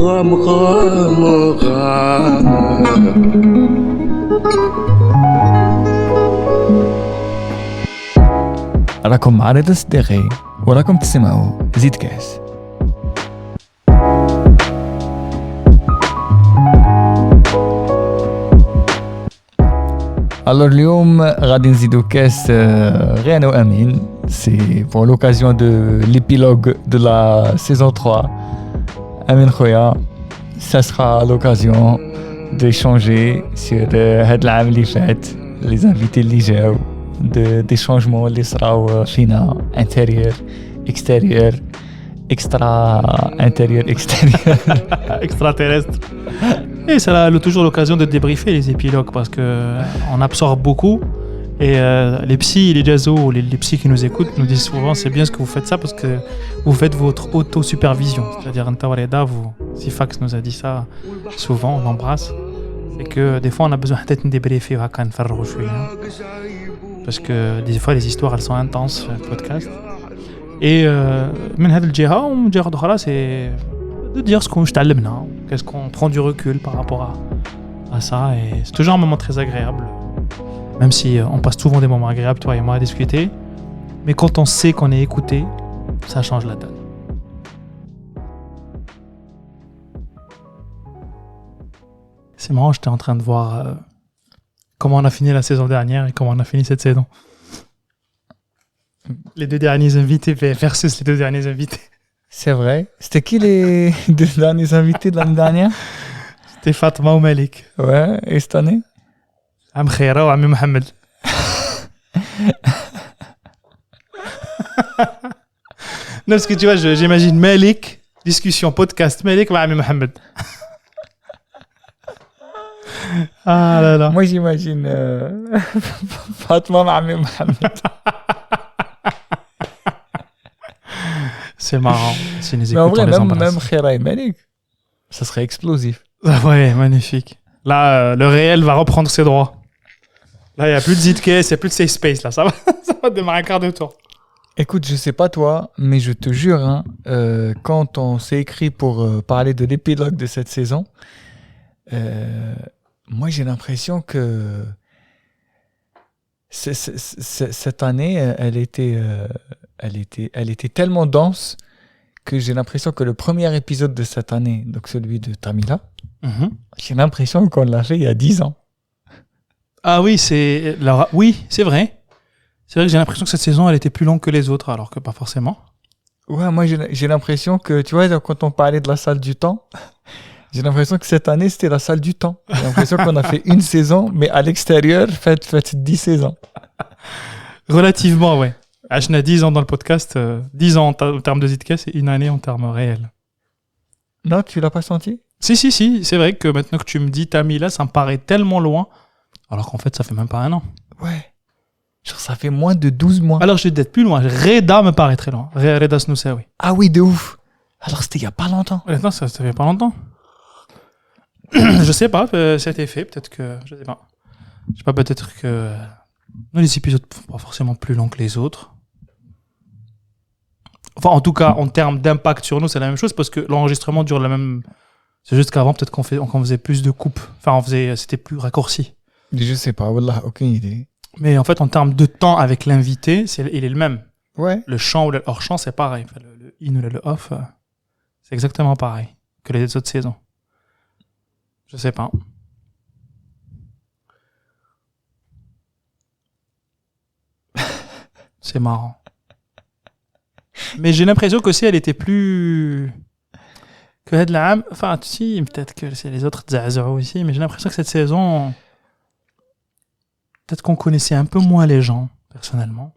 غام غام غام. راكم مع رضا صديقي وراكم تسمعوا زيد كاس. Alors اليوم غادي نزيدو كاس غير انا وامين. C'est pour l'occasion de l'épilogue de la saison 3. Amin خويا, ça sera l'occasion d'échanger sur هاد العام اللي فات, les invités اللي جاو, des changements اللي صراو فينا, intérieur, extérieur, extra intérieur, extérieur. Extraterrestre. Et c'est toujours l'occasion de débriefer les épilogues parce que on absorbe beaucoup. Et les psys, les jazzos, les psys qui nous écoutent nous disent souvent c'est bien ce que vous faites ça parce que vous faites votre auto-supervision. C'est-à-dire, Sifax nous a dit ça souvent, on l'embrasse. C'est que des fois on a besoin peut-être de débriefer parce que des fois les histoires elles sont intenses sur le podcast. Et من هذه الجهة ومن جهة أخرى c'est de dire ce qu'on تعلمنا, qu'est-ce qu'on prend du recul par rapport à ça. Et c'est toujours un moment très agréable. Même si on passe souvent des moments agréables, toi et moi, à discuter. Mais quand on sait qu'on est écouté, ça change la donne. C'est marrant, j'étais en train de voir comment on a fini la saison dernière et comment on a fini cette saison. Les deux derniers invités versus les deux derniers invités. C'est vrai. C'était qui les deux derniers invités de l'année dernière? C'était Fatma ou Malik. Ouais, et cette année? عم خيرة وعمي محمد. Non, parce que tu vois, j'imagine Malik, discussion, podcast, Malik ou Ami Mohamed. Ah là là. Moi j'imagine Fatma ou Ami Mohamed. C'est marrant. C'est une mais en vrai, même Khira et Malik, ça serait explosif. Ouais, magnifique. Là, le réel va reprendre ses droits. Là, il n'y a plus de Zidcase, il n'y a plus de safe space. Là, ça va démarrer un quart de tour. Écoute, je sais pas toi, mais je te jure, hein, quand on s'est écrit pour parler de l'épilogue de cette saison, moi j'ai l'impression que cette année, elle était tellement dense que j'ai l'impression que le premier épisode de cette année, donc celui de Tamila, j'ai l'impression qu'on l'a fait il y a 10 ans. Ah oui, c'est vrai. C'est vrai que j'ai l'impression que cette saison, elle était plus longue que les autres, alors que pas forcément. Ouais, moi j'ai l'impression que, tu vois, quand on parlait de la salle du temps, j'ai l'impression que cette année, c'était la salle du temps. J'ai l'impression qu'on a fait une saison, mais à l'extérieur, faites 10 saisons. Relativement, ouais. Je n'ai 10 ans dans le podcast, 10 ans en termes de Zidcast et une année en termes réels. Non, tu l'as pas senti? Si, c'est vrai que maintenant que tu me dis Tamila, ça me paraît tellement loin, alors qu'en fait, ça fait même pas un an. Ouais. Genre, ça fait moins de 12 mois. Alors, je vais peut-être plus loin. Reda me paraît très loin. Reda Snoussaoui. Ah oui, de ouf. Alors, c'était il y a pas longtemps. Maintenant, ça fait pas longtemps. Je sais pas, cet effet, peut-être que... Je sais pas. Je sais pas, peut-être que... les épisodes sont pas forcément plus longs que les autres. Enfin, en tout cas, en termes d'impact sur nous, c'est la même chose parce que l'enregistrement dure la même... C'est juste qu'avant, peut-être qu'on faisait plus de coupes. Enfin, c'était plus raccourci. Je sais pas, wallah, aucune idée. Mais en fait, en termes de temps avec l'invité, il est le même. Ouais. Le chant ou le hors-chant, c'est pareil. Enfin, le in ou le off, c'est exactement pareil que les autres saisons. Je sais pas. C'est marrant. Mais j'ai l'impression que si elle était plus... que Hadlam... Enfin, si, peut-être que c'est les autres Zazou aussi, mais j'ai l'impression que cette saison... Peut-être qu'on connaissait un peu moins les gens, personnellement.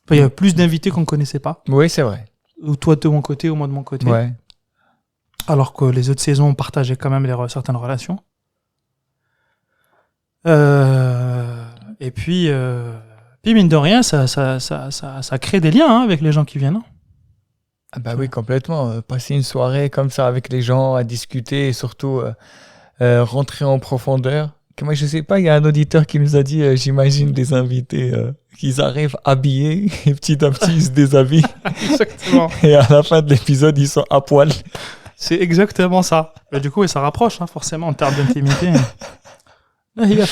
Enfin, il y a plus d'invités qu'on ne connaissait pas. Oui, c'est vrai. Ou toi de mon côté, ou moi de mon côté. Ouais. Alors que les autres saisons, on partageait quand même certaines relations. Et puis, mine de rien, ça crée des liens avec les gens qui viennent. Hein. Ah bah oui, complètement. Passer une soirée comme ça avec les gens, à discuter et surtout rentrer en profondeur. Moi, je sais pas, il y a un auditeur qui nous a dit, j'imagine des invités qu'ils arrivent habillés et petit à petit ils se déshabillent. Exactement. Et à la fin de l'épisode, ils sont à poil. C'est exactement ça. Et du coup, ça rapproche, hein, forcément, en termes d'intimité. Là, il y a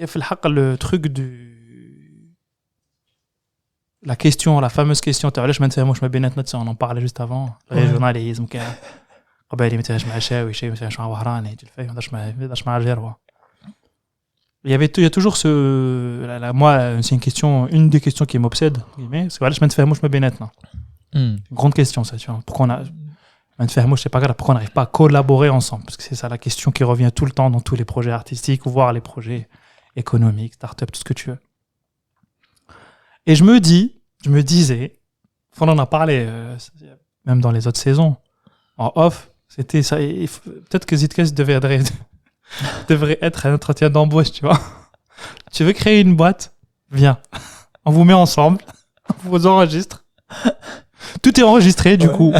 في الحق le truc la question, la fameuse question. Tu vois, je me بيناتنا on en parlait juste avant. Régionalisme, قبائلي ما تهاش مع شاوي شيء ما تهاش مع وهراني tu le fais ما تهاش مع الجروة. Il y a toujours moi, c'est une des questions qui m'obsède, c'est que je me fais mouche ma grande question, ça, tu vois. Pourquoi je sais pas grave, pourquoi on n'arrive pas à collaborer ensemble? Parce que c'est ça la question qui revient tout le temps dans tous les projets artistiques, voire les projets économiques, start-up, tout ce que tu veux. Et je me disais, on en a parlé même dans les autres saisons, en off, c'était ça. Peut-être que Zitkes devrait être un entretien d'embauche, tu vois. Tu veux créer une boîte? Viens. On vous met ensemble. On vous enregistre. Tout est enregistré, du coup.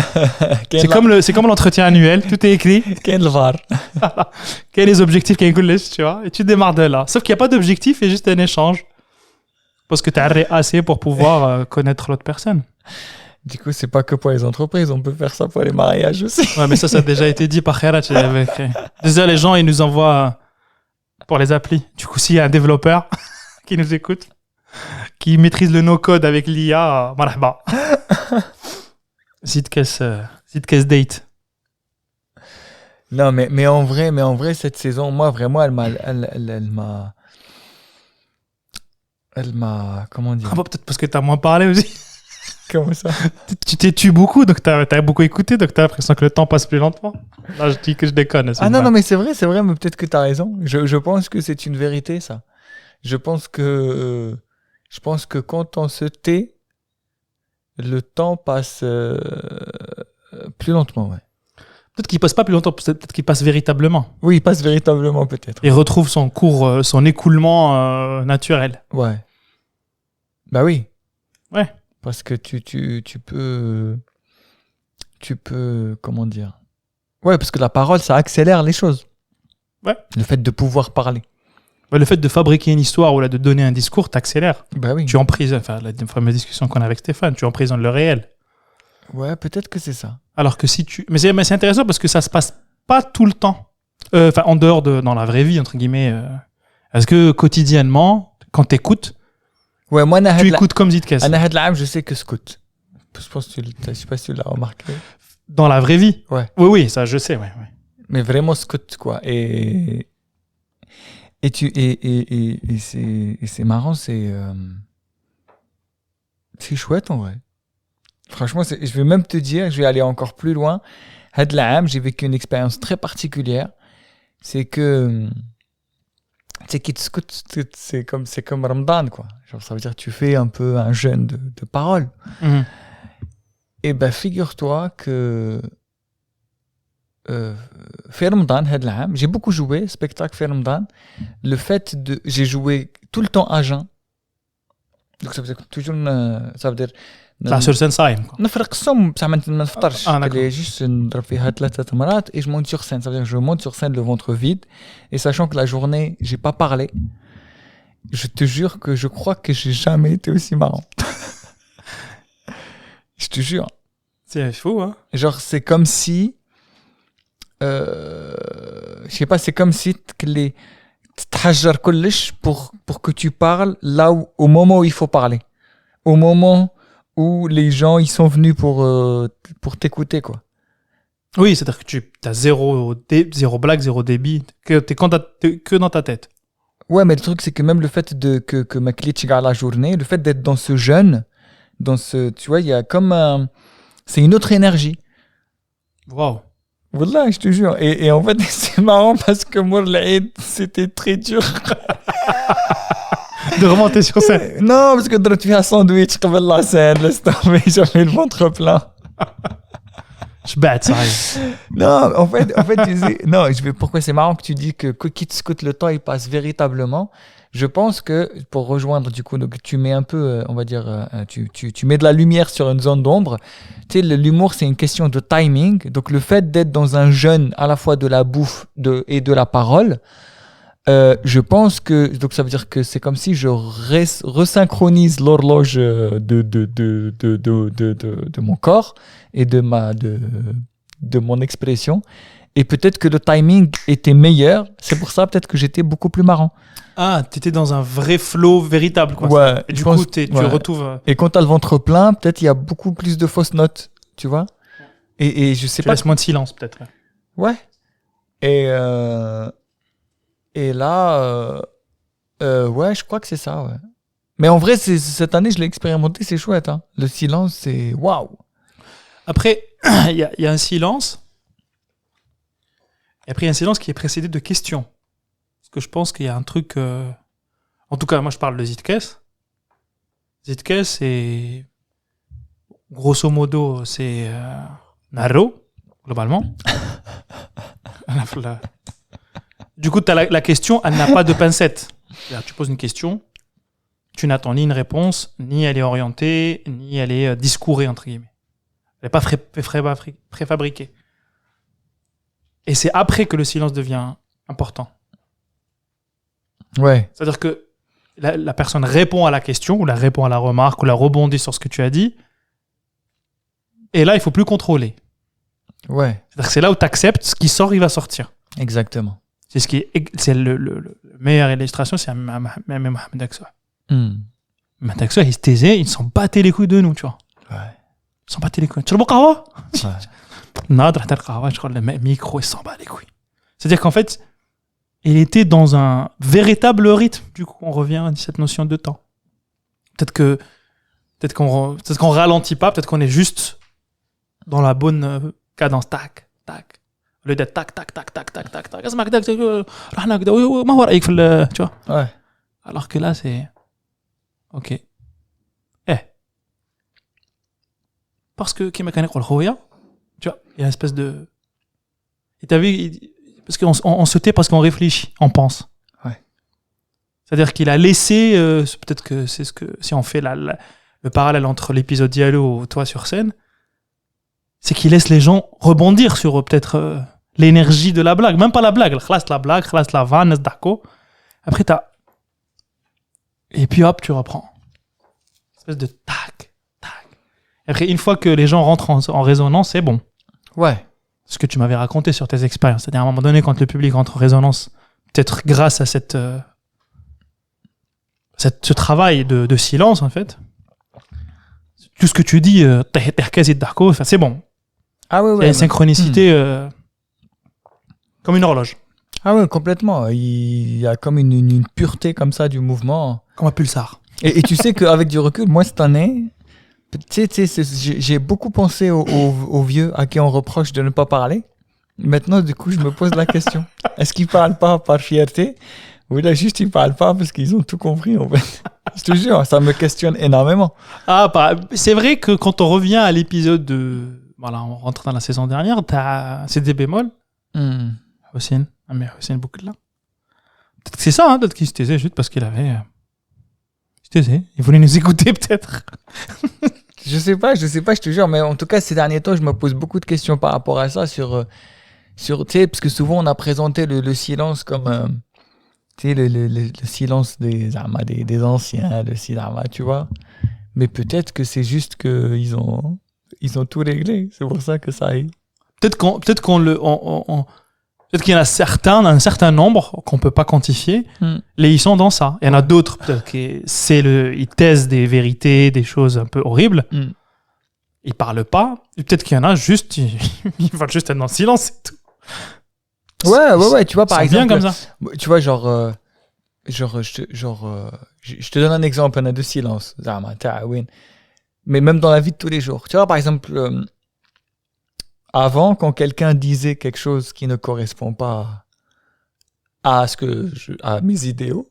C'est comme l'entretien annuel. Tout est écrit. Quels sont les objectifs, tu vois. Et tu démarres de là. Sauf qu'il n'y a pas d'objectif, il y a juste un échange. Parce que tu as assez pour pouvoir connaître l'autre personne. Du coup, c'est pas que pour les entreprises, on peut faire ça pour les mariages aussi. Ouais, mais ça a déjà été dit par Kherat. Déjà, les gens, ils nous envoient pour les applis. Du coup, s'il y a un développeur qui nous écoute, qui maîtrise le no-code avec l'IA, marhaba. Zitkes date. Non, mais en vrai, cette saison, moi, vraiment, elle m'a, comment dire? Ah bah, peut-être parce que t'as moins parlé aussi. Comment ça? Tu t'es tué beaucoup, donc t'as beaucoup écouté, donc t'as l'impression que le temps passe plus lentement. Là, je dis que je déconne. Ah non, mais c'est vrai, mais peut-être que t'as raison. Je pense que c'est une vérité, ça. Je pense que quand on se tait, le temps passe plus lentement, ouais. Peut-être qu'il passe pas plus longtemps, peut-être qu'il passe véritablement. Oui, il passe véritablement, peut-être. Il retrouve son cours, son écoulement naturel. Ouais. Bah oui. Ouais. Parce que tu peux, comment dire? Ouais, parce que la parole, ça accélère les choses. Ouais. Le fait de pouvoir parler. Ouais, le fait de fabriquer une histoire ou là, de donner un discours t'accélère. Bah oui. Tu emprisonnes, enfin, la fameuse discussion qu'on a avec Stéphane, tu emprisonnes le réel. Ouais, peut-être que c'est ça. Alors que si tu... Mais c'est intéressant parce que ça se passe pas tout le temps. Enfin, en dehors dans la vraie vie, entre guillemets. Est-ce que quotidiennement, quand t'écoutes, ouais, moi, tu écoutes comme Zitkes? Je sais que scout. Je pense que je sais pas si tu l'as remarqué. Dans la vraie vie? Ouais. Oui, ça, je sais, ouais. Mais vraiment scout, quoi. Et c'est marrant, c'est chouette, en vrai. Franchement, je vais même te dire, je vais aller encore plus loin. Had l'âme, j'ai vécu une expérience très particulière. C'est que c'est comme Ramadan, quoi. Genre, ça veut dire que tu fais un peu un jeûne de parole. Mm-hmm. Et ben, figure-toi que fait Ramadan, had l'âme, j'ai beaucoup joué spectacle fait Ramadan. Le fait j'ai joué tout le temps à jeun. Donc ça veut dire toujours, ça veut dire طلع sur scène صايم. نفرق الصوم بصح ما نفطرش. d'accord. juste نضرب فيها 3 مرات et je monte sur scène. Ça veut dire que je monte sur scène le ventre vide et sachant que la journée j'ai pas parlé. Je te jure que je crois que j'ai jamais été aussi marrant. Je te jure. C'est fou, hein. Genre c'est comme si je sais pas, c'est comme si les تتحجر كلش pour que tu parles là où, au moment où il faut parler. Au moment où les gens ils sont venus pour t'écouter, quoi. Oui, c'est-à-dire que tu as zéro blague, zéro débit, t'es que dans ta tête. Ouais, mais le truc c'est que même le fait que ma clé à la journée, le fait d'être dans ce jeûne, tu vois, il y a comme c'est une autre énergie. Waouh. Wallah, je te jure. Et en fait, c'est marrant parce que moi, l'Aïd, c'était très dur. De remonter sur scène. Non, parce que tu fais un sandwich comme la scène, laisse tomber, j'avais le ventre plein. Je bête, ça. Non, en fait, non, pourquoi c'est marrant que tu dis que qui te scoute le temps, il passe véritablement. Je pense que pour rejoindre du coup, donc tu mets un peu, on va dire, tu mets de la lumière sur une zone d'ombre. Tu sais, l'humour, c'est une question de timing. Donc le fait d'être dans un jeûne à la fois de la bouffe et de la parole, Je pense que donc ça veut dire que c'est comme si je resynchronise l'horloge de mon corps et de mon expression. Et peut-être que le timing était meilleur. C'est pour ça peut-être que j'étais beaucoup plus marrant. Ah, t'étais dans un vrai flow véritable, quoi. Ouais. Et du coup, tu retrouves... Et quand t'as le ventre plein, peut-être il y a beaucoup plus de fausses notes, tu vois. Et je sais Tu pas. laisses moins de silence, peut-être. Ouais. Et là, ouais, je crois que c'est ça, ouais. Mais en vrai, cette année, je l'ai expérimenté, c'est chouette. Hein. Le silence, c'est waouh. Après, il y a un silence. Et après, il y a un silence qui est précédé de questions. Parce que je pense qu'il y a un truc... En tout cas, moi, je parle de Zitkes. Zitkes, c'est... Grosso modo, c'est... Naro, globalement. Du coup, la question, elle n'a pas de pincette. C'est-à-dire, tu poses une question, tu n'attends ni une réponse, ni elle est orientée, ni elle est discourée, entre guillemets. Elle n'est pas préfabriquée. Et c'est après que le silence devient important. Ouais. C'est-à-dire que la personne répond à la question, ou la répond à la remarque, ou la rebondit sur ce que tu as dit. Et là, il ne faut plus contrôler. Ouais. C'est-à-dire que c'est là où tu acceptes, ce qui sort, il va sortir. Exactement. C'est le meilleure illustration, c'est Mohamed Aksoua. Mohamed Aksoua, il se taisait, il s'en battait les couilles de nous, tu vois. Ouais. Il s'en battait les couilles. Tu le bois Ouais. Non, je crois le micro, il s'en bat les couilles. C'est-à-dire qu'en fait, il était dans un véritable rythme. Du coup, on revient à cette notion de temps. Peut-être qu'on ralentit pas, peut-être qu'on est juste dans la bonne cadence. Tac, tac. Au lieu d'être tac, tac, tac, tac, tac, tac, tac. Tu vois. Ouais. Alors que là, c'est... Ok. Parce que tu vois, il y a une espèce de... Et t'as vu, parce qu'on se tait parce qu'on réfléchit, on pense. Ouais. C'est-à-dire qu'il a laissé, peut-être que c'est ce que... Si on fait le parallèle entre l'épisode Diallo ou toi sur scène, c'est qu'il laisse les gens rebondir sur peut-être l'énergie de la blague. Même pas la blague, la blague, la vanne, d'accord. Après, t'as... Et puis hop, tu reprends. Une espèce de tac, tac. Et après, une fois que les gens rentrent en résonance, c'est bon. Ouais. Ce que tu m'avais raconté sur tes expériences. C'est-à-dire, à un moment donné, quand le public rentre en résonance, peut-être grâce à ce travail de silence, en fait, tout ce que tu dis, c'est bon. Ah ouais, Il y a ouais. une synchronicité comme une horloge. Ah ouais, complètement. Il y a comme une pureté comme ça du mouvement. Comme un pulsar. Et tu sais qu'avec du recul, moi, cette année, tu sais, j'ai beaucoup pensé aux vieux à qui on reproche de ne pas parler. Maintenant, du coup, je me pose la question. Est-ce qu'ils parlent pas par fierté ou là, juste ils parlent pas parce qu'ils ont tout compris, en fait. Je te jure, ça me questionne énormément. Ah, c'est vrai que quand on revient à l'épisode de... Voilà, on rentre dans la saison dernière, t'as CD bémol. Hossein. Ah, mais Hossein Boukla. Peut-être que c'est ça, hein, peut-être qu'il se taisait juste parce qu'il avait... Il se taisait. Il voulait nous écouter, peut-être. Je sais pas, je te jure, mais en tout cas, ces derniers temps, je me pose beaucoup de questions par rapport à ça sur tu sais, parce que souvent, on a présenté le silence comme... tu sais, le silence des anciens, le silence, tu vois. Mais peut-être que c'est juste qu'ils ont tout réglé. C'est pour ça que ça aille. Peut-être qu'il y en a certains, un certain nombre qu'on peut pas quantifier. Ils sont dans ça. Il y en a d'autres, peut-être ils taisent des vérités, des choses un peu horribles. Ils parlent pas. Et peut-être qu'il y en a juste, ils veulent juste être dans le silence, c'est tout. Ouais, tu vois, par exemple. Bien comme ça. Tu vois, je te donne un exemple, on a de silence. Mais même dans la vie de tous les jours. Tu vois, par exemple, avant, quand quelqu'un disait quelque chose qui ne correspond pas à mes idéaux,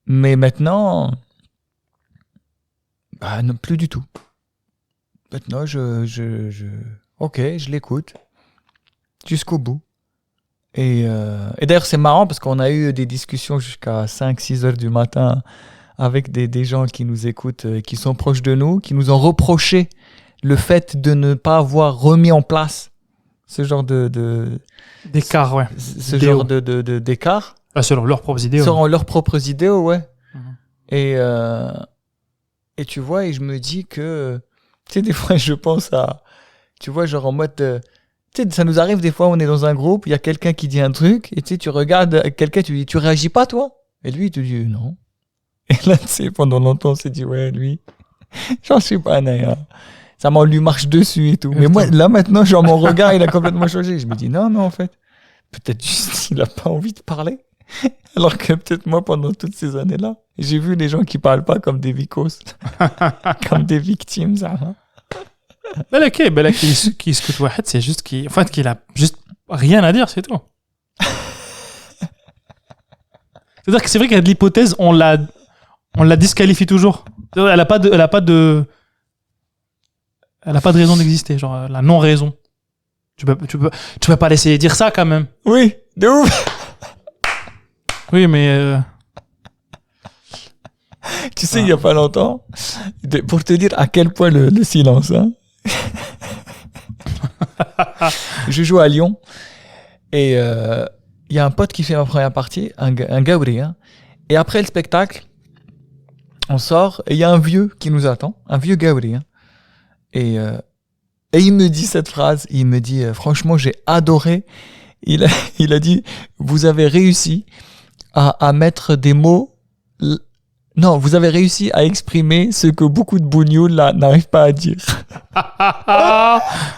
mais maintenant, non, plus du tout. Maintenant, ok, je l'écoute jusqu'au bout. Et d'ailleurs, c'est marrant parce qu'on a eu des discussions jusqu'à 5-6 heures du matin avec des gens qui nous écoutent, qui sont proches de nous, qui nous ont reproché le fait de ne pas avoir remis en place ce genre D'écart, ouais. ce Idéaux. genre d'écart Selon leurs propres idées. selon leurs propres idéaux, ouais. Mhm. Et tu vois, et je me dis que, tu sais, des fois, je pense à, tu vois, genre en mode, tu sais, ça nous arrive des fois, on est dans un groupe, il y a quelqu'un qui dit un truc, et tu sais, tu regardes quelqu'un, tu lui dis, tu réagis pas, toi? Et lui, il te dit, non. Et là, tu sais, pendant longtemps, on s'est dit, ouais, lui, j'en suis pas Naya. Ça m'en lui marche dessus et tout. Mais moi, là, maintenant, genre, mon regard, il a complètement changé. Je me dis, non, mais en fait, peut-être juste, il a pas envie de parler. Alors que peut-être moi, pendant toutes ces années-là, j'ai vu les gens qui parlent pas comme des vicos, comme des victimes, ça. Hein. بالك qui écoute واحد, c'est juste qu'il a juste rien à dire, c'est tout. C'est-à-dire que c'est vrai qu'il y a de l'hypothèse, on la disqualifie toujours. Elle a pas de raison d'exister, genre la non-raison. Tu peux pas laisser dire ça quand même. Oui, de ouf. Oui, mais Tu sais, il y a pas longtemps, pour te dire à quel point le silence, hein. Je joue à Lyon et il y a un pote qui fait ma première partie, un gaouri, hein. Et après le spectacle, on sort et il y a un vieux qui nous attend, un vieux gaouri, hein. Et il me dit cette phrase, il me dit franchement j'ai adoré. Il a dit vous avez réussi à mettre des mots. Non, vous avez réussi à exprimer ce que beaucoup de bougnoules là n'arrivent pas à dire.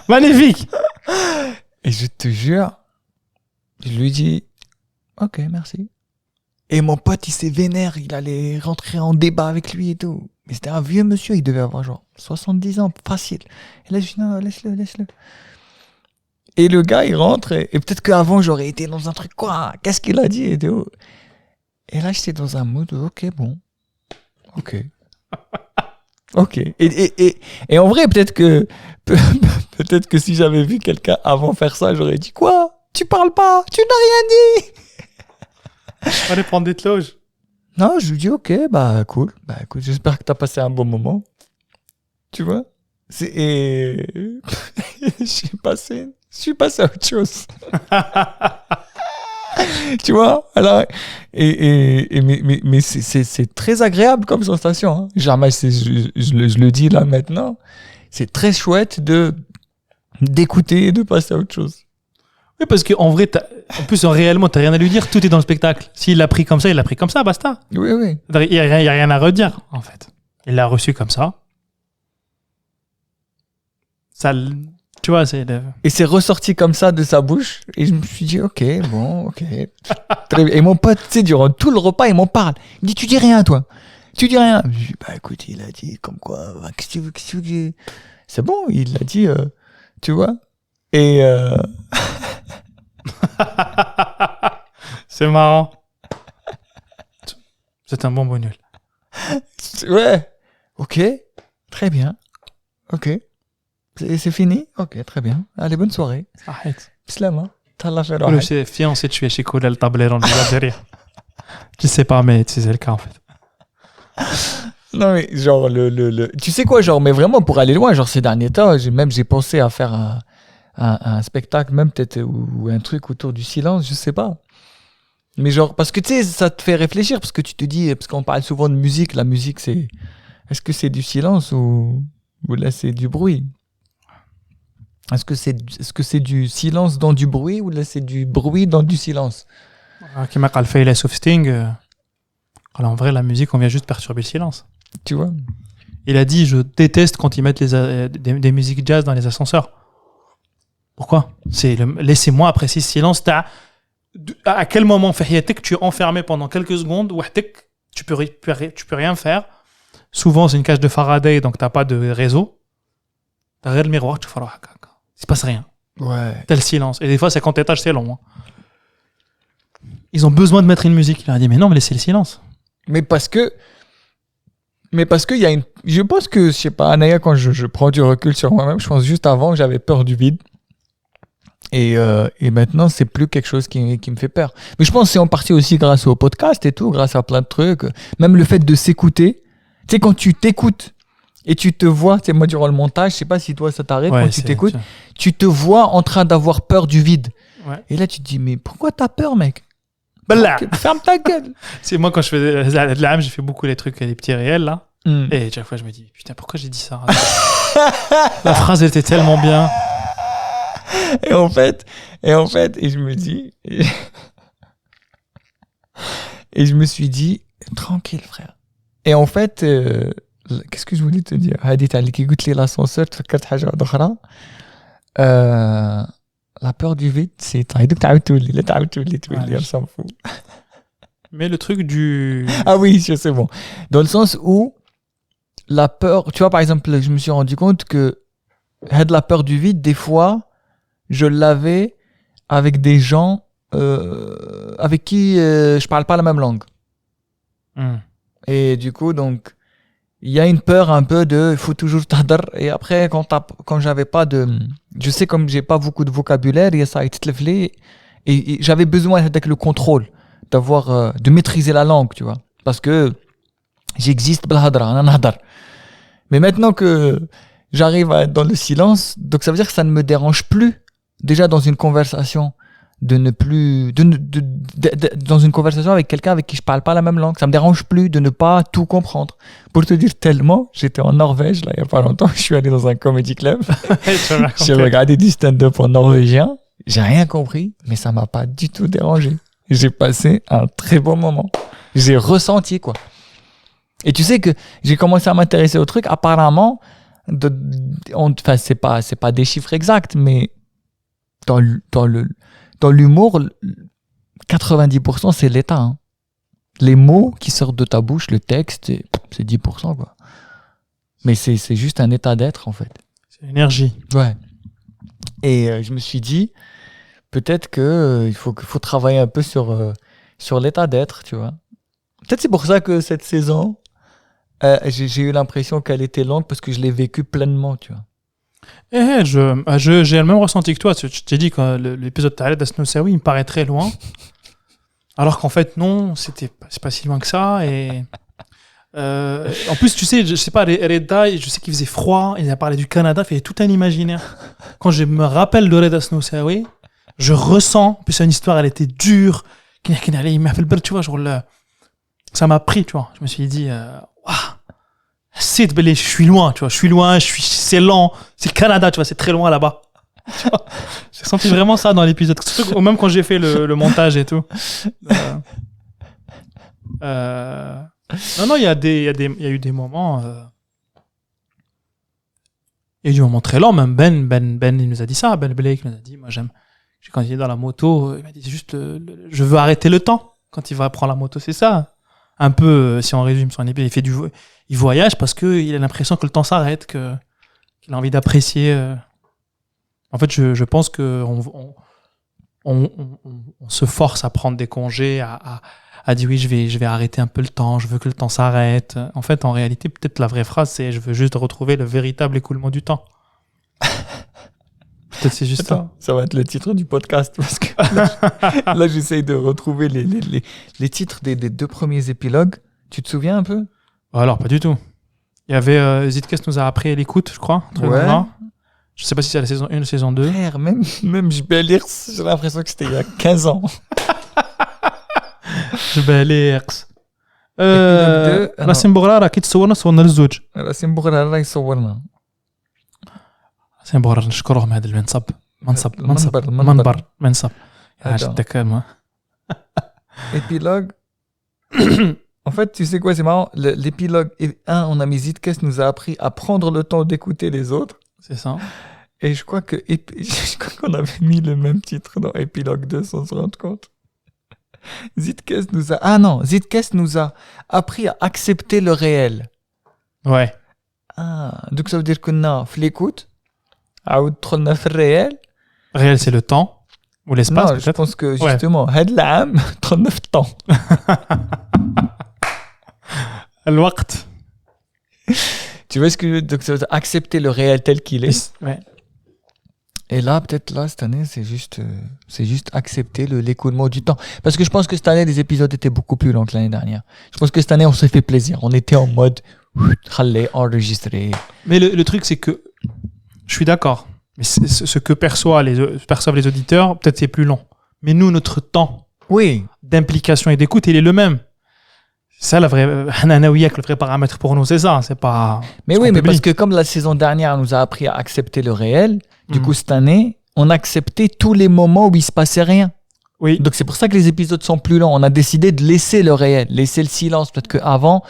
magnifique. Et je te jure, je lui dis ok, merci. Et mon pote il s'est vénère, il allait rentrer en débat avec lui et tout. Mais c'était un vieux monsieur, il devait avoir genre 70 ans, facile. Et là je dis non, laisse-le. Et le gars il rentre et peut-être qu'avant j'aurais été dans un truc quoi, qu'est-ce qu'il a dit et tout. Et là j'étais dans un mood ok bon. Ok. Et en vrai, peut-être que si j'avais vu quelqu'un avant faire ça, j'aurais dit quoi? Tu parles pas? Tu n'as rien dit? Allez prendre des loges. Non, je lui dis ok, bah cool. Bah écoute, j'espère que t'as passé un bon moment. Tu vois? Et je suis passé à autre chose. Tu vois, alors, mais c'est très agréable comme sensation, hein. Jamais, je le dis là maintenant, c'est très chouette d'écouter et de passer à autre chose. Oui, parce qu'en vrai, en plus, réellement, t'as rien à lui dire, tout est dans le spectacle. S'il l'a pris comme ça, il l'a pris comme ça, basta. Oui. Il y a rien à redire, en fait. Il l'a reçu comme ça. Ça, tu vois, Et c'est ressorti comme ça de sa bouche. Et je me suis dit, ok. Très bien. Et mon pote, tu sais, durant tout le repas, il m'en parle. Il me dit, tu dis rien, toi. Tu dis rien. Je dis, bah écoute, il a dit comme quoi. Bah, qu'est-ce que tu veux. C'est bon, il l'a dit, tu vois. Et c'est marrant. C'est un bon nul. Ouais. Ok. Très bien. Ok. C'est fini? Ok, très bien. Allez, bonne soirée. Arrête. Bislam. T'as fait Le chef fiancé, tu es chez Koula, le tablero de l'Algérie. Je sais pas, mais c'est le cas, en fait. Non, mais genre, tu sais quoi, genre, mais vraiment, pour aller loin, genre, ces derniers temps, j'ai pensé à faire un spectacle, même peut-être, ou un truc autour du silence, je sais pas. Mais genre, parce que tu sais, ça te fait réfléchir, parce que tu te dis, parce qu'on parle souvent de musique, la musique, est-ce que c'est du silence ou là, c'est du bruit? Est-ce que c'est du silence dans du bruit ou là c'est du bruit dans du silence? Qui m'a fait la Sting. Alors en vrai, la musique, on vient juste perturber le silence. Tu vois? Il a dit, je déteste quand ils mettent des musiques jazz dans les ascenseurs. Pourquoi? Laissez-moi apprécier ce silence. À quel moment tu es enfermé pendant quelques secondes, tu peux rien faire. Souvent, c'est une cage de Faraday, donc t'as pas de réseau. T'as rien le miroir, tu fais il se passe rien. Ouais. T'as le silence. Et des fois, 50 étages, c'est long. Hein. Ils ont besoin de mettre une musique. Il a dit, mais non, mais laissez le silence. Mais parce que il y a je pense que, je sais pas, Anaya, quand je prends du recul sur moi-même, je pense juste avant que j'avais peur du vide. Et maintenant, c'est plus quelque chose qui me fait peur. Mais je pense que c'est en partie aussi grâce au podcast et tout, grâce à plein de trucs. Même le fait de s'écouter. Tu sais, quand tu t'écoutes Et tu te vois, tu sais, moi durant le montage, je sais pas si toi ça t'arrive Ouais, quand tu t'écoutes, tu te vois en train d'avoir peur du vide. Ouais. Et là tu te dis mais pourquoi t'as peur mec? Blah. Ferme ta gueule. C'est moi quand je fais de l'âme, j'ai fait beaucoup les trucs, les petits réels là. Et chaque fois je me dis putain pourquoi j'ai dit ça. La phrase elle était tellement bien. Et en fait, et je me dis, et je me suis dit, tranquille frère. Et en fait, qu'est-ce que je voulais te dire? Hadith Ali qui goûte l'ascenseur, tu fais حاجة أخرى. La peur du vide, c'est on s'en fout. Mais le truc du... Ah oui, c'est bon. Dans le sens où la peur, tu vois par exemple, je me suis rendu compte que la peur du vide, des fois, je l'avais avec des gens avec qui je parle pas la même langue. Et du coup, donc, il y a une peur un peu de, il faut toujours t'adar. Et après, quand j'avais pas de, je sais comme j'ai pas beaucoup de vocabulaire, il y a ça, et j'avais besoin avec le contrôle, d'avoir, de maîtriser la langue, tu vois. Parce que j'existe بالهضرة, أنا نهضر. Mais maintenant que j'arrive à être dans le silence, donc ça veut dire que ça ne me dérange plus, déjà dans une conversation, de ne plus dans une conversation avec quelqu'un avec qui je parle pas la même langue, ça me dérange plus de ne pas tout comprendre. Pour te dire tellement, j'étais en Norvège là il y a pas longtemps, je suis allé dans un comedy club, j'ai regardé du stand-up en norvégien, j'ai rien compris, mais ça m'a pas du tout dérangé. J'ai passé un très bon moment, j'ai ressenti quoi. Et tu sais que j'ai commencé à m'intéresser au truc, apparemment, enfin c'est pas des chiffres exacts, mais dans l'humour, 90% c'est l'état. Hein. Les mots qui sortent de ta bouche, le texte, c'est 10%, quoi. Mais c'est juste un état d'être, en fait. C'est l'énergie. Ouais. Et je me suis dit, peut-être qu'il faut travailler un peu sur l'état d'être, tu vois. Peut-être c'est pour ça que cette saison, j'ai eu l'impression qu'elle était longue, parce que je l'ai vécue pleinement, tu vois. J'ai le même ressenti que toi. Tu t'es dit que l'épisode d'Asnosawi, il me paraît très loin. Alors qu'en fait, non, c'est pas si loin que ça. Et en plus, tu sais, je sais pas, Reda, je sais qu'il faisait froid. Il a parlé du Canada, il fait tout un imaginaire. Quand je me rappelle de Reda Asnosawi, je ressens. Puis son histoire, elle était dure. Il m'a fait le bel, tu vois, genre ça m'a pris, tu vois. Je me suis dit, waouh. Je suis loin, tu vois, c'est lent, c'est le Canada, tu vois, c'est très loin là-bas. J'ai senti vraiment ça dans l'épisode, même quand j'ai fait le montage et tout. Non, il y a eu des moments, il y a eu des moments très lents, même Ben, il nous a dit ça, Ben Blake nous a dit, moi quand il est dans la moto, il m'a dit, c'est juste, je veux arrêter le temps quand il va prendre la moto, c'est ça. Un peu, si on résume son épisode, il voyage parce qu'il a l'impression que le temps s'arrête, qu'il a envie d'apprécier. En fait, je pense qu'on se force à prendre des congés, à dire oui, je vais arrêter un peu le temps, je veux que le temps s'arrête. En fait, en réalité, peut-être la vraie phrase, c'est je veux juste retrouver le véritable écoulement du temps. Peut-être c'est juste ça. Ça va être le titre du podcast, parce que là j'essaye de retrouver les titres des 2 premiers épilogues. Tu te souviens un peu? Alors, pas du tout. Il y avait Zitkes nous a appris à l'écoute, je crois. Ouais. Je sais pas si c'est la saison 1 ou la saison 2. Frère, même je vais lire, j'ai l'impression que c'était il y a 15 ans. Je vais lire. راسم بغرة راه كي تصورنا للزوج. راسم بغرة راه يصورنا. راسم بغرة نشكرهم هذا المنصب. Épilogue. En fait, tu sais quoi, c'est marrant. L'épilogue 1, on a mis Zitkes nous a appris à prendre le temps d'écouter les autres. C'est ça. Et je crois qu'on avait mis le même titre dans épilogue 2 sans se rendre compte. Zitkes nous a appris à accepter le réel. Ouais. Donc ça veut dire qu'on a fait l'écoute, عاود دخلنا في الريال. Réel, c'est le temps ou l'espace, peut-être. Je pense que justement, هاد العام دخلنا في الطون. الوقت. Tu vois ce que donc ça veut dire accepter le réel tel qu'il est. Ouais. Et là, peut-être là, cette année, c'est juste accepter l'écoulement du temps. Parce que je pense que cette année, les épisodes étaient beaucoup plus longs que l'année dernière. Je pense que cette année, on s'est fait plaisir. On était en mode, خليه enregistrer. Mais le truc, c'est que je suis d'accord. Mais ce que perçoivent les auditeurs, peut-être c'est plus long. Mais nous, notre temps Oui. d'implication et d'écoute, il est le même. C'est ça, le vrai paramètre pour nous, c'est ça. C'est pas. Mais oui, mais parce que comme la saison dernière nous a appris à accepter le réel, du coup, cette année, on acceptait tous les moments où il se passait rien. Oui. Donc, c'est pour ça que les épisodes sont plus longs. On a décidé de laisser le réel, laisser le silence. Peut-être qu'avant,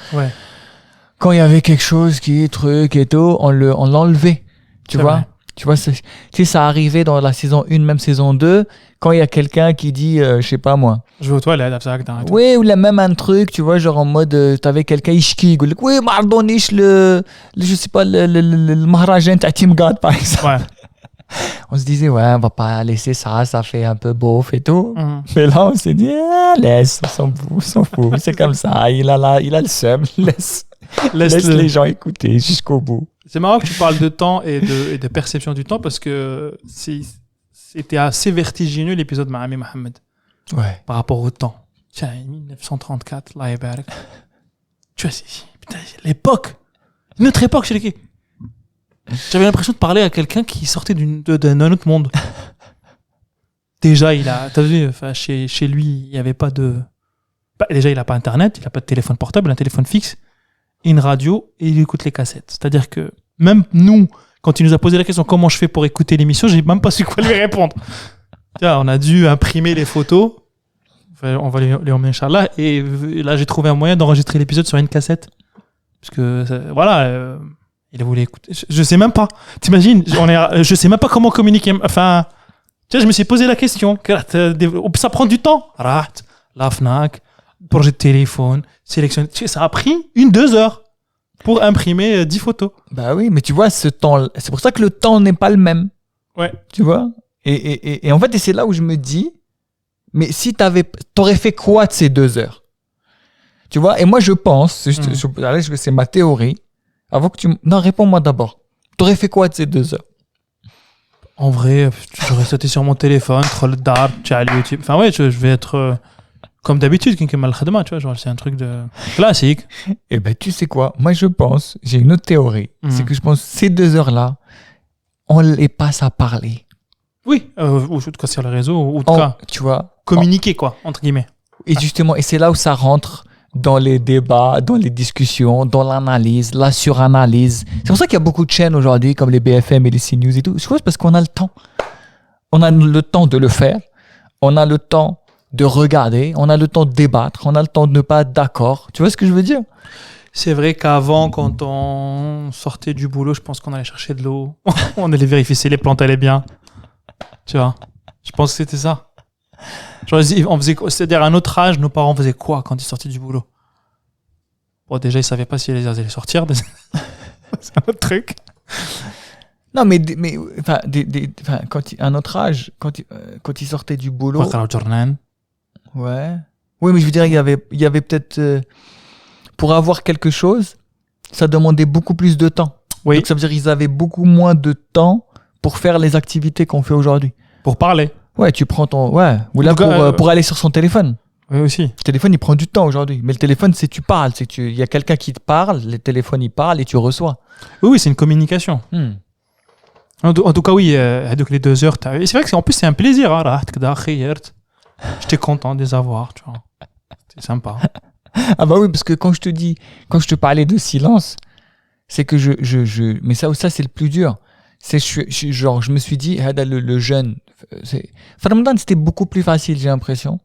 quand il y avait quelque chose qui est truc et tout, on l'enlevait. Tu vois vrai. Tu vois, tu sais, ça arrivait dans la saison 1, même saison 2, quand il y a quelqu'un qui dit, je sais pas moi. Je vais aux toilettes, ça. Oui, ou même un truc, tu vois, genre en mode, t'avais quelqu'un, il dit, oui, m'ardonniche je sais pas, le maharajan de Team God, par exemple. Ouais. On se disait, ouais, on va pas laisser ça fait un peu beauf et tout. Mhm. Mais là, on s'est dit, laisse, on s'en fout, c'est comme ça, il a le seum, laisse les gens écouter jusqu'au bout. C'est marrant que tu parles de temps et de perception du temps parce que c'était assez vertigineux l'épisode Mahami Mohamed Ouais. par rapport au temps. Tiens, 1934, là, tu vois, putain, l'époque, notre époque, chez les j'avais l'impression de parler à quelqu'un qui sortait d'un autre monde. Déjà, t'as vu, chez lui, il n'y avait pas de. Déjà, il n'a pas Internet, il n'a pas de téléphone portable, un téléphone fixe, une radio, et il écoute les cassettes. C'est-à-dire que même nous, quand il nous a posé la question comment je fais pour écouter l'émission, j'ai même pas su quoi lui répondre. Tiens, on a dû imprimer les photos. Enfin, on va les emmener, Inch'Allah. Et là, j'ai trouvé un moyen d'enregistrer l'épisode sur une cassette. Parce que, il voulait écouter. Je sais même pas. T'imagines, je sais même pas comment communiquer. Enfin, tu sais, je me suis posé la question. Ça prend du temps. La FNAC, projet de téléphone, sélectionner. Tu sais, ça a pris 1-2 heures pour imprimer 10 photos. Bah oui, mais tu vois, ce temps, c'est pour ça que le temps n'est pas le même. Ouais. Tu vois? Et en fait, c'est là où je me dis, mais si t'aurais fait quoi de ces 2 heures? Tu vois? Et moi, je pense, c'est ma théorie. Avant que non, réponds-moi d'abord. T'aurais fait quoi de ces 2 heures? En vrai, j'aurais sauté sur mon téléphone, troll d'arbre, YouTube. Enfin ouais, je vais être comme d'habitude, tu vois, genre c'est un truc de classique. Eh ben, tu sais quoi? Moi, je pense, j'ai une autre théorie. C'est que je pense que ces 2 heures-là, on les passe à parler. Oui, ou en tout cas sur les réseaux, ou en tout cas, tu vois, communiquer quoi, entre guillemets. Et justement, et c'est là où ça rentre dans les débats, dans les discussions, dans l'analyse, la suranalyse. C'est pour ça qu'il y a beaucoup de chaînes aujourd'hui, comme les BFM et les CNews et tout. Je pense parce qu'on a le temps. On a le temps de le faire. On a le temps de regarder. On a le temps de débattre. On a le temps de ne pas être d'accord. Tu vois ce que je veux dire? C'est vrai qu'avant, quand on sortait du boulot, je pense qu'on allait chercher de l'eau. On allait vérifier si les plantes allaient bien. Tu vois? Je pense que c'était ça. Genre, c'est-à-dire à un autre âge, nos parents faisaient quoi quand ils sortaient du boulot? Bon, déjà, ils savaient pas si ils allaient sortir. C'est un autre truc. Non, mais quand à notre âge, quand ils sortaient du boulot. Ouais. Oui, mais je veux dire, il y avait peut-être pour avoir quelque chose, ça demandait beaucoup plus de temps. Oui. Donc ça veut dire qu'ils avaient beaucoup moins de temps pour faire les activités qu'on fait aujourd'hui. Pour parler. Ouais, tu prends ton... Ouais, ou là pour aller sur son téléphone. Oui, aussi. Le téléphone, il prend du temps aujourd'hui. Mais le téléphone, c'est tu parles. Il y a quelqu'un qui te parle, le téléphone, il parle et tu reçois. Oui, c'est une communication. En tout cas, oui, donc les 2 heures... Et c'est vrai qu'en plus, c'est un plaisir. Hein. J'étais content de les avoir, tu vois. C'est sympa. Ah bah oui, parce que quand je te parlais de silence, c'est que mais ça c'est le plus dur. C'est genre, je me suis dit, le jeune... Ramadan, c'était beaucoup plus facile, j'ai l'impression.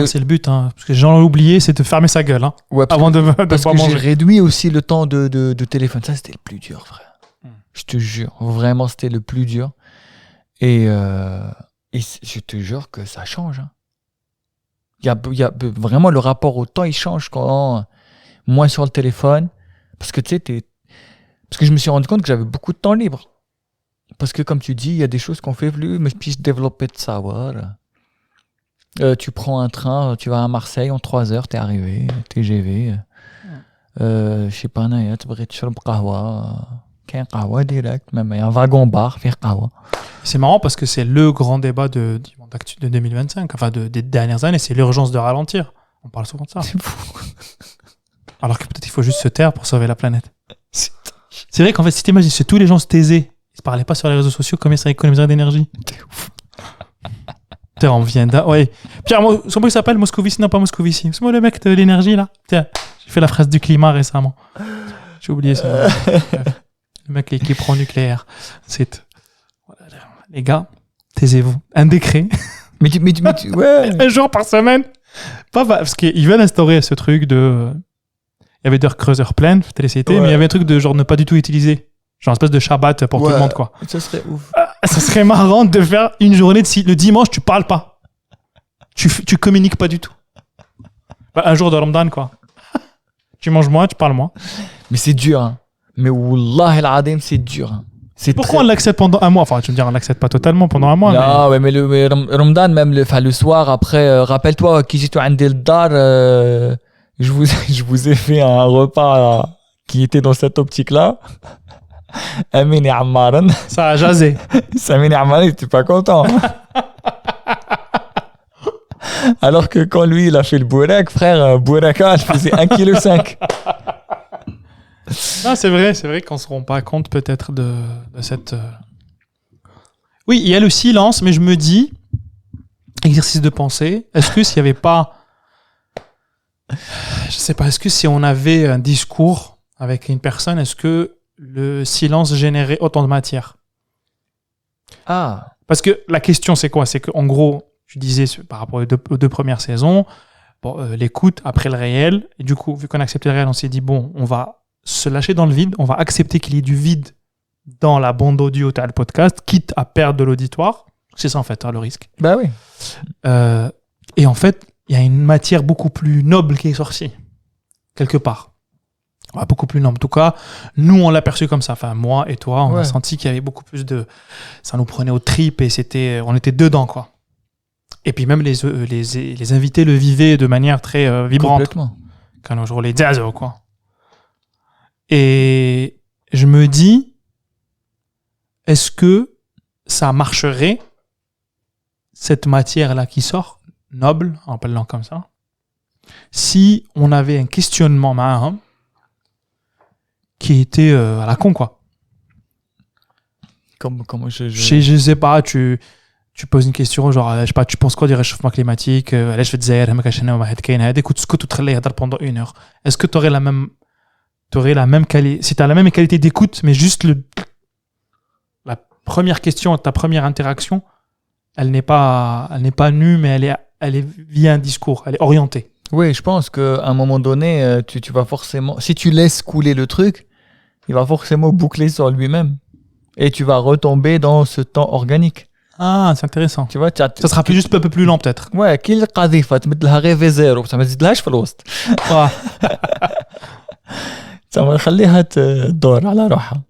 C'est le but, hein, parce que les gens l'ont oublié, c'est de fermer sa gueule. Hein, ouais, avant de parce pas que manger. J'ai réduit aussi le temps de téléphone. Ça, c'était le plus dur, frère. Je te jure. Vraiment, c'était le plus dur. Et je te jure que ça change. Hein. Il y a vraiment le rapport au temps, il change quand moins sur le téléphone. Parce que tu sais, parce que je me suis rendu compte que j'avais beaucoup de temps libre. Parce que comme tu dis, il y a des choses qu'on fait plus, mais puis je développais de savoir. Tu prends un train, tu vas à Marseille, en 3 heures, t'es arrivé, TGV. Je sais pas, tu vas te faire qahwa direct, même il y a un wagon bar, faire qahwa. C'est marrant parce que c'est le grand débat de 2025, enfin des dernières années, c'est l'urgence de ralentir. On parle souvent de ça. C'est fou. Alors que peut-être il faut juste se taire pour sauver la planète. C'est vrai qu'en fait, si t'imagines, si tous les gens se taisaient, ils se parlaient pas sur les réseaux sociaux, combien ça économiserait d'énergie? Putain, on vient d'un... Ouais. Pierre, son mot il s'appelle Moscovici, non pas Moscovici. C'est moi le mec de l'énergie, là. Tiens, j'ai fait la phrase du climat récemment. J'ai oublié ça. Le mec qui est pro-nucléaire. C'est... Voilà, les gars, taisez-vous. Un décret. Mais ouais. Un jour par semaine. Parce qu'il vient d'instaurer ce truc de... Il y avait des creuseurs pleines, télécité, Ouais. mais il y avait un truc de genre ne pas du tout utiliser. Genre une espèce de Shabbat pour tout le monde, quoi. Ça serait ouf. Ça serait marrant de faire une journée le dimanche, tu parles pas. Tu communiques pas du tout. Bah, un jour de Ramadan, quoi. Tu manges moins, tu parles moins. Mais c'est dur, hein. Mais wallah al-adim, c'est dur. Hein. C'est Pourquoi on l'accepte pendant un mois? Enfin, tu me dis, on l'accepte pas totalement pendant un mois. Non, ouais, mais Ramadan, même le soir, après, rappelle-toi, qui j'étais à Dar, je vous ai fait un repas qui était dans cette optique-là. Amin et Ammaran. Ça a jasé. Amin et Ammaran, il était pas content. Alors que quand lui, il a fait le bourek, frère, boureka, elle faisait 1,5 kg. Non, c'est vrai qu'on se rend pas compte peut-être de cette... Oui, il y a le silence, mais je me dis, exercice de pensée, est-ce que s'il y avait pas... Je sais pas, est-ce que si on avait un discours avec une personne, est-ce que le silence générait autant de matière? Ah. Parce que la question, c'est quoi? C'est qu'en gros, je disais par rapport aux deux premières saisons, l'écoute après le réel, et du coup, vu qu'on a accepté le réel, on s'est dit, bon, on va se lâcher dans le vide, on va accepter qu'il y ait du vide dans la bande audio, t'as le podcast, quitte à perdre de l'auditoire. C'est ça, en fait, le risque. Bah oui. Et en fait, il y a une matière beaucoup plus noble qui est sortie, quelque part. Ouais, beaucoup plus noble. En tout cas, nous, on l'a perçu comme ça. Enfin, moi et toi, on a senti qu'il y avait beaucoup plus de... Ça nous prenait aux tripes et on était dedans, quoi. Et puis même les invités le vivaient de manière très vibrante. Complètement. Quand on les jazz, quoi. Et je me dis, est-ce que ça marcherait, cette matière-là qui sort, noble, en appelant comme ça, si on avait un questionnement qui était à la con, quoi. Comment Je sais pas, tu poses une question, genre, je sais pas, tu penses quoi du réchauffement climatique? علاش في الجزائر هما كنشناو واحد كاين هذاك وتسكت وتخليه يهضر pendant 1 heure. Est-ce que tu aurais la même qualité, si tu as la même qualité d'écoute, mais juste la première question, ta première interaction, elle n'est pas nue, mais elle est via un discours, elle est orientée. Oui, je pense qu'à un moment donné, tu vas forcément... Si tu laisses couler le truc, il va forcément boucler sur lui-même. Et tu vas retomber dans ce temps organique. Ah, c'est intéressant. Tu vois, Ça sera juste un peu plus lent, peut-être. Ouais, كل قذيفة تمدلها غير في زيرو بصح ما تزيدلهاش في الوسط. Ça va خليها تدور على روحها.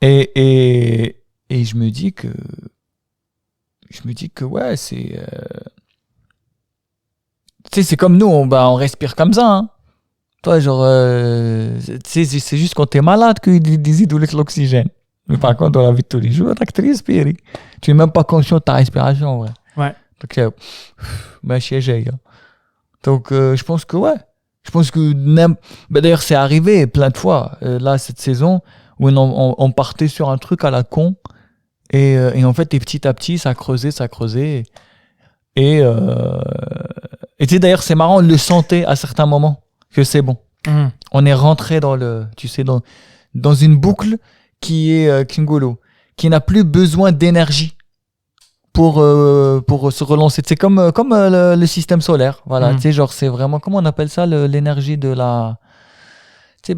Et je me dis que ouais, c'est... Tu sais, c'est comme nous, on respire comme ça. Hein. Toi, genre, c'est juste quand t'es malade qu'ils disent l'oxygène. Mais par contre, dans la vie de tous les jours, tu respires. Tu n'es même pas conscient de ta respiration, en vrai. Ouais. Donc, je pense que ouais. Je pense que d'ailleurs, c'est arrivé plein de fois, là, cette saison, où on partait sur un truc à la con. Et en fait, petit à petit, ça creusait. Et tu sais, d'ailleurs, c'est marrant, on le sentait à certains moments que c'est bon. Mmh. On est rentré dans une boucle qui est Kingolo, qui n'a plus besoin d'énergie pour se relancer. C'est comme le système solaire. Voilà, tu sais, genre, c'est vraiment, comment on appelle ça, l'énergie de la... Tu sais,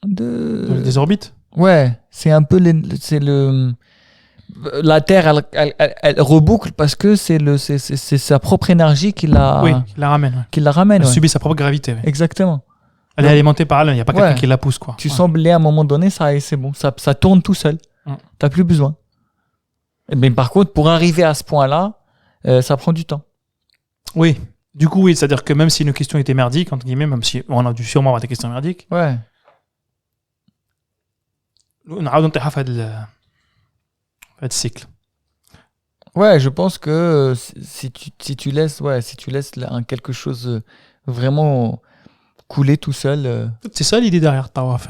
Des orbites. Ouais, c'est un peu la Terre, elle reboucle parce que c'est sa propre énergie qui la ramène. Ouais. Qui la ramène. Elle subit sa propre gravité. Ouais. Exactement. Elle est alimentée par elle, il n'y a pas quelqu'un qui la pousse, quoi. Tu semblais à un moment donné, c'est bon, ça tourne tout seul. T'as plus besoin. Mais par contre, pour arriver à ce point-là, ça prend du temps. Oui. Du coup, oui, c'est-à-dire que même si nos questions étaient merdiques, entre guillemets, même si on a dû sûrement avoir des questions merdiques. Ouais. نعاودو نطيحو في هذا الcycle. Ouais, je pense que si tu laisses quelque chose vraiment couler tout seul. C'est ça l'idée derrière Tawaf.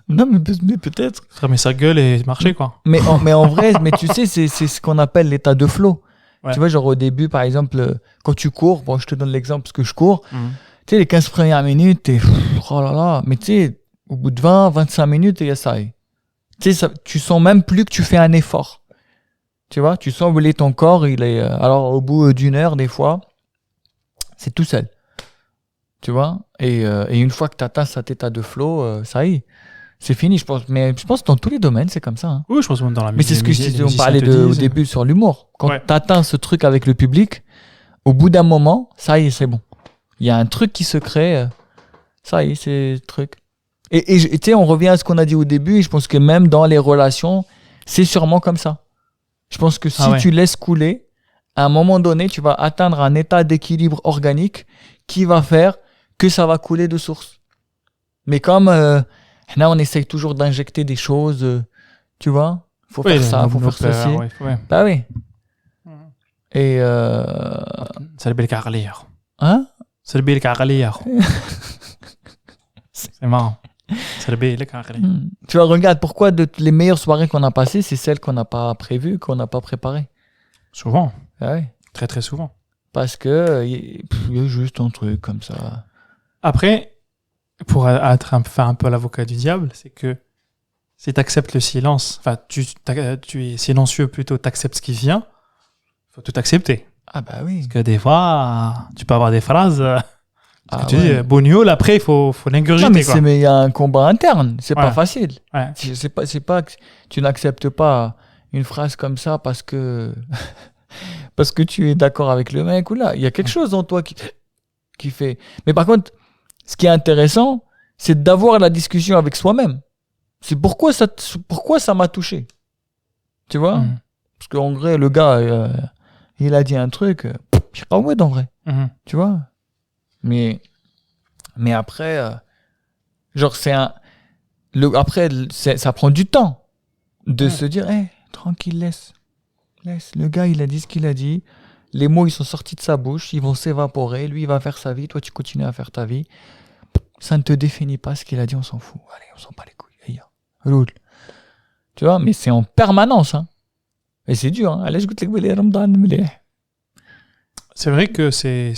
Non, mais peut-être. Fermer sa gueule et marcher, quoi. Mais en vrai, mais tu sais, c'est ce qu'on appelle l'état de flow. Ouais. Tu vois, genre au début, par exemple, quand tu cours, bon, je te donne l'exemple parce que je cours, tu sais, les 15 premières minutes, t'es, oh là là, mais tu sais, au bout de 20, 25 minutes, il y a ça. Tu sais, tu sens même plus que tu fais un effort. Tu vois, tu sens où ton corps, il est, alors au bout d'une heure, des fois, c'est tout seul. Tu vois, et une fois que tu atteins cet état de flow, ça y est. C'est fini, je pense. Mais je pense que dans tous les domaines, c'est comme ça. Hein. Oui, je pense même dans la Mais c'est ce que on parlait au début sur l'humour. Quand tu atteins ce truc avec le public, au bout d'un moment, ça y est, c'est bon. Il y a un truc qui se crée. Ça y est, c'est le truc. Et tu sais, on revient à ce qu'on a dit au début. Et je pense que même dans les relations, c'est sûrement comme ça. Je pense que si tu laisses couler, à un moment donné, tu vas atteindre un état d'équilibre organique qui va faire que ça va couler de source. Mais comme... là, on essaye toujours d'injecter des choses, tu vois. Faut faire ça, faut faire ceci. Bah oui. Et c'est le carlière. Hein? C'est le carlière. C'est marrant. C'est le carlière. Tu vois, regarde, pourquoi les meilleures soirées qu'on a passées, c'est celles qu'on n'a pas prévues, qu'on n'a pas préparées. Souvent. Ah oui. Très très souvent. Parce que il y a juste un truc comme ça. Après, pour faire un peu l'avocat du diable, c'est que si tu acceptes le silence, enfin tu es silencieux plutôt, tu acceptes ce qui vient, il faut tout accepter. Ah bah oui. Parce que des fois, tu peux avoir des phrases, tu dis Bognol, après il faut l'ingurgiter. Mais il y a un combat interne, c'est pas facile. Ouais. C'est pas que tu n'acceptes pas une phrase comme ça parce que tu es d'accord avec le mec ou là. Il y a quelque chose en toi qui fait... Mais par contre, ce qui est intéressant, c'est d'avoir la discussion avec soi-même. C'est pourquoi ça m'a touché. Tu vois? Parce qu'en vrai, le gars, il a dit un truc, je pas ouais, en vrai. Tu vois? Mais après, genre, après, ça prend du temps de se dire, tranquille, laisse. Le gars, il a dit ce qu'il a dit. Les mots, ils sont sortis de sa bouche, ils vont s'évaporer. Lui, il va faire sa vie. Toi, tu continues à faire ta vie. Ça ne te définit pas ce qu'il a dit, on s'en fout. Allez, on s'en bat les couilles. Tu vois, mais c'est en permanence. Hein. Et c'est dur. Hein. Allez, je goûte les Ramadan. C'est vrai que c'est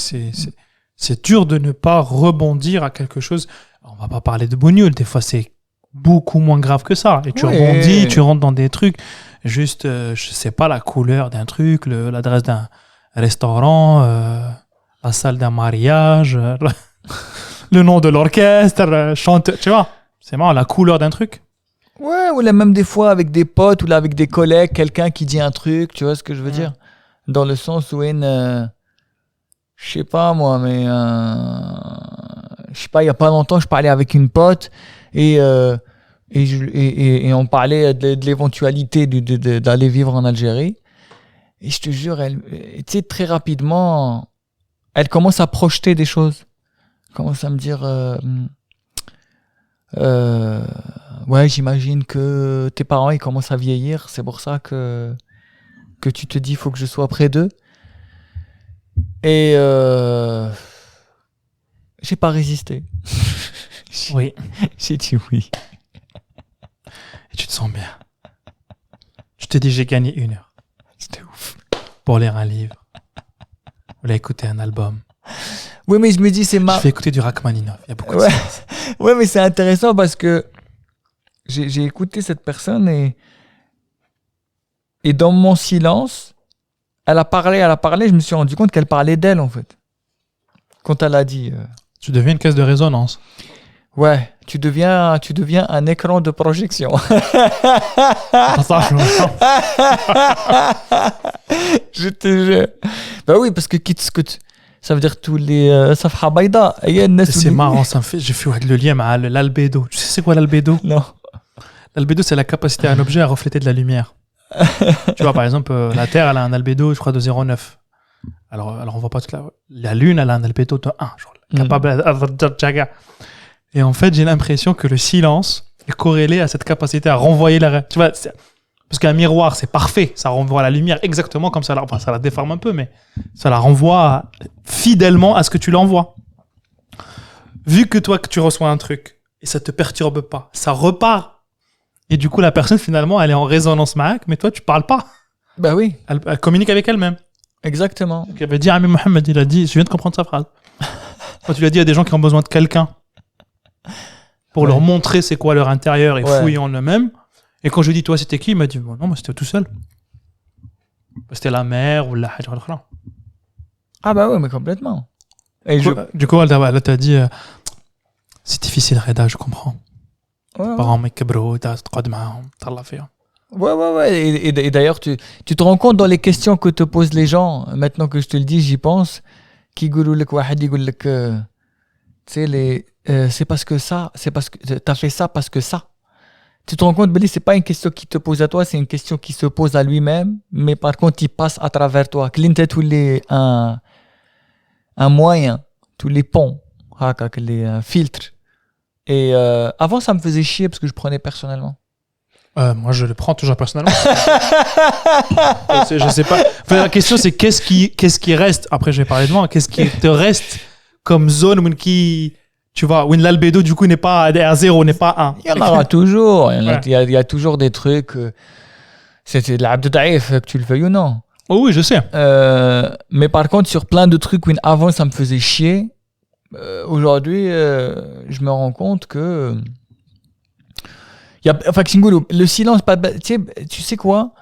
dur de ne pas rebondir à quelque chose. On va pas parler de Bognol. Des fois, c'est beaucoup moins grave que ça. Et tu rebondis, tu rentres dans des trucs. Juste, je sais pas, la couleur d'un truc, l'adresse d'un restaurant, la salle d'un mariage, le nom de l'orchestre, chanteur, tu vois. C'est marrant, la couleur d'un truc. Ouais, ou là, même des fois avec des potes ou là avec des collègues, quelqu'un qui dit un truc, tu vois ce que je veux dire? Dans le sens où je sais pas moi, mais je sais pas, il y a pas longtemps, je parlais avec une pote et on parlait de l'éventualité d'aller vivre en Algérie. Et je te jure, tu sais, très rapidement, elle commence à projeter des choses. Elle commence à me dire, ouais, j'imagine que tes parents, ils commencent à vieillir. C'est pour ça que tu te dis, il faut que je sois près d'eux. Et j'ai pas résisté. Oui. J'ai dit oui. Et tu te sens bien. Je te dis, j'ai gagné 1 heure. C'était ouf. Pour lire un livre. Ou écouter un album. Oui, mais je me dis, c'est marrant. Je vais écouter du Rachmaninov. Il y a beaucoup de choses. Ouais, mais c'est intéressant parce que j'ai écouté cette personne et dans mon silence, elle a parlé, je me suis rendu compte qu'elle parlait d'elle, en fait. Quand elle a dit... Tu deviens une caisse de résonance. Ouais, tu deviens un écran de projection. Je te jure. Bah oui, parce que ça veut dire tous les safha baïda. C'est marrant, j'ai fait le lien avec l'albédo. Tu sais c'est quoi l'albédo? Non. L'albédo, c'est la capacité d'un objet à refléter de la lumière. Tu vois, par exemple, la Terre, elle a un albédo, je crois, de 0,9. Alors on voit pas toute la Lune, elle a un albédo de 1, genre, capable de... Et en fait, j'ai l'impression que le silence est corrélé à cette capacité à renvoyer tu vois, parce qu'un miroir, c'est parfait, ça renvoie la lumière exactement comme ça. Enfin, ça la déforme un peu, mais ça la renvoie fidèlement à ce que tu l'envoies. vu que toi, que tu reçois un truc et ça te perturbe pas, ça repart. Et du coup, la personne, finalement, elle est en résonance avec, mais toi, tu parles pas. Bah oui, Elle communique avec elle-même. exactement. Donc, il avait dit, Ami Mohamed, il a dit, je viens de comprendre sa phrase. Quand tu l'as dit à des gens qui ont besoin de quelqu'un pour Ouais. leur montrer c'est quoi leur intérieur et Ouais. fouiller en eux-mêmes. Et quand je lui ai dit, toi, c'était qui? Il m'a dit, bon, non, moi, c'était tout seul. C'était la mère ou la hajj. Ah bah oui, mais complètement. Et Du coup, elle t'a dit, c'est difficile, Reda, je comprends. Ouais, Parents, mec, bro, t'as تقعد معاهم, تهلا فيهم. ouais. Et d'ailleurs, tu te rends compte dans les questions que te posent les gens, maintenant que je te le dis, j'y pense, qui يقولوا لك واحد يقول لك tu sais c'est parce que ça, c'est parce que t'as fait ça parce que ça. Tu te rends compte, Billy, c'est pas une question qui te pose à toi, c'est une question qui se pose à lui-même, mais par contre, il passe à travers toi. Clint, tous les un moyen, tous les ponts, les filtres. Et avant, ça me faisait chier parce que je prenais personnellement. Moi, je le prends toujours personnellement. Je sais pas. Enfin, la question, c'est qu'est-ce qui reste. Après, je vais parler de moi. Qu'est-ce qui te reste comme zone où tu vois, où l'albédo, du coup, n'est pas à 0, n'est pas 1. Il y en aura toujours. Ouais. Il y a toujours des trucs. C'est de l'abd daïf, que tu le veuilles ou non. Oh oui, je sais. Mais par contre, sur plein de trucs, avant, ça me faisait chier. Aujourd'hui, je me rends compte que. Enfin, Xingulu, le silence, tu sais quoi?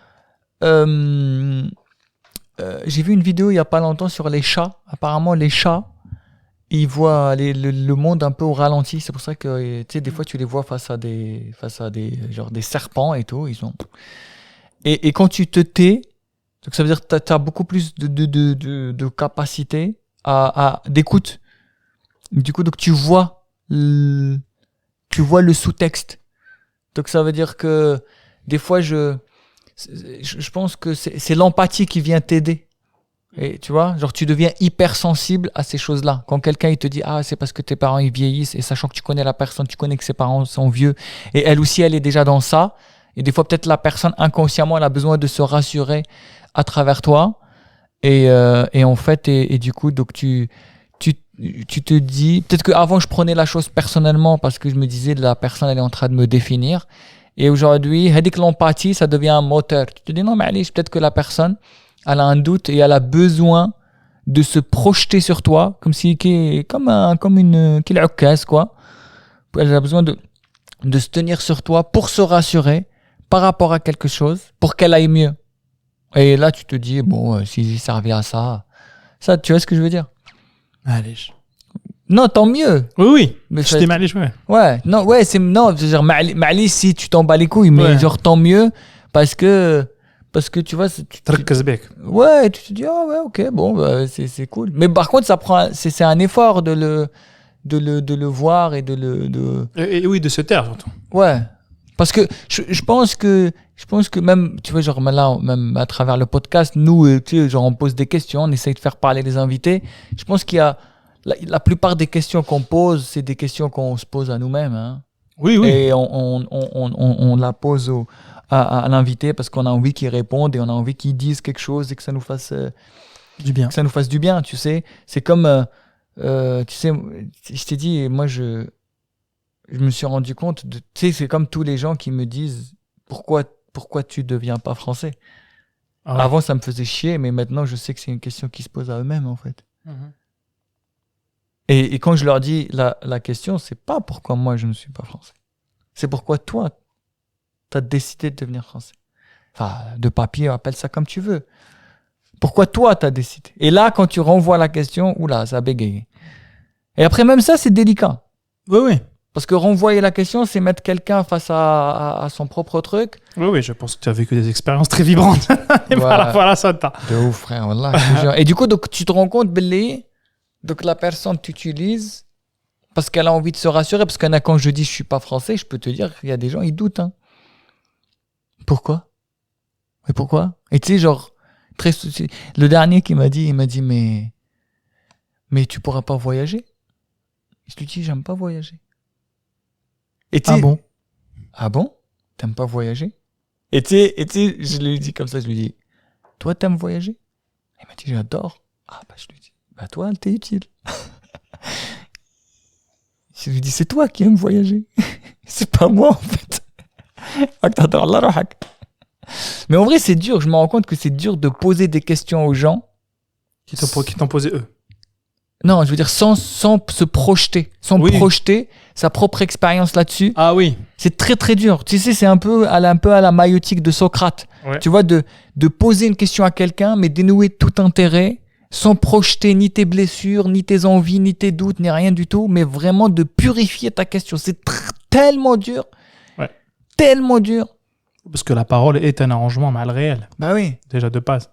J'ai vu une vidéo il n'y a pas longtemps sur les chats. Apparemment, les chats, ils voient le monde un peu au ralenti. C'est pour ça que, tu sais, des fois, tu les vois face à des genre des serpents et tout. Et quand tu te tais, donc ça veut dire que tu as beaucoup plus de capacité d'écoute. Du coup, donc tu vois le sous-texte. Donc ça veut dire que des fois, je pense que c'est l'empathie qui vient t'aider. Et tu vois, genre tu deviens hypersensible à ces choses-là. Quand quelqu'un il te dit ah c'est parce que tes parents ils vieillissent, et sachant que tu connais la personne, tu connais que ses parents sont vieux, et elle aussi elle est déjà dans ça. Et des fois peut-être la personne inconsciemment elle a besoin de se rassurer à travers toi. Et en fait et du coup donc tu te dis peut-être qu'avant je prenais la chose personnellement parce que je me disais la personne elle est en train de me définir. Et aujourd'hui, hadik l'empathie, ça devient un moteur. Tu te dis non mais allez, peut-être que la personne elle a un doute et elle a besoin de se projeter sur toi comme si comme une qu'il casse quoi. Elle a besoin de se tenir sur toi pour se rassurer par rapport à quelque chose pour qu'elle aille mieux. Et là tu te dis bon si ça revient à ça tu vois ce que je veux dire? Allez. Non, tant mieux. Oui. Mais Je t'ai mal joué. Ouais, non, ouais, je veux dire, Mali, si tu t'en bats les couilles, mais Ouais. genre tant mieux parce que tu vois, تركز بك. ouais, tu te dis ah ouais, ok, bon, bah, c'est cool. Mais par contre, c'est un effort de le voir et Et oui, de se taire surtout. ouais. Parce que je pense que même, tu vois, genre là, même à travers le podcast, nous, tu sais, genre on pose des questions, on essaye de faire parler les invités. Je pense qu'il y a la plupart des questions qu'on pose, c'est des questions qu'on se pose à nous-mêmes. Hein. Oui. Et on la pose à l'invité parce qu'on a envie qu'il réponde et on a envie qu'il dise quelque chose et que ça nous fasse Du bien. du bien, tu sais. C'est comme, tu sais, je t'ai dit, moi, je me suis rendu compte, tu sais, c'est comme tous les gens qui me disent pourquoi tu deviens pas français. Ah ouais. Avant, ça me faisait chier, mais maintenant, je sais que c'est une question qui se pose à eux-mêmes, en fait. Mhm. Et quand je leur dis la question, c'est pas pourquoi moi je ne suis pas français. C'est pourquoi toi, tu as décidé de devenir français. Enfin, de papier, appelle ça comme tu veux. Pourquoi toi, tu as décidé? Et là, quand tu renvoies la question, oula, ça bégaye. Et après, même ça, c'est délicat. Oui. Parce que renvoyer la question, c'est mettre quelqu'un face à son propre truc. Oui, je pense que tu as vécu des expériences très vibrantes. Et Ouais. voilà, ça t'a. De ouf, frère, wallah, je te jure. Et du coup, donc, tu te rends compte, Billy, donc la personne t'utilise parce qu'elle a envie de se rassurer. Parce que quand je dis je suis pas français, je peux te dire qu'il y a des gens, ils doutent. Hein. Pourquoi? Mais pourquoi? Et tu sais, genre, le dernier qui m'a dit, il m'a dit, mais tu pourras pas voyager? Je lui dis, j'aime pas voyager. Et tu sais, Ah bon? Ah bon? T'aimes pas voyager? Et tu sais, je lui dis comme ça, je lui dis, toi, t'aimes voyager? Il m'a dit, j'adore. Ah, bah, je lui dis, bah, toi, t'es utile. Je lui dis, c'est toi qui aimes voyager. C'est pas moi, en fait. Mais en vrai, c'est dur. Je me rends compte que c'est dur de poser des questions aux gens. Qui t'ont posé eux. Non, je veux dire, sans se projeter. Sans projeter sa propre expérience là-dessus. Ah oui. C'est très, très dur. Tu sais, c'est un peu à la maïotique de Socrate. Ouais. Tu vois, de poser une question à quelqu'un, mais dénouer tout intérêt, sans projeter ni tes blessures, ni tes envies, ni tes doutes, ni rien du tout, mais vraiment de purifier ta question. C'est tellement dur. Ouais. Tellement dur. Parce que la parole est un arrangement mal réel. Bah oui. Déjà de base.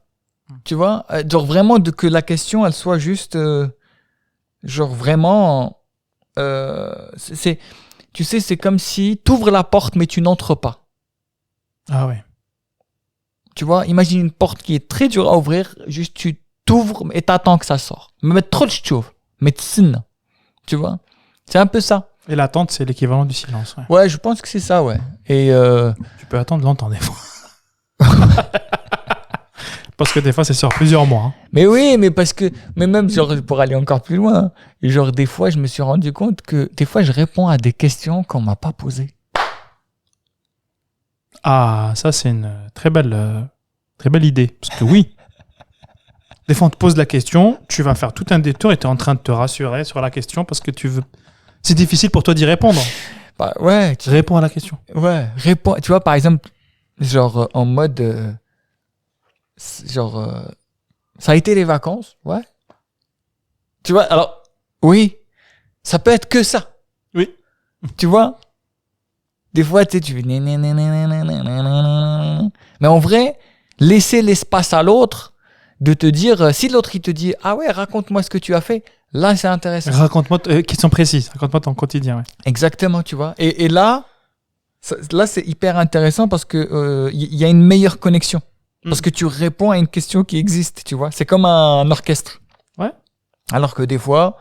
Tu vois, genre vraiment que la question, elle soit juste, genre vraiment, tu sais, c'est comme si tu ouvres la porte, mais tu n'entres pas. Ah ouais. Tu vois, imagine une porte qui est très dure à ouvrir, juste tu t'ouvres et t'attends que ça sort. Mais trop de ch'tiouf, mais t'sine. Tu vois, c'est un peu ça. Et l'attente, c'est l'équivalent du silence. Ouais. Ouais, je pense que c'est ça, ouais. Et Tu peux attendre longtemps des fois. Parce que des fois, c'est sur plusieurs mois. Hein. Mais oui, mais même genre, pour aller encore plus loin, genre des fois, je me suis rendu compte que des fois, je réponds à des questions qu'on m'a pas posées. Ah, ça, c'est une très belle idée. Parce que oui, des fois, on te pose la question, tu vas faire tout un détour et tu es en train de te rassurer sur la question parce que tu veux. C'est difficile pour toi d'y répondre. Bah ouais. Réponds à la question. Ouais, réponds. Tu vois, par exemple, genre en mode. Ça a été les vacances, ouais. Tu vois, alors, oui, ça peut être que ça. Oui. Tu vois, des fois, tu fais. Mais en vrai, laisser l'espace à l'autre de te dire, si l'autre il te dit, ah ouais, raconte-moi ce que tu as fait, là c'est intéressant. Raconte-moi, question précise, raconte-moi ton quotidien. Ouais. Exactement, tu vois. Et là c'est hyper intéressant parce que y a une meilleure connexion. Parce que tu réponds à une question qui existe, tu vois. C'est comme un orchestre. Ouais. Alors que des fois,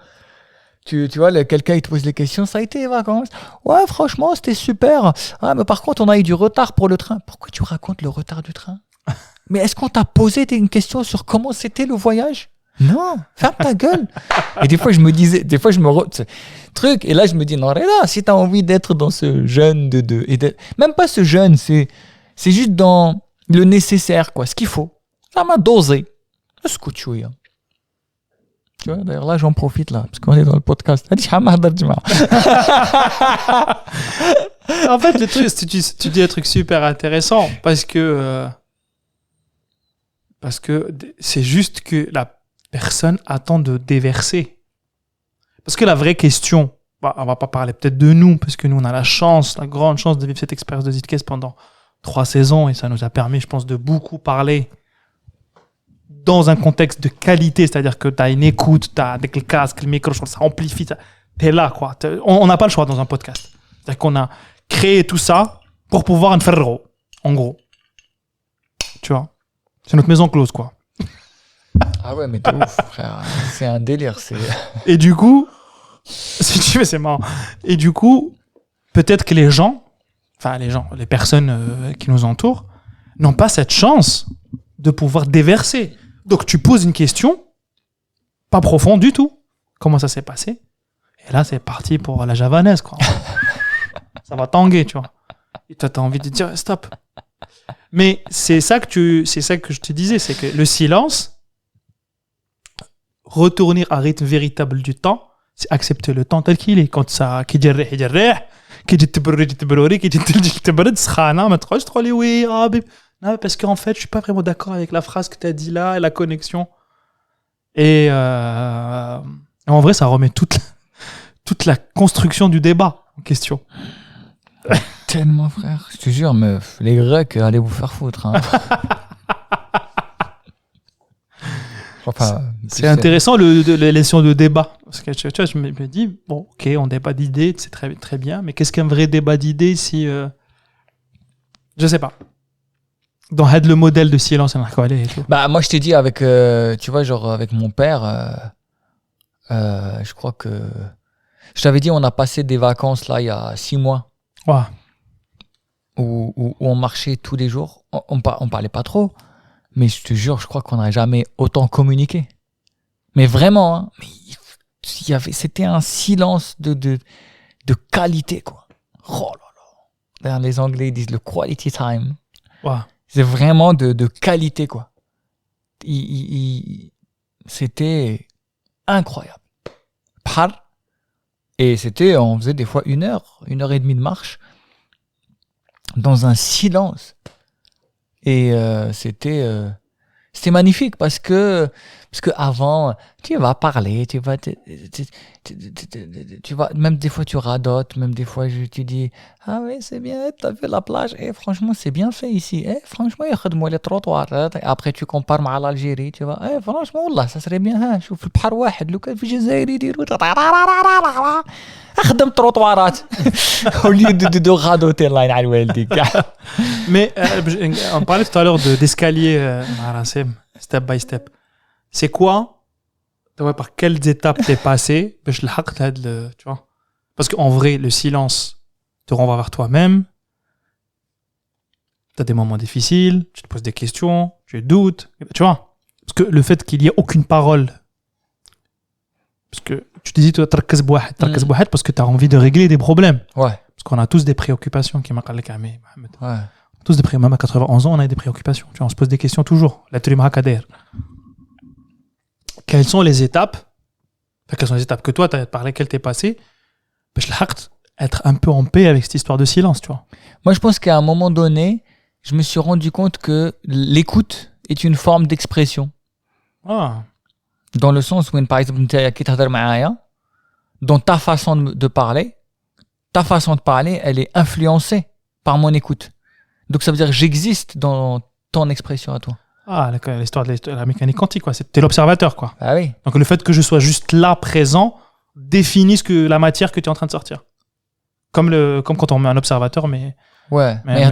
tu vois, quelqu'un il te pose les questions, ça a été les vacances. Ouais, franchement, c'était super. Ah, mais par contre, on a eu du retard pour le train. Pourquoi tu racontes le retard du train? Mais est-ce qu'on t'a posé une question sur comment c'était le voyage? Non, ferme ta gueule. Et des fois, je me disais, truc, et là, je me dis, non, là, si t'as envie d'être dans ce jeûne même pas ce jeûne, c'est juste dans le nécessaire, quoi, ce qu'il faut. Ça m'a dosé. Ce que tu vois, d'ailleurs, là, j'en profite, là, parce qu'on est dans le podcast. En fait, le truc, tu dis un truc super intéressant parce que c'est juste que la personne attend de déverser. Parce que la vraie question, on va pas parler peut-être de nous, parce que nous, on a la grande chance de vivre cette expérience de Zidkes pendant 3 saisons, et ça nous a permis, je pense, de beaucoup parler dans un contexte de qualité, c'est-à-dire que tu as une écoute, tu as avec le casque, le micro, ça amplifie, tu es là, quoi. On n'a pas le choix dans un podcast. C'est-à-dire qu'on a créé tout ça pour pouvoir en faire en gros. Tu vois, c'est notre maison close, quoi. Ah ouais, mais de ouf, frère. C'est un délire. Et du coup, si tu veux, c'est marrant. Et du coup, peut-être que les personnes qui nous entourent, n'ont pas cette chance de pouvoir déverser. Donc, tu poses une question, pas profonde du tout. Comment ça s'est passé? Et là, c'est parti pour la javanaise, quoi. Ça va tanguer, tu vois. Et toi, t'as envie de dire stop. Mais c'est ça que je te disais, c'est que le silence, retourner à un rythme véritable du temps, c'est accepter le temps tel qu'il est. Quand ça qui dirait non, parce qu'en fait je suis pas vraiment d'accord avec la phrase que tu as dit là et la connexion, et en vrai ça remet toute la construction du débat en question. Tellement, frère, je te jure, meuf, les Grecs, allez vous faire foutre, hein. Enfin, c'est intéressant les leçons de débat, parce que tu vois, je me dis bon, ok, on débat d'idées, c'est très très bien, mais qu'est-ce qu'un vrai débat d'idées si je sais pas, dans le modèle de silence et tout. Bah moi je t'ai dit avec tu vois, genre avec mon père, je crois que je t'avais dit, on a passé des vacances là il y a 6 mois. Ouais. Où on marchait tous les jours, on parlait pas trop. Mais je te jure, je crois qu'on n'a jamais autant communiqué. Mais vraiment, hein, c'était un silence de qualité, quoi. Oh là là. D'ailleurs, les Anglais disent le quality time. Ouais. C'est vraiment de qualité, quoi. C'était incroyable. Par. Et on faisait des fois 1h et demie de marche dans un silence. Et c'était magnifique parce que avant, tu vas parler, tu vas même des fois tu radotes, même des fois tu dis ah oui c'est bien, t'as vu la plage, et franchement c'est bien fait ici, et franchement يخدموا les trottoirs, et après tu compares مع l'Algérie, tu vois, et franchement والله ça serait bien, ها شوف البحر واحد لو كان في الجزائر يديروا اخدم trottoirat au lieu de radoter الله ينعل والديك. Mais on parlait tout à l'heure d'escalier, Marasem, step by step. C'est quoi, par quelles étapes t'es passé, tu vois? Parce qu'en vrai, le silence te renvoie vers toi-même. T'as des moments difficiles, tu te poses des questions, tu doutes, tu vois? Parce que le fait qu'il y ait aucune parole, parce que tu te dis, toi, تركز بواحد parce que t'as envie de régler des problèmes. Ouais. Parce qu'on a tous des préoccupations, qui m'a parlé Mohamed. Ouais. Tous des préoccupations, même à 91 ans, on a des préoccupations. Tu vois, on se pose des questions toujours. La Tulima Kader. Quelles sont les étapes, quelles sont les étapes que toi, par lesquelles t'es passé, être un peu en paix avec cette histoire de silence, tu vois? Moi, je pense qu'à un moment donné, je me suis rendu compte que l'écoute est une forme d'expression. Ah. Dans le sens où, par exemple, dans ta façon de parler, elle est influencée par mon écoute. Donc ça veut dire que j'existe dans ton expression à toi. Ah, l'histoire de la mécanique quantique, quoi. T'es l'observateur, quoi. Ah oui. Donc le fait que je sois juste là, présent, définit la matière que tu es en train de sortir. Comme quand on met un observateur, mais... Ouais, mais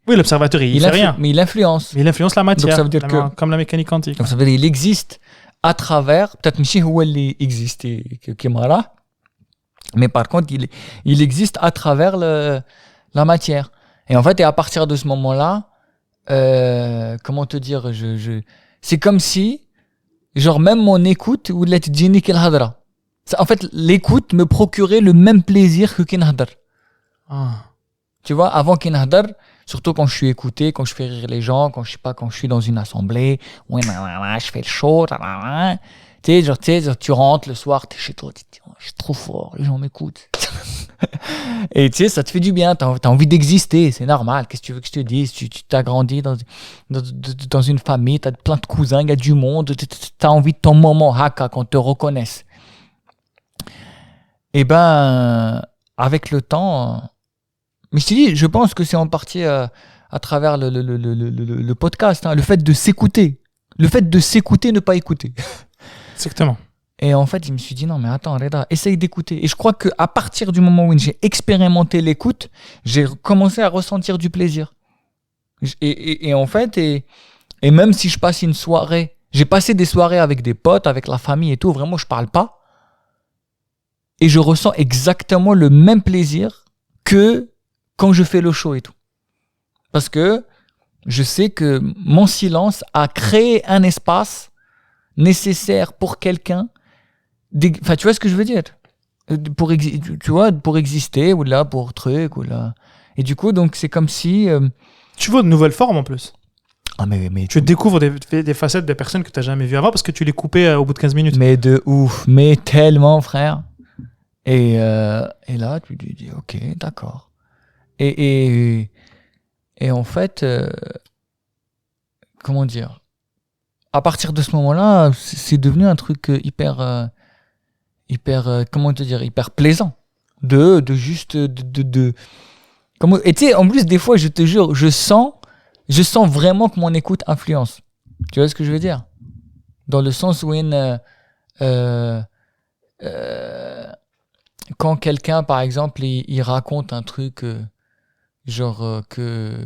oui, l'observateur, il fait rien. Mais il influence. Mais il influence la matière. Donc ça veut dire que... Comme la mécanique quantique. Donc ça veut dire qu'il existe à travers... Peut-être que هو اللي existe كما mais par contre, il existe à travers la matière. Et en fait, et à partir de ce moment-là, comment te dire, c'est comme si, genre même mon écoute, ou l'atjini qu'il hadra. En fait, l'écoute me procurait le même plaisir que qu'il hadra. Ah. Tu vois, avant qu'il hadra, surtout quand je suis écouté, quand je fais rire les gens, quand je suis dans une assemblée, je fais le show, tu sais, tu rentres le soir, t'es chez toi, tu te dis, oh, je suis trop fort, les gens m'écoutent. Et tu sais, ça te fait du bien, t'as envie d'exister, c'est normal. Qu'est-ce que tu veux que je te dise? Tu t'as grandi dans une famille, t'as plein de cousins, il y a du monde, t'as envie de ton moment, haka, qu'on te reconnaisse. Et ben, avec le temps, mais je te dis, je pense que c'est en partie à travers le podcast, hein, le fait de s'écouter, ne pas écouter. Exactement. Et en fait, je me suis dit, non, mais attends, Reda, essaye d'écouter. Et je crois qu'à partir du moment où j'ai expérimenté l'écoute, j'ai commencé à ressentir du plaisir. Et en fait, et même si je passe une soirée, j'ai passé des soirées avec des potes, avec la famille et tout, vraiment, je parle pas. Et je ressens exactement le même plaisir que quand je fais le show et tout. Parce que je sais que mon silence a créé un espace nécessaire pour quelqu'un. Enfin, tu vois ce que je veux dire? Pour exister, ou là, pour truc, ou là. Et du coup, donc, c'est comme si... Tu vois de nouvelles formes, en plus. Ah, mais tu découvres des facettes de personnes que tu n'as jamais vues avant parce que tu les coupais au bout de 15 minutes. Mais de ouf, mais tellement, frère. Et là, tu te dis, ok, d'accord. Et en fait, comment dire? À partir de ce moment-là, c'est devenu un truc hyper comment te dire, hyper plaisant. De comment, et tu sais, en plus, des fois, je te jure, je sens vraiment que mon écoute influence. Tu vois ce que je veux dire? Dans le sens où quand quelqu'un, par exemple, il raconte un truc genre que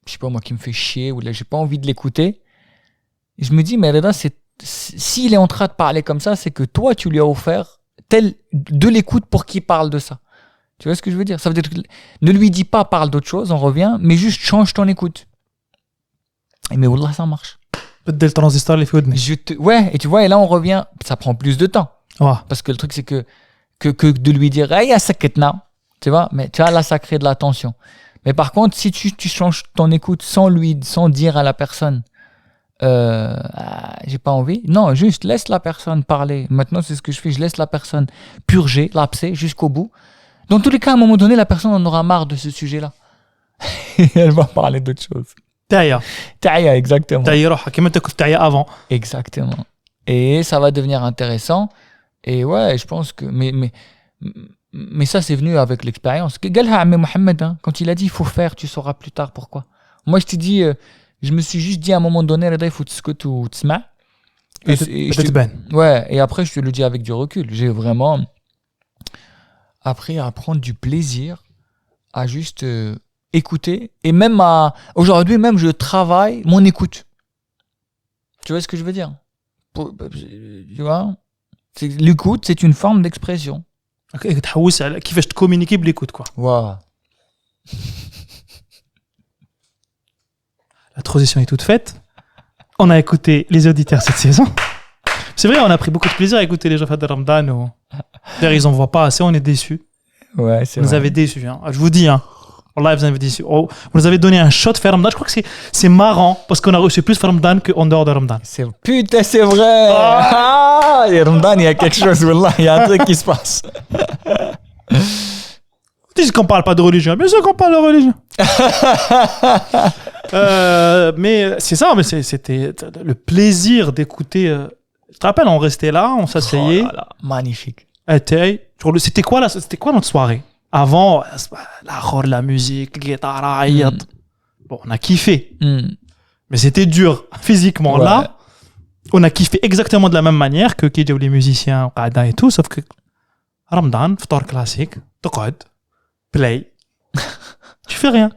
je sais pas moi, qui me fait chier, ou là j'ai pas envie de l'écouter, et je me dis, mais Reda, s'il est en train de parler comme ça, c'est que toi tu lui as offert de l'écoute pour qu'il parle de ça. Tu vois ce que je veux dire? Ça veut dire que ne lui dis pas parle d'autre chose, on revient, mais juste change ton écoute. Et mais wallah, ça marche. Del transistor les fait. Ouais, et tu vois, et là on revient, ça prend plus de temps. Ouais. Parce que le truc c'est que que de lui dire hey, saketna, tu vois, mais tu vois, là ça crée de la tension. Mais par contre, si tu changes ton écoute sans dire à la personne j'ai pas envie, non, juste laisse la personne parler. Maintenant, c'est ce que je fais, je laisse la personne purger, l'abcès jusqu'au bout. Dans tous les cas, à un moment donné, la personne en aura marre de ce sujet-là. Elle va parler d'autre chose. Taïa. Taïa, exactement. Taïa, comment t'as écouté Taïa avant? Exactement. Et ça va devenir intéressant. Et ouais, je pense que... Mais ça, c'est venu avec l'expérience. Galha Ammé Mohamed, hein, quand il a dit il faut faire, tu sauras plus tard pourquoi. Moi, je t'ai dit, je me suis juste dit à un moment donné, il faut que tu te smas. Ouais, et après, je te le dis avec du recul. J'ai vraiment appris à prendre du plaisir à juste écouter. Et même aujourd'hui, même, je travaille mon écoute. Tu vois ce que je veux dire? Tu vois? L'écoute, c'est une forme d'expression. كيفاش تكومونيكي بالécoute quoi. Wow. La transition est toute faite. On a écouté les auditeurs cette saison. C'est vrai, on a pris beaucoup de plaisir à écouter les gens de Ramadan. D'ailleurs, ils en voient pas assez, on est déçus. Ouais, c'est Vous nous vrai. avez déçus. Hein. Je vous dis, hein. Wallah, vous avez déçus. Oh, vous nous avez donné un shot de Ramadan. Je crois que c'est marrant parce qu'on a reçu plus de Ramadan qu'en dehors de Ramadan. Putain, c'est vrai. Et Ramadan, il y a quelque chose, wallah, il y a un truc qui se passe. Vous dites qu'on parle pas de religion. Bien sûr qu'on parle de religion. Mais c'est ça, mais c'était le plaisir d'écouter. Je te rappelle, on restait là, on s'asseyait. Oh là là, magnifique. C'était quoi notre soirée? Avant, la musique, la guitare, bon, on a kiffé. Mais c'était dur physiquement. Ouais. Là, on a kiffé exactement de la même manière que les musiciens et tout, sauf que Ramadan, ftar classique, t'aqad, play. Tu fais rien.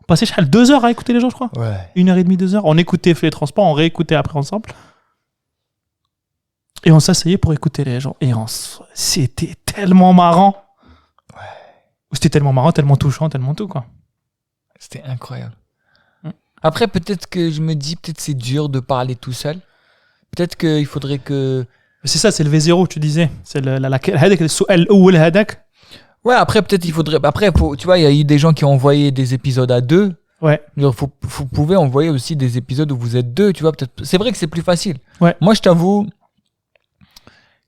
On passait 2 heures à écouter les gens, je crois. Ouais. 1h30, 2 heures. On écoutait les transports, on réécoutait après ensemble. Et on s'asseyait pour écouter les gens. Et c'était tellement marrant. Ouais. C'était tellement marrant, tellement touchant, tellement tout, quoi. C'était incroyable. Après, peut-être que je me dis, peut-être c'est dur de parler tout seul. Peut-être qu'il faudrait que... C'est ça, c'est le V0, tu disais. C'est Ouais, après, peut-être il faudrait... Après, tu vois, il y a eu des gens qui ont envoyé des épisodes à 2. Ouais. Vous pouvez envoyer aussi des épisodes où vous êtes 2, tu vois. Peut-être... C'est vrai que c'est plus facile. Ouais. Moi, je t'avoue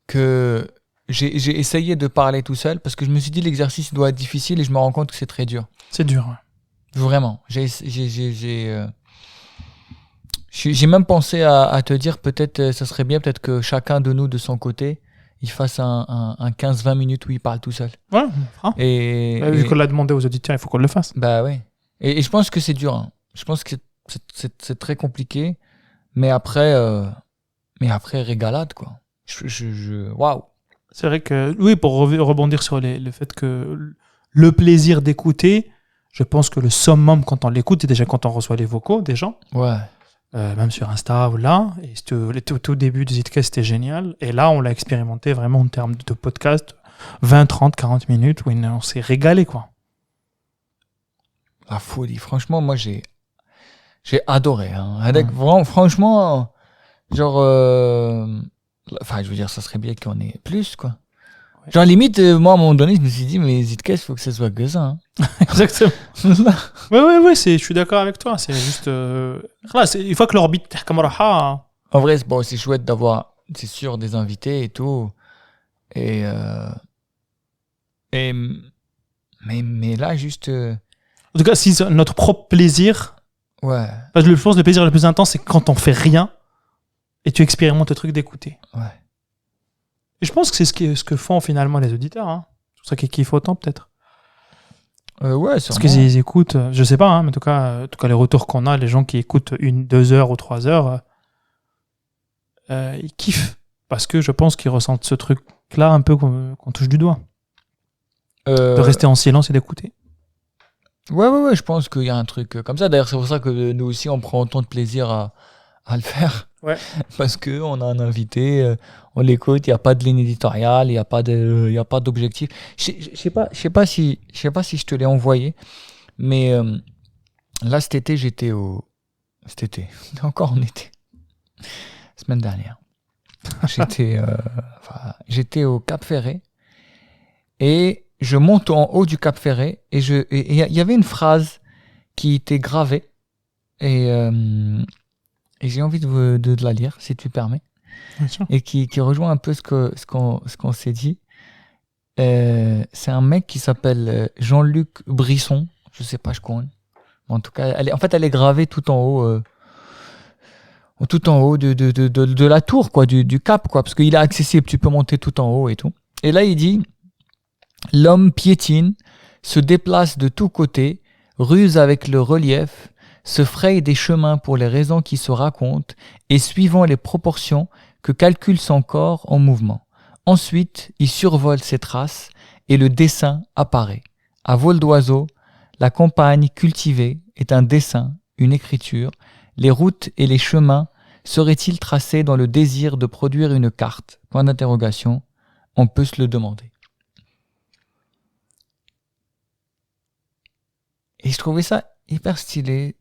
que j'ai essayé de parler tout seul parce que je me suis dit l'exercice doit être difficile et je me rends compte que c'est très dur. C'est dur, ouais. Vraiment. J'ai même pensé à te dire peut-être ça serait bien peut-être que chacun de nous de son côté il fasse un 15-20 minutes où il parle tout seul. Ouais. Vu qu'on l'a demandé aux auditeurs, il faut qu'on le fasse. Bah ouais. Et je pense que c'est dur. Hein. Je pense que c'est très compliqué. Mais après régalade quoi. Waouh. C'est vrai que oui, pour rebondir sur le fait que le plaisir d'écouter, je pense que le summum quand on l'écoute, c'est déjà quand on reçoit les vocaux des gens. Ouais. Même sur Insta ou là. Et tout début du Zitcast, c'était génial. Et là, on l'a expérimenté vraiment en termes de podcast. 20, 30, 40 minutes où on s'est régalé, quoi. La folie. Franchement, moi, j'ai adoré. Hein. Franchement, genre... Enfin, je veux dire, ça serait bien qu'on ait plus, quoi. Ouais. Genre, limite, moi, à un moment donné, je me suis dit, mais Zitcast, il faut que ça soit que ça. Hein. Exactement. Ouais, je suis d'accord avec toi. C'est juste... une fois que l'orbite... En vrai, c'est chouette d'avoir, c'est sûr, des invités et tout. Mais là, juste... En tout cas, si notre propre plaisir... Ouais. Parce que je pense que le plaisir le plus intense, c'est quand on fait rien et tu expérimentes le truc d'écouter. Ouais. Et je pense que c'est ce que font finalement les auditeurs. Hein. C'est pour ça qu'ils kiffent autant, peut-être. Ouais, parce qu'ils écoutent, je sais pas, hein, mais en tout cas, les retours qu'on a, les gens qui écoutent 1, 2 heures ou 3 heures, ils kiffent. Parce que je pense qu'ils ressentent ce truc-là un peu qu'on touche du doigt. De rester en silence et d'écouter. Ouais, je pense qu'il y a un truc comme ça. D'ailleurs, c'est pour ça que nous aussi, on prend autant de plaisir à le faire. Ouais. Parce qu'on a un invité, on l'écoute, il n'y a pas de ligne éditoriale, il n'y a pas d'objectif. Je sais pas si je te l'ai envoyé, mais là, cet été, encore en été, semaine dernière, j'étais au Cap Ferré Et je monte en haut du Cap Ferret et il y avait une phrase qui était gravée et j'ai envie de la lire, si tu permets, et qui rejoint un peu ce qu'on s'est dit. C'est un mec qui s'appelle Jean-Luc Brisson, je sais pas, je connais. En tout cas, elle est gravée tout en haut de la tour, quoi, du cap, quoi, parce qu'il est accessible, tu peux monter tout en haut et tout. Et là, il dit: l'homme piétine, se déplace de tous côtés, ruse avec le relief, se fraye des chemins pour les raisons qui se racontent et suivant les proportions que calcule son corps en mouvement. Ensuite, il survole ses traces et le dessin apparaît. À vol d'oiseau, la campagne cultivée est un dessin, une écriture. Les routes et les chemins seraient-ils tracés dans le désir de produire une carte ? Point d'interrogation, on peut se le demander. Et je trouvais ça hyper stylé.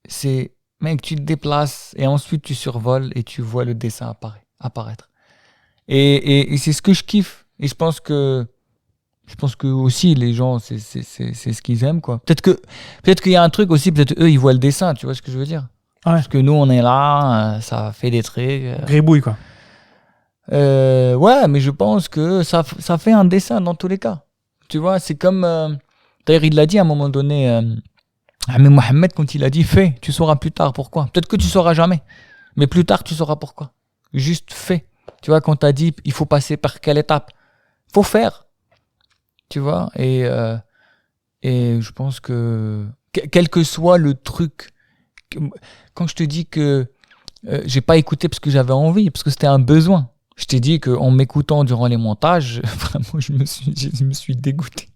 C'est, mec, tu te déplaces et ensuite tu survoles et tu vois le dessin apparaître. Et c'est ce que je kiffe. Et je pense que aussi les gens, c'est ce qu'ils aiment, quoi. Peut-être qu'il y a un truc aussi, peut-être eux ils voient le dessin, tu vois ce que je veux dire. Ouais. Parce que nous on est là, ça fait des traits. Gribouille, quoi. Ouais, mais je pense que ça fait un dessin dans tous les cas. Tu vois, c'est comme d'ailleurs il l'a dit à un moment donné, Ahmed Mohamed, quand il a dit fais, tu sauras plus tard pourquoi. Peut-être que tu sauras jamais, mais plus tard tu sauras pourquoi. Juste fais. Tu vois, quand t'as dit il faut passer par quelle étape, faut faire. Tu vois, et je pense que quel que soit le truc, quand je te dis que j'ai pas écouté parce que j'avais envie, parce que c'était un besoin. Je t'ai dit qu'en m'écoutant durant les montages, vraiment je me suis dégoûté.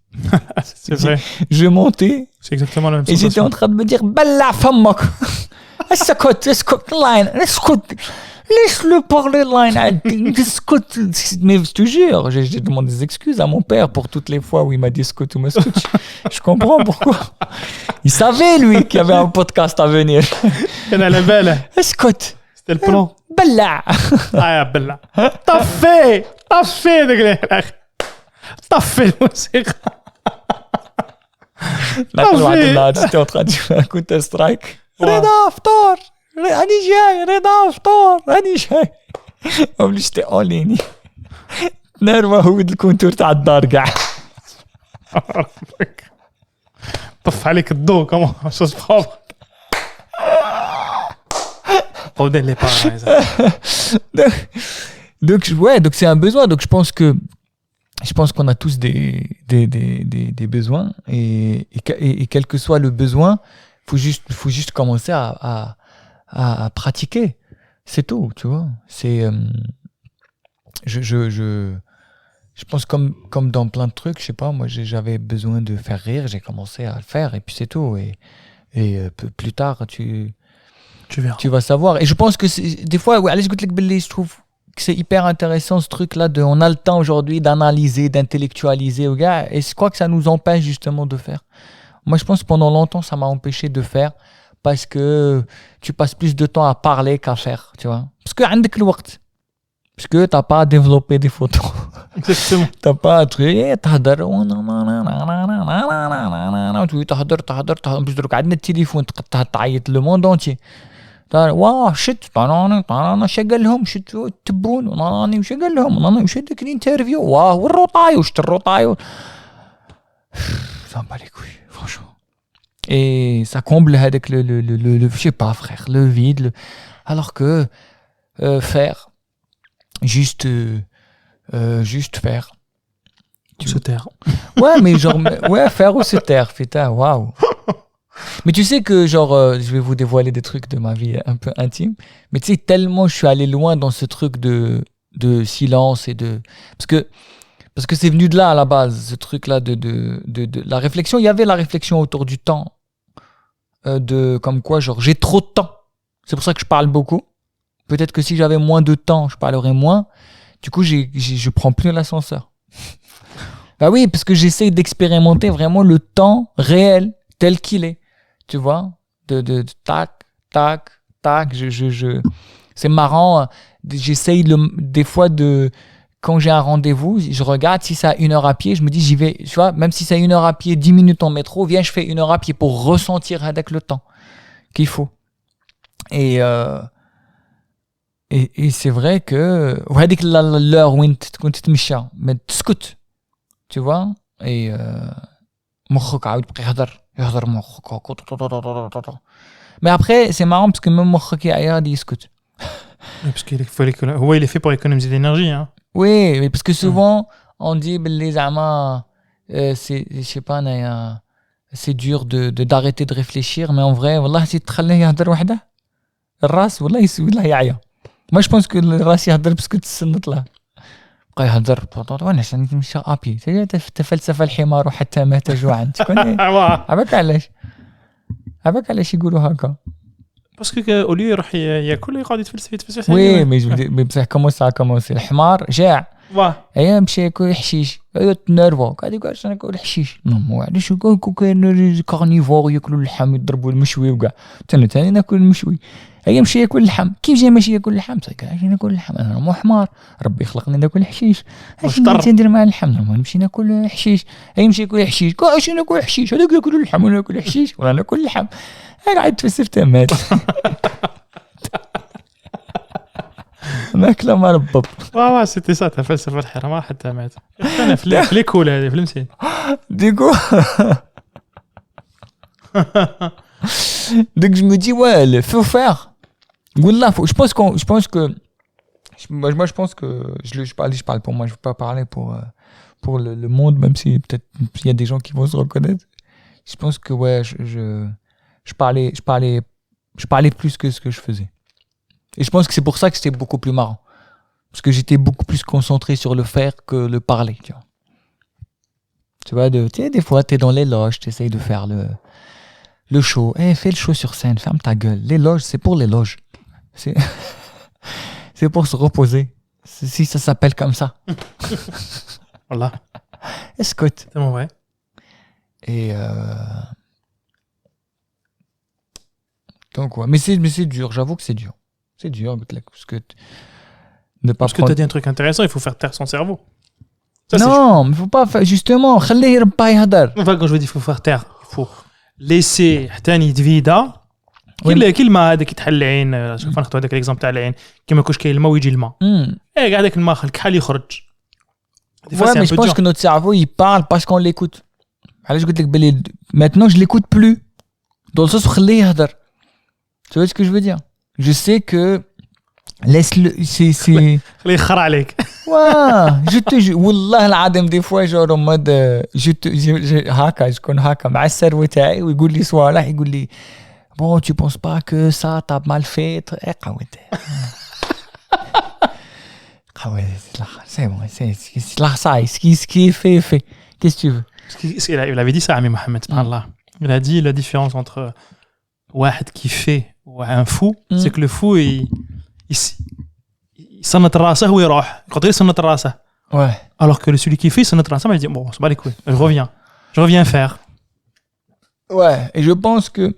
C'est vrai. Je montais. C'est exactement la même Et sensation. j'étais en train de me dire Bella famok. Laisse-le parler line. Mais je te jure, j'ai demandé des excuses à mon père pour toutes les fois où il m'a dit scout ou mascout. Je comprends pourquoi. Il savait lui qu'il y avait un podcast à venir. Elle a la belle. Scout. C'était le plan. Bella. Ah, bella. T'as fait, le موسيقى. Là, tu étais en train de faire un Counter-Strike. Reda, فطور. راني جاي. ردا فطور. راني جاي. قبل j'étais en ligne. نرمى هو الكونتور تاع الدار كاع. طف عليك الضوء كمان شو صحابك. قودين لي donc c'est un besoin. Donc je pense qu'on a tous des besoins et quel que soit le besoin, faut juste commencer à pratiquer. C'est tout, tu vois. C'est je pense comme dans plein de trucs, je sais pas, moi j'avais besoin de faire rire, j'ai commencé à le faire et puis c'est tout. Et plus tard tu verras. Tu vas savoir. Et je pense que des fois, je trouve que c'est hyper intéressant ce truc-là on a le temps aujourd'hui d'analyser, d'intellectualiser, et je crois que ça nous empêche justement de faire. Moi, je pense que pendant longtemps, ça m'a empêché de faire parce que tu passes plus de temps à parler qu'à faire, tu vois. Parce que parce que t'as pas développé des photos. Exactement. T'as pas un truc, تهدر en plus دروك عندنا التليفون تقدر تعيط le monde entier. واه شت شا قال لهم شت تبون وش قال لهم وش ديك الانترفيو واه والروطاي وشت الروطاي ça me bat les couilles franchement. Et ça comble avec le je sais pas frère, le vide, alors que faire juste faire, Se taire. ouais mais genre ouais, faire ou se taire, putain, waouh. Mais tu sais que genre je vais vous dévoiler des trucs de ma vie un peu intime, mais tu sais tellement je suis allé loin dans ce truc de silence et de parce que c'est venu de là à la base, ce truc là de la réflexion. Il y avait la réflexion autour du temps, de comme quoi genre j'ai trop de temps, c'est pour ça que je parle beaucoup. Peut-être que si j'avais moins de temps je parlerais moins. Du coup je prends plus l'ascenseur. Bah oui, parce que j'essaie d'expérimenter vraiment le temps réel tel qu'il est. Tu vois, de tac, tac, tac, c'est marrant, j'essaye des fois quand j'ai un rendez-vous, je regarde si ça a 1 heure à pied, je me dis j'y vais, tu vois, même si c'est 1 heure à pied, 10 minutes en métro, viens, je fais 1 heure à pied pour ressentir avec le temps qu'il faut. Et c'est vrai que وهذيك l'heure où تكون تتمشى ما تسكت tu vois et مخك عاود بقى يهضر مخك mais après c'est marrant parce que même مخك يعيا يسكت. Parce qu'il faut il est fait pour économiser de l'énergie hein. Oui, mais parce que souvent on dit les زعما c'est je sais pas c'est dur d'arrêter de réfléchir mais en vrai والله si تخليه يهضر وحده الراس والله يسوي له يعيا. Moi je pense que الراس يهضر باسكو تسنط له بقى يهضر وانا عشان نمشي ابي تفلسف الحمار حتى مات جوعا تكون عباك علاش يقولوا هكا باسكو au lieu يروح ياكل يقعد يتفلسف وي مي بصح كومونسي الحمار جاع ايا مشى ياكل حشيش تنرفو قاعد يقول انا ناكل حشيش نو علاش كاين كارنيفور ياكلوا اللحم يضربوا المشوي وكاع ثاني ناكل المشوي ايا مشى ياكل اللحم كيف جاي ماشي ياكل اللحم علاش ناكل اللحم انا مو حمار ربي خلقني ناكل حشيش اش ندير مع اللحم نمشي ناكل حشيش ايا مشى ياكل حشيش علاش ناكل حشيش هذاك ياكل اللحم وانا ناكل حشيش ولا ناكل اللحم قاعد تفسر تمات ماكله ما ربط واه سيتي سا تفلسف الحرام حتى مات انا في ليكول هذه فهمتي ديكو donc je me dis ouais il faut faire voilà je pense que moi je pense que je parle pour moi je veux pas parler pour le monde même si peut-être il y a des gens qui vont se reconnaître je pense que ouais je parlais plus que ce que je faisais et je pense que c'est pour ça que c'était beaucoup plus marrant parce que j'étais beaucoup plus concentré sur le faire que le parler tu vois des fois t'es dans les loges t'essayes de faire le show fais le show sur scène ferme ta gueule les loges c'est pour les loges c'est pour se reposer si ça s'appelle comme ça voilà escoute c'est bon ouais et donc ouais mais c'est dur j'avoue que c'est dur parce que ne pas parce que t'as dit un truc intéressant il faut faire taire son cerveau ça, non mais faut pas faire justement خليه يربح يهدر enfin quand je dis il faut faire taire il faut laisser حتى يتفيدا كلمه هذاك يتحل العين شوف ناخذ هذاك ليكزامبل تاع العين كيما يكونش كاين الماء ويجي الماء كاع هذاك الماء كحل يخرج ouais mais je pense que notre cerveau il parle parce qu'on l'écoute علاش قلت لك بلي maintenant je l'écoute plus dans le sens خليه يهدر tu vois ce que je veux dire je sais que laisse-le c'est خليه يخرع عليك ouais je te والله العظيم des fois genre en mode هكا شكون هكا مع السرو تاعي ويقول لي صوالح يقول لي bon tu penses pas que ça t'as mal fait قاوت c'est bon c'est là ça ce qui est fait qu'est-ce que tu veux il avait dit ça à Mohamed subhanallah il a dit la différence entre واحد qui fait ou un fou c'est que le fou يصنت راسه ويروح يقعد يصنت راسه ouais alors que celui qui fait يصنت راسه ما يدي bon c'est pas les couilles je reviens faire ouais et je pense que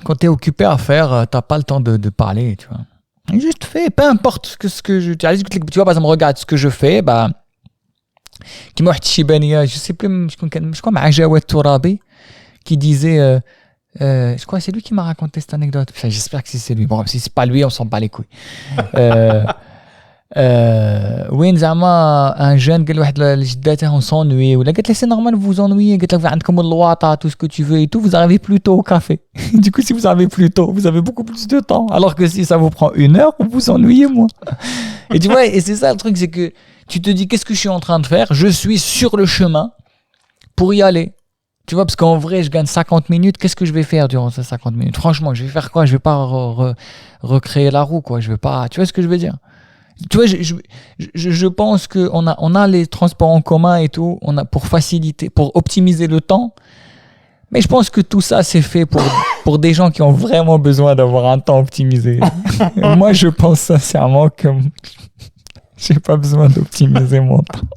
quand t'es occupé à faire t'as pas le temps de parler tu vois juste fais peu importe ce que je tu vois par exemple regarde ce que je fais bah كيما واحد الشيبانيه je sais plus je crois مع جواد ترابي qui disait je crois que c'est lui qui m'a raconté cette anecdote. Enfin, j'espère que c'est lui. Bon, si c'est pas lui, on s'en bat les couilles. وين زعما un jeune قال واحد لجداته on s'ennuie ولا قالت له c'est normal vous vous ennuyez قالت له عندكم الواطه tout ce que tu veux et tout vous arrivez plus tôt au café. Du coup si vous arrivez plus tôt vous avez beaucoup plus de temps alors que si ça vous prend 1 heure vous vous ennuyez moins. Et tu vois et c'est ça le truc c'est que tu te dis qu'est-ce que je suis en train de faire je suis sur le chemin pour y aller. Tu vois, parce qu'en vrai, je gagne 50 minutes. Qu'est-ce que je vais faire durant ces 50 minutes? Franchement, je vais faire quoi? Je vais pas recréer la roue, quoi. Je vais pas. Tu vois ce que je veux dire? Tu vois, je pense que on a les transports en commun et tout. On a pour faciliter, pour optimiser le temps. Mais je pense que tout ça, c'est fait pour des gens qui ont vraiment besoin d'avoir un temps optimisé. Moi, je pense sincèrement que j'ai pas besoin d'optimiser mon temps.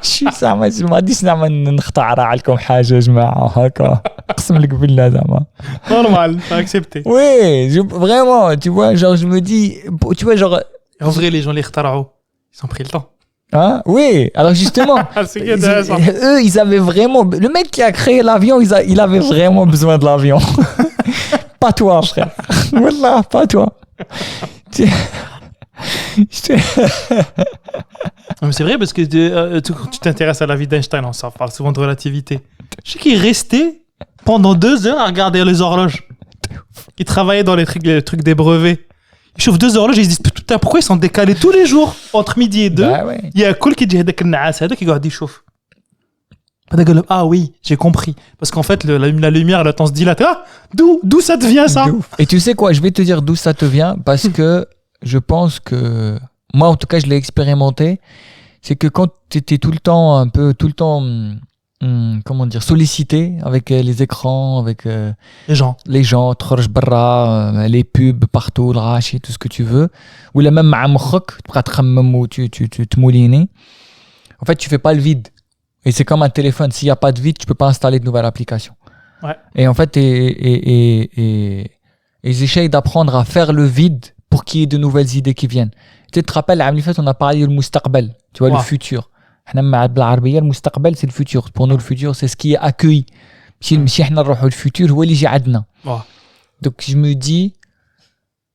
شو زعما ما غاديش زعما نخترع لكم حاجه جماعه هكا اقسم لك بالله زعما normal accepté oui vraiment tu vois genre je me dis tu vois genre en vrai les gens les اخترعوا Ils ont pris le temps. Hein? Oui, alors justement, C'est intéressant. eux, ils avaient vraiment... Le mec qui a créé l'avion, il avait vraiment besoin de l'avion. Pas toi, frère. Wallah, pas toi. Tu- je te- Non, mais c'est vrai parce que quand tu t'intéresses à la vie d'Einstein, on parle souvent de relativité. Je sais qu'il restait pendant 2 heures à regarder les horloges. Il travaillait dans les trucs des brevets. Il chauffe 2 horloges et il se dit putain, pourquoi ils sont décalés tous les jours entre midi et 2? Bah ouais. Il y a un col qui dit هذاك النعاس هذاك يقعد يشوف. هذاك قال له, ah oui, j'ai compris. Parce qu'en fait, la lumière, le temps se dilate. Ah, d'où ça te vient ça? De ouf. Et tu sais quoi, je vais te dire d'où ça te vient parce que je pense que moi en tout cas je l'ai expérimenté, c'est que quand tu étais tout le temps comment dire, sollicité avec les écrans, avec Les gens. تخرج برا, les pubs partout, le rachis, tout ce que tu veux, ou là même مع مخك تبقى تخمم و tu تموليني. En fait, tu fais pas le vide. Et c'est comme un téléphone, s'il y a pas de vide, tu peux pas installer de nouvelles applications. Ouais. Et en fait, et ils essayent d'apprendre à faire le vide pour qu'il y ait de nouvelles idées qui viennent. Tu te rappelles, à fait, on a parlé du المستقبل, tu vois, Ouais. le futur. احنا مع بالعربية المستقبل c'est le futur. Pour nous, le futur, c'est ce qui est accueilli. ماشي احنا نروحوا الفوتور هو اللي يجي عندنا. Ouais. Donc je me dis,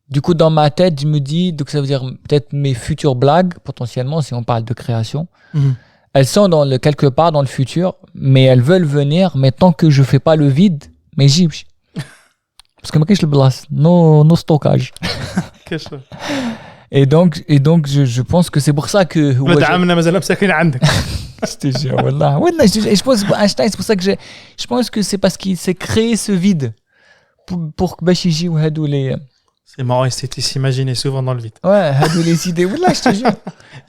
du coup dans ma tête, je me dis, donc ça veut dire peut-être mes futures blagues, potentiellement, si on parle de création, Mhm. elles sont quelque part dans le futur, mais elles veulent venir, mais tant que je fais pas le vide, mais j'y parce que ما كاينش البلاص, no stockage. Qu'est-ce que Et donc je pense que c'est pour ça que ولاد عمنا مازال مساكين عندك. je te jure, wallah. Ouais, non, et je pense Einstein, c'est pour ça que je pense que c'est parce qu'il s'est créé ce vide pour que باش يجيو هادو les C'est marrant, il s'imaginait souvent dans le vide. ouais, هادو les idées, wallah, je te jure.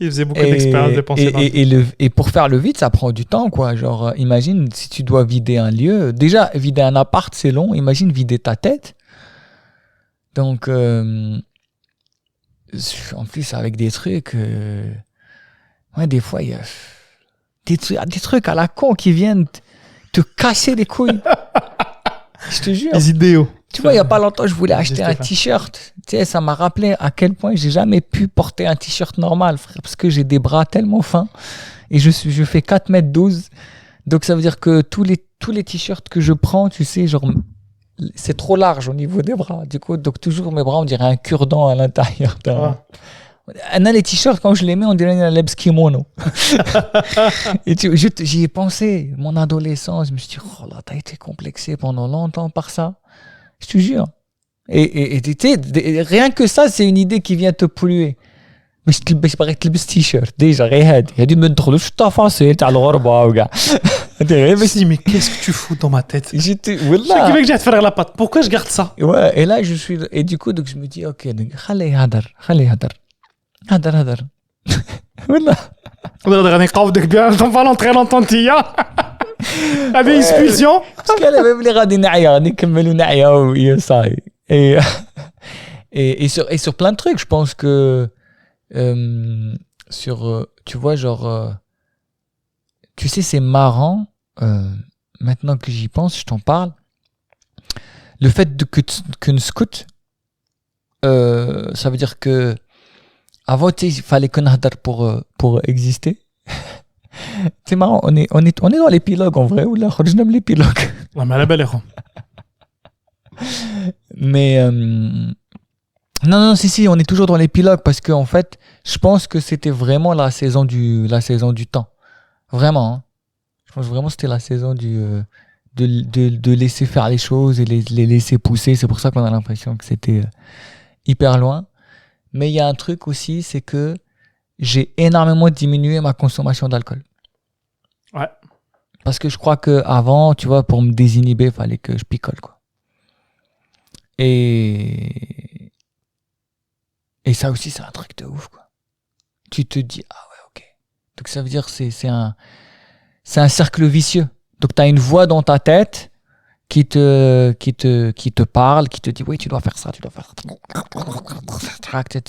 Il faisait beaucoup d'expériences de pensée dans le vide. Et pour faire le vide, ça prend du temps, quoi. Genre, imagine si tu dois vider un lieu. Déjà, vider un appart, c'est long. Imagine vider ta tête. Donc, en plus, avec des trucs. Ouais, des fois, il y a des trucs à la con qui viennent te casser les couilles. Je te jure. Les idéaux. Tu vois, il n'y a pas longtemps, je voulais acheter un Stéphane. t-shirt. Tu sais, ça m'a rappelé à quel point j'ai jamais pu porter un t-shirt normal, frère, parce que j'ai des bras tellement fins et je fais 4,12 m. Donc, ça veut dire que tous les t-shirts que je prends, tu sais, genre, c'est trop large au niveau des bras. Du coup, donc, toujours mes bras, on dirait un cure-dent à l'intérieur. Les t-shirts, quand je les mets, on dirait un lebs kimono. Et j'y ai pensé, mon adolescence, je me suis dit, oh là, t'as été complexé pendant longtemps par ça. Je te jure. Et tu sais, rien que ça, c'est une idée qui vient te polluer. Mais je te le t-shirt. Déjà, regarde. Il y a du monde trop de tafassil, t'as le gorba, ou gars. Je me suis dit, mais qu'est-ce que tu fous dans ma tête? J'étais, C'est qui wallah. veut que j'aille te faire la patte? Pourquoi je garde ça? Ouais, et là, et du coup, donc, je me dis, ok, donc, خليه هدر. هدر. Wallah. On a غادي نقاودك bien pendant très longtemps تيا. هذه expulsion. Parce qu'elle avait les radis نعيا, غادي نكملوا نعيا ويا صاي. Et sur plein de trucs, je pense que tu vois, genre, tu sais, c'est marrant, maintenant que j'y pense, je t'en parle, le fait qu'une scout, ça veut dire que avant, tu sais, il fallait qu'on hadar pour exister. C'est marrant, on est dans l'épilogue en vrai, ou là, je n'aime l'épilogue. والله ما على بالي خو. Mais non, si, on est toujours dans l'épilogue parce que en fait, je pense que c'était vraiment la saison du temps. Vraiment. Hein. Je pense vraiment que c'était la saison de laisser faire les choses et les laisser pousser. C'est pour ça qu'on a l'impression que c'était hyper loin. Mais il y a un truc aussi, c'est que j'ai énormément diminué ma consommation d'alcool. Ouais. Parce que je crois que avant, tu vois, pour me désinhiber, il fallait que je picole, quoi. Et ça aussi, c'est un truc de ouf, quoi. Tu te dis, ah ouais, ok. Donc ça veut dire que c'est un cercle vicieux. Donc tu as une voix dans ta tête qui te parle, qui te dit, oui, tu dois faire ça, tu dois faire ça.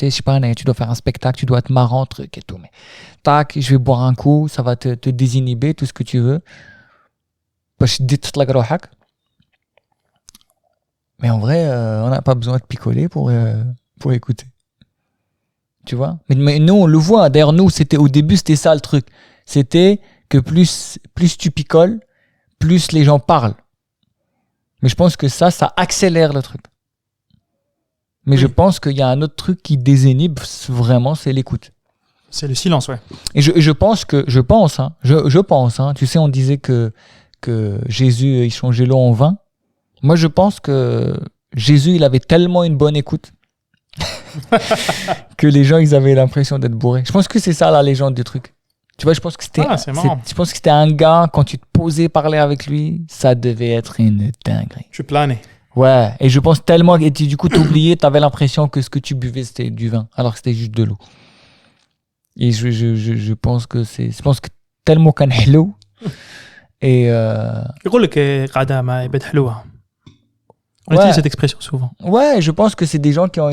Je sais pas, tu dois faire un spectacle, tu dois être marrant, truc et tout. Mais tac, je vais boire un coup, ça va te désinhiber, tout ce que tu veux. Mais en vrai, on n'a pas besoin de picoler pour écouter. tu vois. Mais nous, on le voit. D'ailleurs, nous, au début, c'était ça le truc. C'était que plus tu picoles, plus les gens parlent. Mais je pense que ça accélère le truc. Mais je pense qu'il y a un autre truc qui désinhibe vraiment, c'est l'écoute. C'est le silence, ouais. Et je pense, tu sais, on disait que Jésus, il changeait l'eau en vin. Moi, je pense que Jésus, il avait tellement une bonne écoute que les gens, ils avaient l'impression d'être bourrés. Je pense que c'est ça la légende du truc. Tu vois, je pense que c'était un gars, quand tu te posais parler avec lui, ça devait être une dinguerie. Tu planais. Ouais, et je pense tellement, et du coup, t'oubliais, t'avais l'impression que ce que tu buvais, c'était du vin, alors que c'était juste de l'eau. Et je pense que tellement كان حلو et يقول لك قعدة مع عباد حلوة. On utilise cette expression souvent. Ouais, je pense que c'est des gens qui ont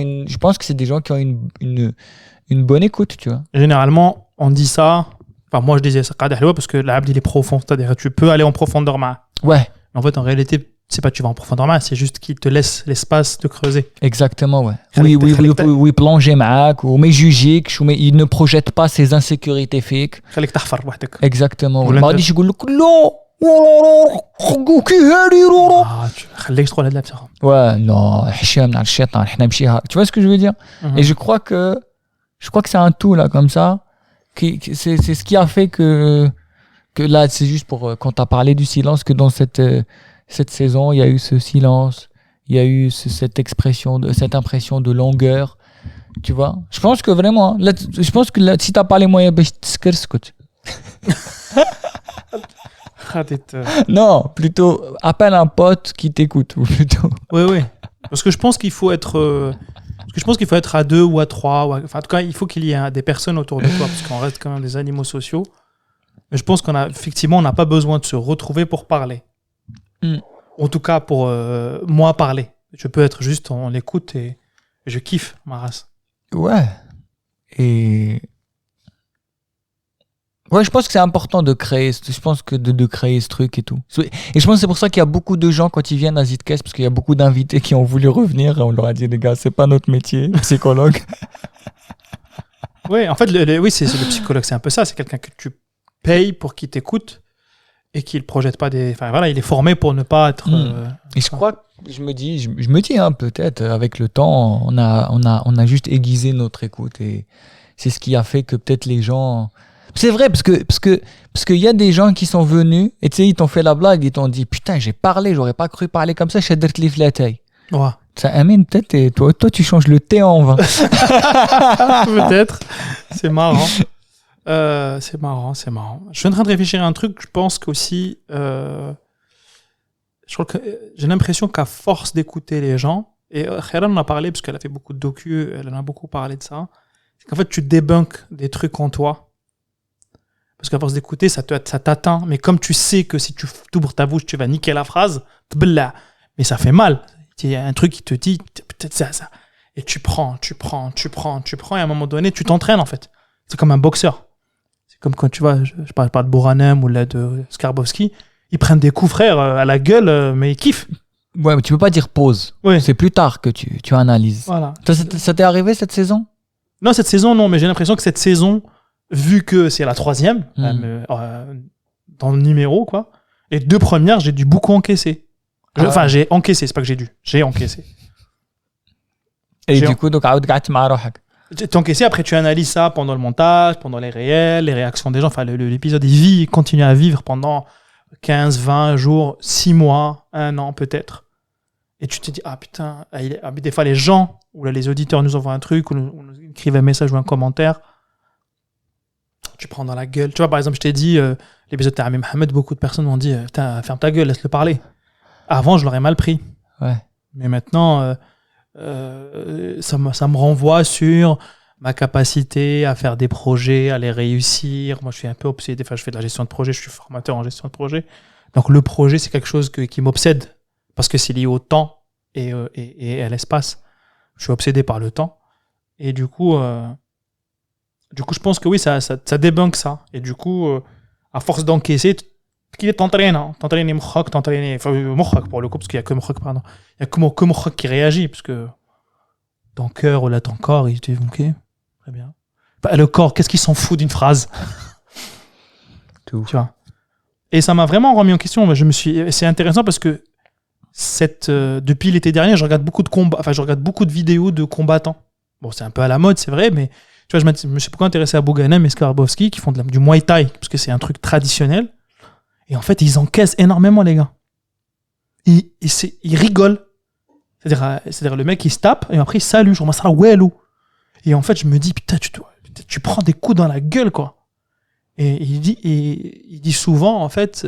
une bonne écoute, tu vois. Généralement, on dit ça. Enfin, moi, je disais ça قعدة حلوة parce que l'abd il est profond, c'est-à-dire tu peux aller en profondeur معه. Ouais. En fait, en réalité, c'est pas que tu vas en profondeur معه, c'est juste qu'il te laisse l'espace de creuser. Exactement, ouais. Oui, plonger معاك وما يجوجيكش وما il ne projette pas ses insécurités فيك. خليك تحفر وحدك. Exactement. ما غاديش يقول لك لا كي هادي خليك تقول هاد اللعبة. Ouais, non, حشام على الشيطان حنا نمشيها. Tu vois ce que je veux dire? Et je crois que c'est un tout là comme ça c'est ce qui a fait que là c'est juste pour quand tu as parlé du silence que dans cette saison, il y a eu ce silence, il y a eu cette impression de longueur, tu vois. Je pense que vraiment, là, si tu n'as pas les moyens, écoute. Non, plutôt appelle un pote qui t'écoute, ou plutôt. Oui. Parce que je pense qu'il faut être à 2 ou à 3. Enfin, en tout cas, il faut qu'il y ait des personnes autour de toi, parce qu'on reste quand même des animaux sociaux. Mais je pense qu'on n'a pas besoin de se retrouver pour parler. En tout cas, pour moi parler. Je peux être juste en écoute et je kiffe ma race. Ouais. Et ouais, je pense que c'est important de créer ce truc et tout. Et je pense que c'est pour ça qu'il y a beaucoup de gens quand ils viennent à Zitcast, parce qu'il y a beaucoup d'invités qui ont voulu revenir et on leur a dit les gars, c'est pas notre métier, psychologue. Oui, en fait, c'est le psychologue, c'est un peu ça, c'est quelqu'un que tu payes pour qu'il t'écoute et qu'il projette pas enfin voilà, il est formé pour ne pas être. Et je crois, je me dis hein, peut-être avec le temps, on a juste aiguisé notre écoute et c'est ce qui a fait que peut-être les gens. C'est vrai parce que y a des gens qui sont venus et tu sais ils t'ont fait la blague, ils t'ont dit putain j'ai parlé, j'aurais pas cru parler comme ça, j'ai dit la taille. Ouais. Ça amène peut-être toi tu changes le thé en vin. Peut-être. C'est marrant. C'est marrant. Je suis en train de réfléchir à un truc. Je pense qu'aussi, je crois que j'ai l'impression qu'à force d'écouter les gens, et Khairan en a parlé parce qu'elle a fait beaucoup de docu, elle en a beaucoup parlé de ça, c'est qu'en fait tu débunkes des trucs en toi. Parce qu'à force d'écouter, ça t'atteint. Mais comme tu sais que si tu t'ouvres ta bouche, tu vas niquer la phrase, mais ça fait mal. Il y a un truc qui te dit, peut-être ça. Et tu prends. Et à un moment donné, tu t'entraînes en fait. C'est comme un boxeur. C'est comme quand tu vois, je parle pas de Boranem ou là de Skarbowski, ils prennent des coups frères à la gueule, mais ils kiffent. Ouais, mais tu peux pas dire pause. Oui. C'est plus tard que tu analyses. Voilà. Ça t'est arrivé cette saison? Non, cette saison, non, mais j'ai l'impression que cette saison, vu que c'est la 3e, dans le numéro, quoi, et 2 premières, j'ai dû beaucoup encaisser. Enfin, j'ai encaissé, c'est pas que j'ai encaissé. Et du coup, donc, t'as encaissé, après tu analyses ça pendant le montage, pendant les réels, les réactions des gens, enfin l'épisode il continue à vivre pendant 15, 20 jours, 6 mois, 1 an peut-être. Et tu te dis, ah putain, des fois les gens, ou là les auditeurs nous envoient un truc, ou nous écrivent un message ou un commentaire, tu prends dans la gueule. Tu vois, par exemple, je t'ai dit, l'épisode de Ami Mohamed, beaucoup de personnes m'ont dit, putain, ferme ta gueule, laisse-le parler. Avant, je l'aurais mal pris. Ouais. Mais maintenant, ça me renvoie sur ma capacité à faire des projets, à les réussir. Moi, je suis un peu obsédé. Enfin, je fais de la gestion de projet, je suis formateur en gestion de projet. Donc, le projet, c'est quelque chose qui m'obsède parce que c'est lié au temps et à l'espace. Je suis obsédé par le temps. Et du coup, je pense que oui, ça débunk ça. Et du coup, à force d'encaisser, t'entraînes مخك, مخك pour le coup, parce qu'il y a que مخك, pardon. Il y a que مخك qui réagit, parce que ton cœur ou là ton corps, il dit ok, Très bien. Bah, le corps, qu'est-ce qu'il s'en fout d'une phrase? Tout. Tu vois. Et ça m'a vraiment remis en question. C'est intéressant parce que depuis l'été dernier, je regarde beaucoup de combats, enfin, je regarde beaucoup de vidéos de combattants. Bon, c'est un peu à la mode, c'est vrai, mais tu vois, je me suis beaucoup intéressé à Bouganem et Skarbowski qui font du Muay Thai, parce que c'est un truc traditionnel. Et en fait, ils encaissent énormément, les gars. Ils rigolent. C'est-à-dire, le mec, il se tape, et après, il salue, genre, ça wello. Et en fait, je me dis, putain, tu prends des coups dans la gueule, quoi. Et il dit souvent, en fait,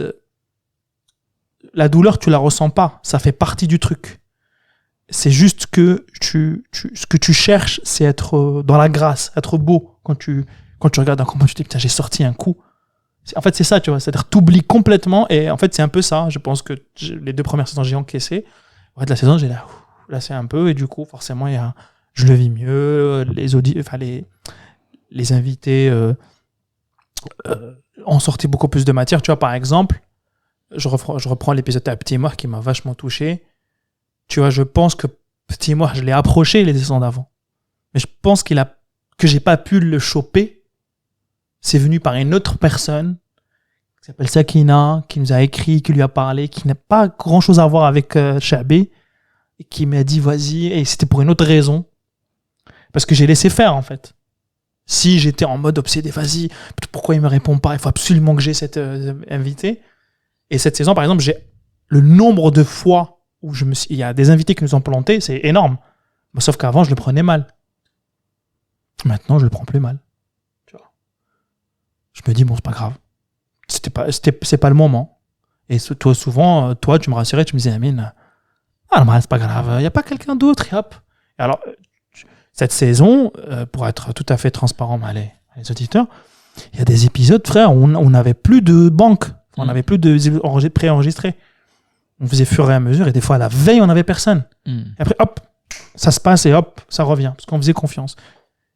la douleur, tu la ressens pas. Ça fait partie du truc. C'est juste que ce que tu cherches, c'est être dans la grâce, être beau. Quand tu regardes un combat, tu te dis, putain, j'ai sorti un coup. En fait, c'est ça, tu vois. C'est-à-dire, t'oublies complètement. Et en fait, c'est un peu ça. Je pense que les 2 premières saisons, j'ai encaissé. En fait, la saison, j'ai lassé un peu. Et du coup, forcément, je le vis mieux. Les invités ont sorti beaucoup plus de matière. Tu vois, par exemple, je reprends l'épisode à Petit Moir qui m'a vachement touché. Tu vois, je pense que Petit Moir, je l'ai approché les saisons d'avant. Mais je pense que j'ai pas pu le choper. C'est venu par une autre personne qui s'appelle Sakina, qui nous a écrit, qui lui a parlé, qui n'a pas grand chose à voir avec Chabé, et qui m'a dit vas-y, et c'était pour une autre raison. Parce que j'ai laissé faire, en fait. Si j'étais en mode obsédé, vas-y, pourquoi il me répond pas? Il faut absolument que j'ai cet invité. Et cette saison, par exemple, j'ai le nombre de fois où il y a des invités qui nous ont plantés, c'est énorme. Bon, sauf qu'avant, je le prenais mal. Maintenant, je le prends plus mal. Tu vois. Je me dis, bon, c'est pas grave. C'est pas le moment. Et toi, souvent, tu me rassurais, tu me disais, Amine, c'est pas grave, il n'y a pas quelqu'un d'autre, hop. Et alors, cette saison, pour être tout à fait transparent, les auditeurs, il y a des épisodes, frère, où on n'avait plus de banque, on n'avait plus de préenregistrés. On faisait fur et à mesure, et des fois, à la veille, on n'avait personne. Et après, hop, ça se passe, et hop, ça revient, parce qu'on faisait confiance.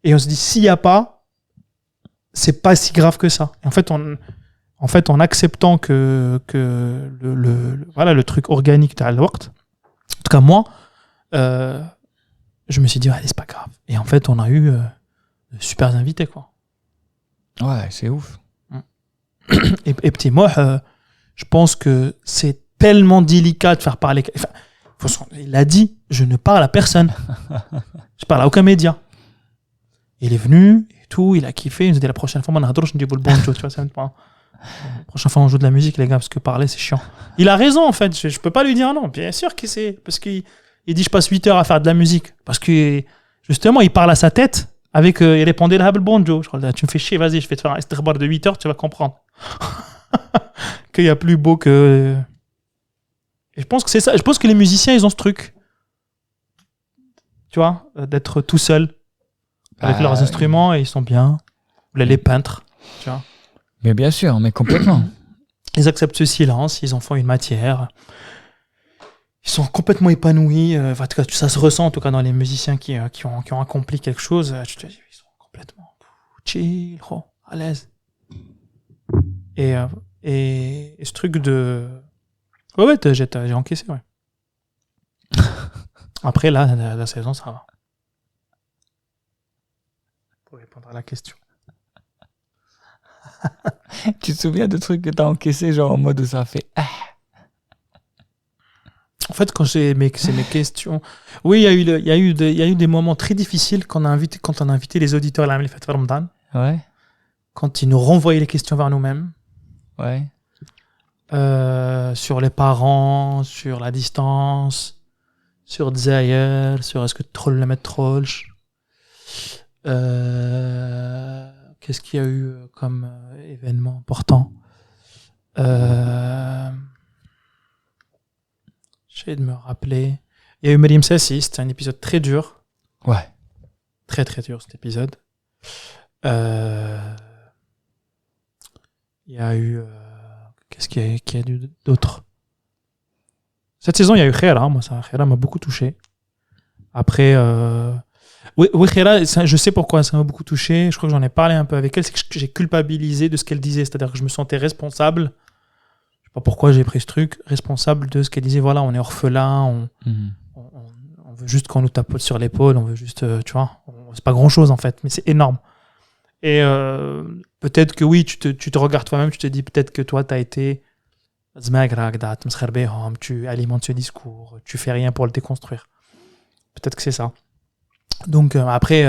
Et on se dit, s'il n'y a pas, c'est pas si grave que ça. Et en fait, en acceptant que le truc organique de Al-Waqt, en tout cas moi, je me suis dit, allez, c'est pas grave. Et en fait, on a eu de super invités, quoi. Ouais, c'est ouf. Et Petit Moh, je pense que c'est tellement délicat de faire parler. Enfin, il l'a dit, je ne parle à personne. Je parle à aucun média. Il est venu et tout, il a kiffé. Il nous a dit la prochaine fois, on a je dis le bonjour, tu vois, ça me prend. La prochaine fois, on joue de la musique, les gars, parce que parler, c'est chiant. Il a raison, en fait. Je peux pas lui dire non. Bien sûr que c'est. Parce qu'il dit, je passe 8 heures à faire de la musique. Parce que, justement, il parle à sa tête. Il répondait le bonjour. Je crois, tu me fais chier, vas-y, je vais te faire un istighbar de 8 heures, tu vas comprendre. Qu'il y a plus beau que. Et je pense que c'est ça. Je pense que les musiciens, ils ont ce truc. Tu vois, d'être tout seul avec leurs instruments et ils sont bien. Ou les peintres, tu vois. Mais bien sûr, mais complètement. Ils acceptent ce silence, ils en font une matière. Ils sont complètement épanouis. En tout cas, ça se ressent en tout cas dans les musiciens qui ont accompli quelque chose. Tu te dis, ils sont complètement chill, à l'aise. Et ce truc de... Ouais, j'ai encaissé, ouais. Après, là, la saison, ça va. Pour répondre à la question. Tu te souviens de trucs que t'as encaissé, genre en mode où ça fait En fait, quand c'est mes questions... Oui, il y a eu des moments très difficiles quand on a invité les auditeurs à la Fête Ramadan. Ouais. Quand ils nous renvoyaient les questions vers nous-mêmes. Ouais. Sur les parents, sur la distance, sur Dzaïr, sur est-ce que troll le mettre troll. Qu'est-ce qu'il y a eu comme événement important? J'essaie de me rappeler. Il y a eu Mariam Sassi, c'était un épisode très dur. Ouais. Très très dur cet épisode. Il y a eu... qu'est-ce qu'il y a eu d'autre? Cette saison, il y a eu Khaira. Moi, Khaira m'a beaucoup touché. Après... Oui, Khaira, je sais pourquoi ça m'a beaucoup touché. Je crois que j'en ai parlé un peu avec elle. C'est que j'ai culpabilisé de ce qu'elle disait. C'est-à-dire que je me sentais responsable. Je ne sais pas pourquoi j'ai pris ce truc. Responsable de ce qu'elle disait. Voilà, on est orphelin. On veut juste qu'on nous tapote sur l'épaule. On veut juste, tu vois. c'est pas grand-chose en fait, mais c'est énorme. Et peut-être que oui, tu te regardes toi-même, tu te dis peut-être que toi, tu as été... Tu alimentes ce discours, tu fais rien pour le déconstruire. Peut-être que c'est ça. Donc après,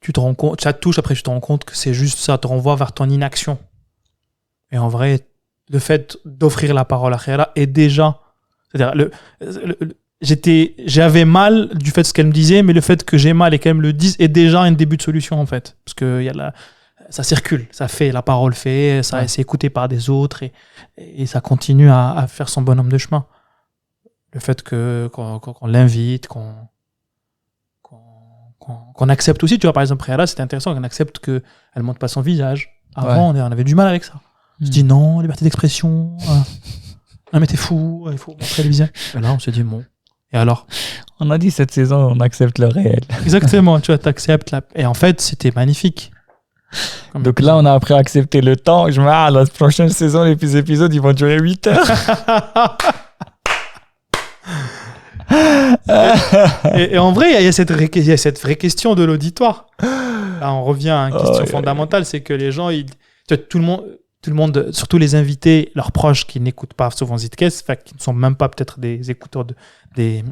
tu te rends compte, ça te touche, après tu te rends compte que c'est juste ça, te renvoie vers ton inaction. Et en vrai, le fait d'offrir la parole à Khaira est déjà... C'est-à-dire, j'avais mal du fait de ce qu'elle me disait, mais le fait que j'ai mal et qu'elle me le dise est déjà un début de solution en fait. Parce que ça circule, la parole fait, c'est écouté par des autres et ça continue à faire son bonhomme de chemin. Le fait qu'on l'invite, qu'on accepte aussi, tu vois, par exemple, Khaira, c'était intéressant qu'on accepte qu'elle ne montre pas son visage. Avant, on avait du mal avec ça. On se dit non, liberté d'expression, non mais t'es fou, il faut montrer le visage. Et là, on se dit bon. Et alors? On a dit cette saison, on accepte le réel. Exactement, tu vois, t'acceptes. Et en fait, c'était magnifique. Donc là, on a appris à accepter le temps. Je me dis, la prochaine saison, les épisodes, ils vont durer 8 heures. et en vrai, il y a cette vraie question de l'auditoire. Là, on revient à une question fondamentale, c'est que les gens, tout le monde, surtout les invités, leurs proches qui n'écoutent pas souvent Zidkes, qui ne sont même pas peut-être des écouteurs, des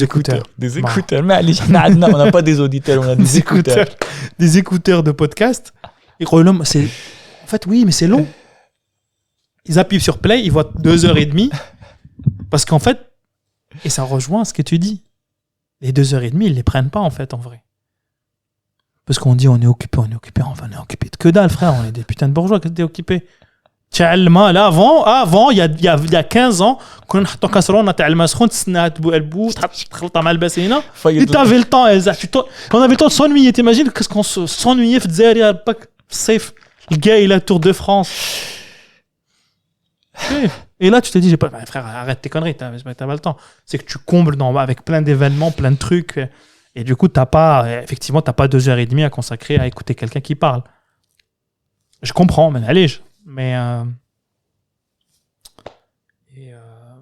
écouteurs. Des écouteurs. Mais allez, on n'a pas des auditeurs, on a des écouteurs. Des écouteurs de podcast. Et en fait, oui, mais c'est long. Ils appuient sur play, ils voient 2h30. Parce qu'en fait, et ça rejoint ce que tu dis. Les 2h30, ils les prennent pas, en fait, en vrai. Parce qu'on dit on est occupé, enfin on est occupé de que dalle, frère, on est des putains de bourgeois, que t'es occupé. Là, avant, il y a 15 ans, quand on a casserole, تاع الماء سخون تسنى تبوش تخلطها مع البسينه. T'avais le temps, quand on avait le temps de s'ennuyer, t'imagines qu'est-ce qu'on s'ennuyait في الجزائر pas safe. Le gars, il a Tour de France. Et là, tu te dis, frère, arrête tes conneries, t'as pas le temps. C'est que tu combles avec plein d'événements, plein de trucs. Et du coup, t'as pas 2h30 à consacrer à écouter quelqu'un qui parle. Je comprends, mais allez.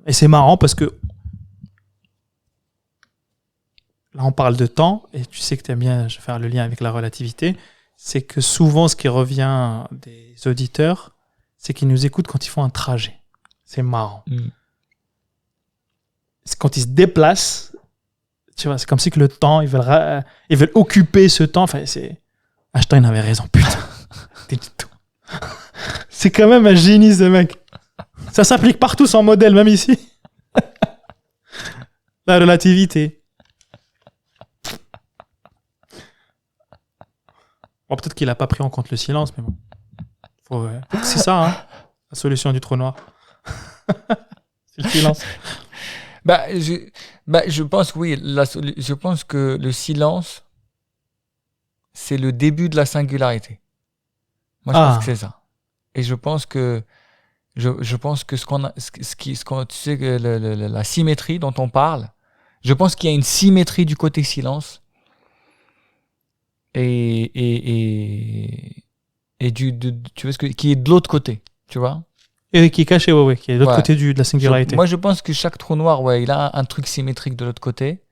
Et c'est marrant parce que là, on parle de temps, et tu sais que t'aimes bien faire le lien avec la relativité. C'est que souvent, ce qui revient des auditeurs, c'est qu'ils nous écoutent quand ils font un trajet. C'est marrant. C'est quand ils se déplacent. Tu vois, c'est comme si que le temps, ils veulent occuper ce temps. Enfin, Einstein avait raison, putain. C'est quand même un génie, ce mec. Ça s'applique partout, son modèle, même ici. La relativité. Bon, peut-être qu'il n'a pas pris en compte le silence, mais bon. C'est ça, hein, la solution du trou noir. C'est le silence. Je pense, oui, je pense que le silence, c'est le début de la singularité. Moi, je pense que c'est ça. Et je pense que tu sais, que la symétrie dont on parle, je pense qu'il y a une symétrie du côté silence et tu vois qui est de l'autre côté, tu vois. Et qui est caché, qui est de l'autre côté de la singularité. Moi, je pense que chaque trou noir, il a un truc symétrique de l'autre côté,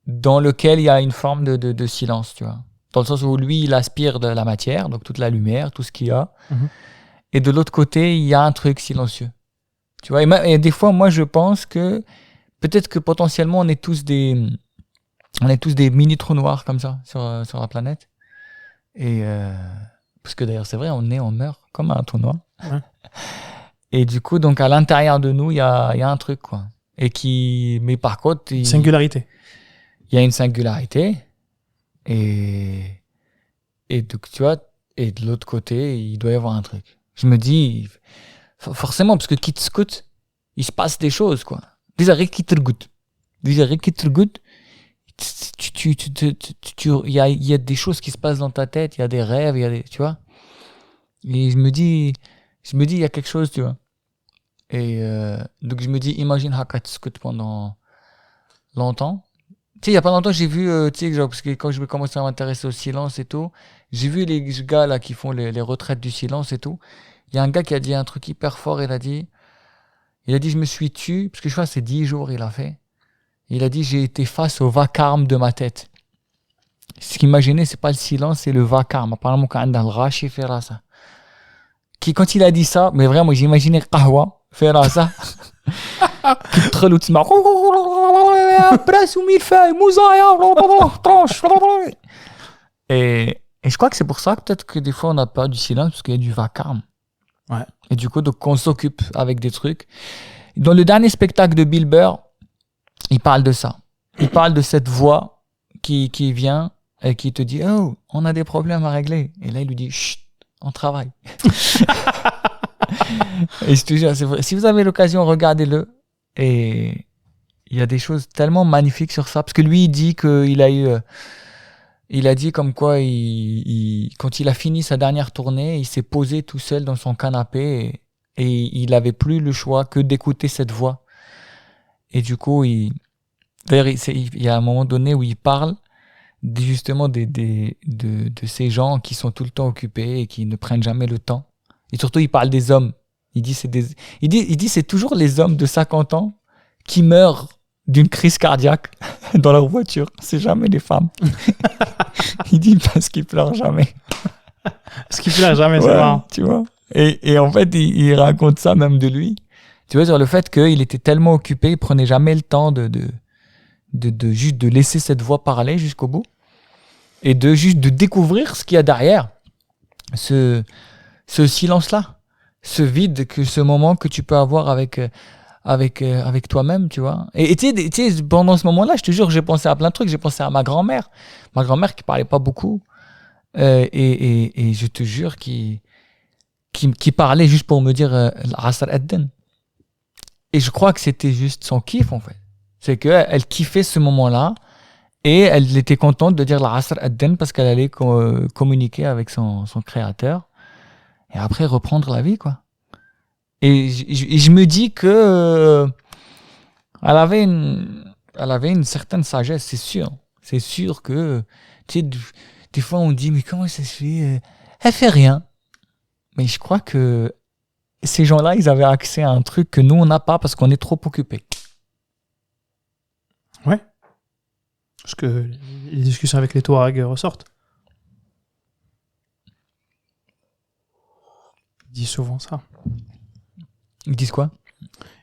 dans lequel il y a une forme de silence, tu vois. Dans le sens où lui, il aspire de la matière, donc toute la lumière, tout ce qu'il y a. Et de l'autre côté, il y a un truc silencieux. Tu vois, et des fois, moi, je pense que peut-être que potentiellement, on est tous des mini trous noirs comme ça sur la planète. Et parce que d'ailleurs, c'est vrai, on meurt comme un trou noir. Et du coup, donc à l'intérieur de nous, il y a un truc, quoi. Mais par contre, singularité. Il y a une singularité. Et donc, tu vois, et de l'autre côté, il doit y avoir un truc. Je me dis, forcément, parce que qui te scoute, il se passe des choses, quoi. Déjà, rien qui te goûte. Il y a des choses qui se passent dans ta tête, il y a des rêves, tu vois. Et je me dis, il y a quelque chose, tu vois. Et donc, je me dis, imagine Haka te scoute pendant longtemps. Tu sais, il n'y a pas longtemps, j'ai vu, parce que quand je commençais à m'intéresser au silence et tout, j'ai vu les gars là qui font les retraites du silence et tout. Il y a un gars qui a dit un truc hyper fort, il a dit, je me suis tué, parce que je crois que c'est 10 jours il a fait. Il a dit, j'ai été face au vacarme de ma tête. Ce qui m'a gêné, c'est pas le silence, c'est le vacarme. Apparemment, quand on a le rachi fait ça. Quand il a dit ça, mais vraiment, j'ai imaginé Qahwa faire ça. Qui تدخل وتسمع براس وميلفاي موزايا tranche. Et je crois que c'est pour ça que peut-être que des fois on a peur du silence parce qu'il y a du vacarme. Ouais. Et du coup, donc on s'occupe avec des trucs. Dans le dernier spectacle de Bill Burr, il parle de ça. Il parle de cette voix qui vient et qui te dit « Oh, on a des problèmes à régler. » Et là, il lui dit « Chut, on travaille. » Et je te jure, c'est vrai. Si vous avez l'occasion, regardez-le. Et il y a des choses tellement magnifiques sur ça. Parce que lui, il dit qu'il a eu... il a dit comme quoi, quand il a fini sa dernière tournée, il s'est posé tout seul dans son canapé et il n'avait plus le choix que d'écouter cette voix. Et du coup, d'ailleurs, il y a un moment donné où il parle justement de ces gens qui sont tout le temps occupés et qui ne prennent jamais le temps. Et surtout, il parle des hommes. Il dit c'est toujours les hommes de 50 ans qui meurent d'une crise cardiaque dans leur voiture. C'est jamais les femmes. Il dit parce qu'ils pleurent jamais. Parce qu'il pleure jamais, c'est Ouais, marrant. tu vois. Et en fait, il raconte ça même de lui. Tu vois, sur le fait qu'il était tellement occupé, il prenait jamais le temps de juste de laisser cette voix parler jusqu'au bout et juste de découvrir ce qu'il y a derrière ce silence-là, ce vide, ce moment que tu peux avoir avec toi-même, tu vois. Et tu sais, pendant ce moment-là, je te jure, j'ai pensé à plein de trucs. J'ai pensé à ma grand-mère qui parlait pas beaucoup, et je te jure qui parlait juste pour me dire l'Asr Adden. Et je crois que c'était juste son kiff, en fait. C'est qu'elle kiffait ce moment-là et elle était contente de dire l'Asr Adden parce qu'elle allait communiquer avec son créateur et après reprendre la vie, quoi. Et je me dis que elle avait une certaine sagesse, c'est sûr. C'est sûr que, tu sais, des fois on dit, mais comment ça se fait? Elle fait rien. Mais je crois que ces gens-là, ils avaient accès à un truc que nous, on n'a pas parce qu'on est trop occupés. Ouais. Parce que les discussions avec les Touaregs ressortent. Ils disent souvent ça. Ils disent quoi?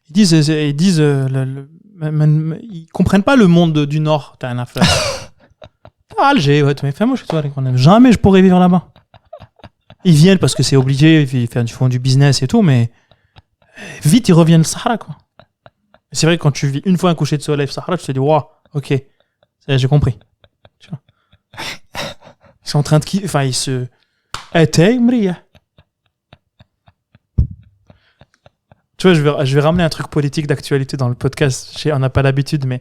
Ils disent ils comprennent pas le monde du Nord. T'as un affaire. Alger, ouais, mais fais-moi chez toi, jamais je pourrais vivre là-bas. Ils viennent parce que c'est obligé, ils font du business et tout, mais vite ils reviennent au Sahara, quoi. C'est vrai que quand tu vis une fois un coucher de soleil au Sahara, tu te dis, waouh, ok, ça y est, j'ai compris. Tu vois. Ils sont en train de kiffer, enfin, ils se. Tu vois, je vais ramener un truc politique d'actualité dans le podcast. On n'a pas l'habitude, mais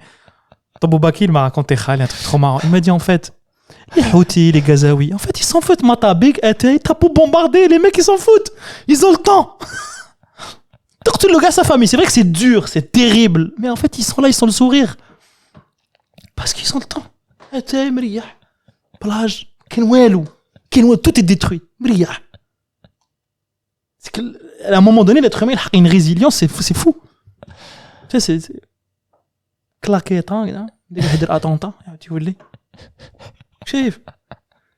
Tabou Baki, il m'a raconté un truc trop marrant. Il m'a dit, en fait, les Houthis, les Gazaouis, en fait, ils s'en foutent. Matabik, t'as pour bombarder, les mecs, ils s'en foutent. Ils ont le temps. Torture le gars, sa famille. C'est vrai que c'est dur, c'est terrible. Mais en fait, ils sont là, ils sont le sourire. Parce qu'ils ont le temps. Plage, tout est détruit. C'est qu'à un moment donné, l'être humain il a une résilience, c'est fou. Tu sais, c'est claqué des attentats, tu vois. Chef.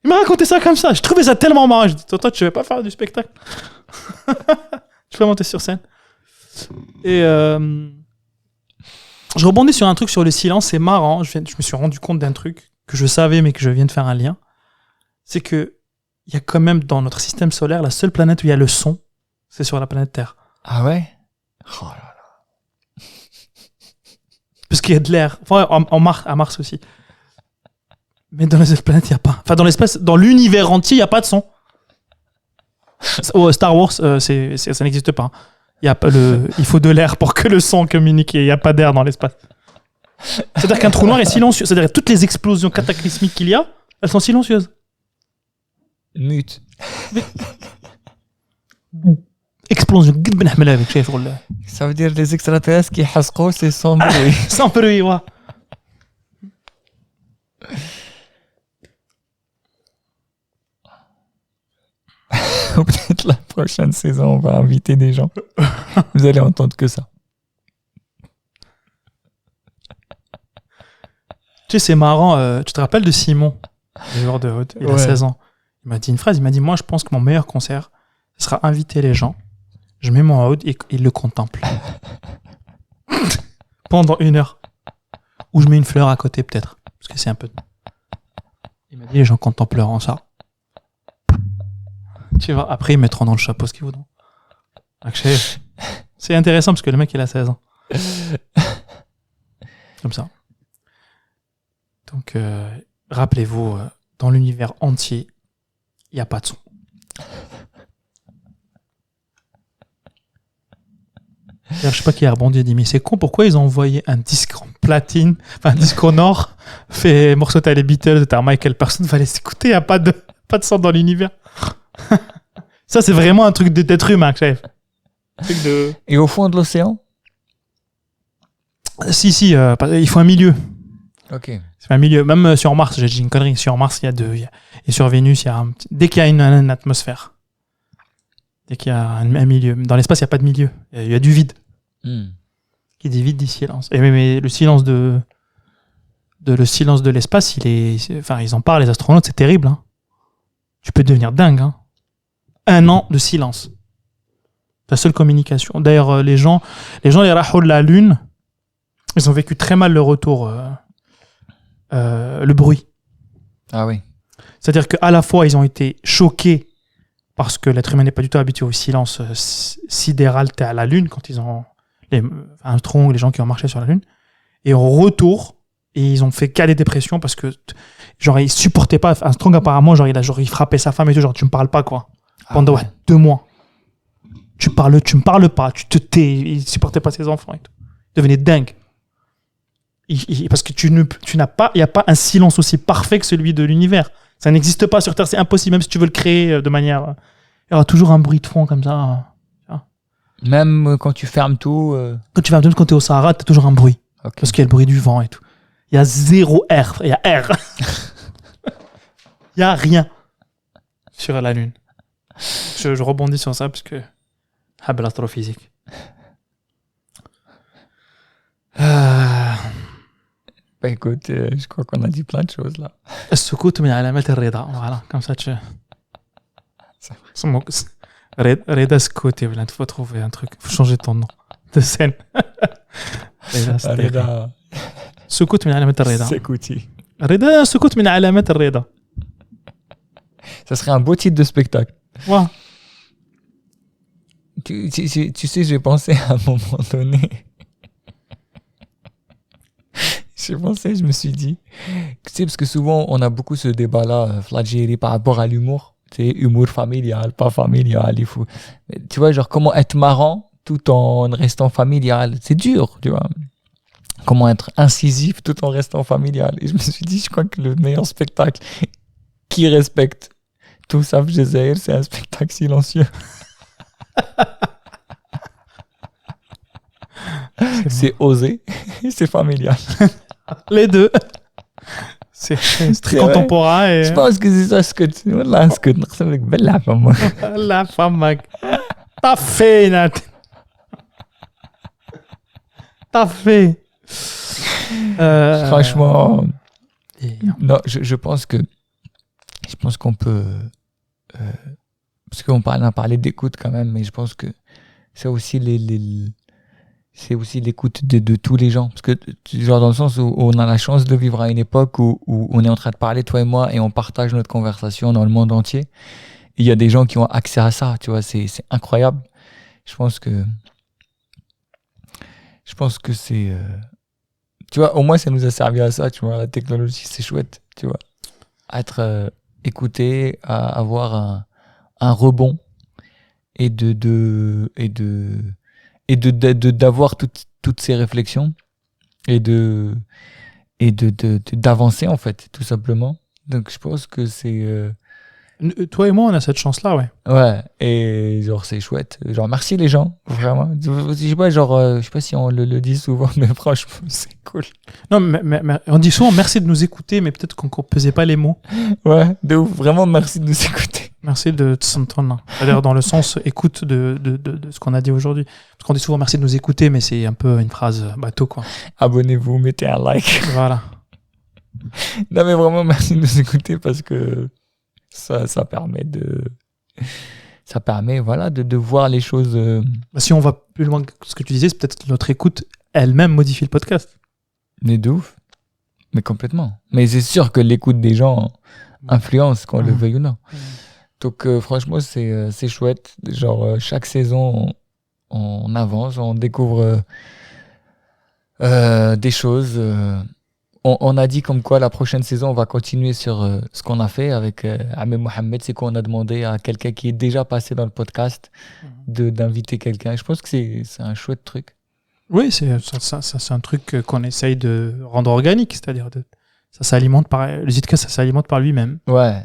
Il m'a raconté ça comme ça. Je trouvais ça tellement marrant. Je dis, toi, tu veux pas faire du spectacle? Je peux monter sur scène. Et je rebondis sur un truc sur le silence. C'est marrant. Je me suis rendu compte d'un truc que je savais, mais que je viens de faire un lien. C'est que il y a quand même dans notre système solaire la seule planète où il y a le son, c'est sur la planète Terre. Ah ouais? Oh là là. Parce qu'il y a de l'air. Enfin, à Mars aussi. Mais dans les autres planètes, il n'y a pas. Enfin, dans l'espace, dans l'univers entier, il n'y a pas de son. Star Wars, ça n'existe pas. Il faut de l'air pour que le son communique. Il n'y a pas d'air dans l'espace. C'est-à-dire qu'un trou noir est silencieux. C'est-à-dire que toutes les explosions cataclysmiques qu'il y a, elles sont silencieuses. Mute. Explosion. Ça veut dire les extraterrestres qui hasqo, c'est sans bruit. Sans bruit, ouais. Ou peut-être la prochaine saison, on va inviter des gens. Vous allez entendre que ça. Tu sais, c'est marrant. Tu te rappelles de Simon? le joueur de Oud, il a Ouais. 16 ans. Il m'a dit une phrase, il m'a dit, moi je pense que mon meilleur concert, ce sera inviter les gens, je mets mon Oud et ils le contemplent. Pendant 1 heure. Ou je mets une fleur à côté peut-être, parce que c'est un peu... Il m'a dit, les gens contempleront ça. Tu vois, après ils mettront dans le chapeau ce qu'ils voudront. Donc, c'est intéressant parce que le mec il a 16 ans. Comme ça. Donc, rappelez-vous, dans l'univers entier, il n'y a pas de son. D'ailleurs, je sais pas qui a rebondi et dit, mais c'est con, pourquoi ils ont envoyé un disque en platine, enfin un disque en or, fait morceau, t'as les Beatles, t'as Michael, personne va les écouter, il n'y a pas de son dans l'univers. Ça, c'est vraiment un truc d'être humain, chef. Un truc de... Et au fond de l'océan? Si, il faut un milieu. Ok. C'est un milieu. Même sur Mars, j'ai dit une connerie. Sur Mars, il y a deux. Et sur Vénus, il y a un petit... Dès qu'il y a une atmosphère. Dès qu'il y a un milieu. Dans l'espace, il n'y a pas de milieu. Il y a du vide. Qui dit vide, dit silence. Et mais le silence le silence de l'espace, enfin, ils en parlent, les astronautes, c'est terrible. Hein. Tu peux devenir dingue. Hein. 1 an de silence. Ta seule communication. D'ailleurs, les gens, les rahou de la Lune, ils ont vécu très mal le retour. Le bruit. Ah oui. C'est-à-dire qu'à la fois, ils ont été choqués parce que l'être humain n'est pas du tout habitué au silence sidéral à la Lune, quand ils ont un tronc, les gens qui ont marché sur la Lune. Et au retour, ils ont fait cas des dépressions parce que, genre, ils supportaient pas. Armstrong, apparemment, il frappait sa femme et tout, genre, tu me parles pas, quoi. Pendant 2 mois. Tu me parles pas, tu te tais. Il supportait pas ses enfants et tout. Il devenait dingue. Parce que il n'y a pas un silence aussi parfait que celui de l'univers. Ça n'existe pas sur Terre, c'est impossible, même si tu veux le créer de manière... Il y aura toujours un bruit de fond comme ça. Même quand tu fermes tout... Quand tu fermes tout, quand tu es au Sahara, tu as toujours un bruit. Okay. Parce qu'il y a le bruit du vent et tout. Il y a 0 R, il y a R. Il n'y a rien sur la Lune. Je rebondis sur ça parce que... Hab l'astrophysique. Bah écoute, je crois qu'on a dit plein de choses là. السكوت من علامات الرضا. Voilà, comme ça tu... Reda Scott, il faut trouver un truc. Il faut changer ton nom de scène. Reda. سكوت من علامات الرضا. Sekouti. Reda سكوت من علامات الرضا. Ça serait un beau titre de spectacle. Ouais. Tu sais, j'ai pensé à un moment donné... je me suis dit, tu sais, parce que souvent on a beaucoup ce débat-là, l'Algérie par rapport à l'humour, tu sais, humour familial, pas familial, il faut, tu vois, genre comment être marrant tout en restant familial, c'est dur, tu vois. Comment être incisif tout en restant familial. Et je me suis dit, je crois que le meilleur spectacle qui respecte tout ça, c'est un spectacle silencieux. C'est osé, c'est familial. Les deux. C'est très contemporain. Et... Je pense que c'est ça ce que tu... Voilà, ce que tu ressembles avec Bella, moi. La femme, mec. T'as fait, Nat. T'as fait. Franchement... Non, je pense que... Je pense qu'on peut... parce qu'on a parlé d'écoute quand même, mais je pense que c'est aussi c'est aussi l'écoute de tous les gens. Parce que, genre, dans le sens où on a la chance de vivre à une époque où on est en train de parler, toi et moi, et on partage notre conversation dans le monde entier. Et il y a des gens qui ont accès à ça, tu vois, c'est incroyable. Je pense que c'est... tu vois, au moins, ça nous a servi à ça, tu vois, la technologie, c'est chouette, tu vois. À être écouté, à avoir un rebond et d'avoir toutes ces réflexions et d'avancer en fait, tout simplement. Donc je pense que c'est toi et moi on a cette chance là, ouais, et genre c'est chouette, genre merci les gens, vraiment. Je sais pas, genre je sais pas si on le dit souvent, mais franchement c'est cool. Non, mais on dit souvent merci de nous écouter, mais peut-être qu'on pesait pas les mots. Ouais, de ouf, vraiment merci de nous écouter. Merci de s'entendre. C'est-à-dire dans le sens écoute de ce qu'on a dit aujourd'hui. Parce qu'on dit souvent merci de nous écouter, mais c'est un peu une phrase bateau, quoi. Abonnez-vous, mettez un like. Voilà. Non, mais vraiment, merci de nous écouter parce que ça permet voilà, de voir les choses. Si on va plus loin que ce que tu disais, c'est peut-être que notre écoute elle-même modifie le podcast. Mais de ouf. Mais complètement. Mais c'est sûr que l'écoute des gens influence, qu'on le veuille ou non. Donc, franchement, c'est chouette. Genre, chaque saison, on avance, on découvre des choses. On a dit comme quoi la prochaine saison, on va continuer sur ce qu'on a fait avec Amé Mohamed. C'est qu'on a demandé à quelqu'un qui est déjà passé dans le podcast d'inviter quelqu'un. Je pense que c'est un chouette truc. Oui, c'est un truc qu'on essaye de rendre organique, c'est-à-dire ça s'alimente le Zidcast, ça s'alimente par lui-même. Ouais.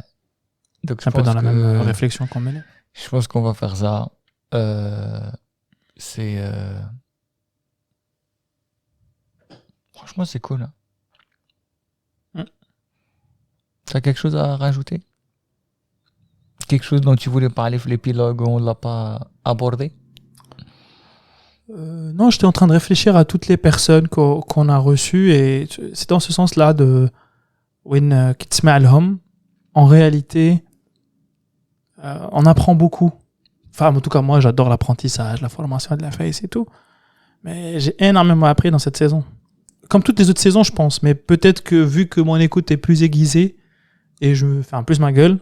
Donc c'est un peu dans la même réflexion qu'on menait. Je pense qu'on va faire ça. Franchement, c'est cool. Hein. T'as quelque chose à rajouter? Quelque chose dont tu voulais parler, l'épilogue, on ne l'a pas abordé? Non, j'étais en train de réfléchir à toutes les personnes qu'on a reçues et c'est dans ce sens-là de en réalité, on apprend beaucoup. Enfin, en tout cas, moi, j'adore l'apprentissage, la formation de la face et tout. Mais j'ai énormément appris dans cette saison. Comme toutes les autres saisons, je pense. Mais peut-être que vu que mon écoute est plus aiguisée et je fais un plus ma gueule,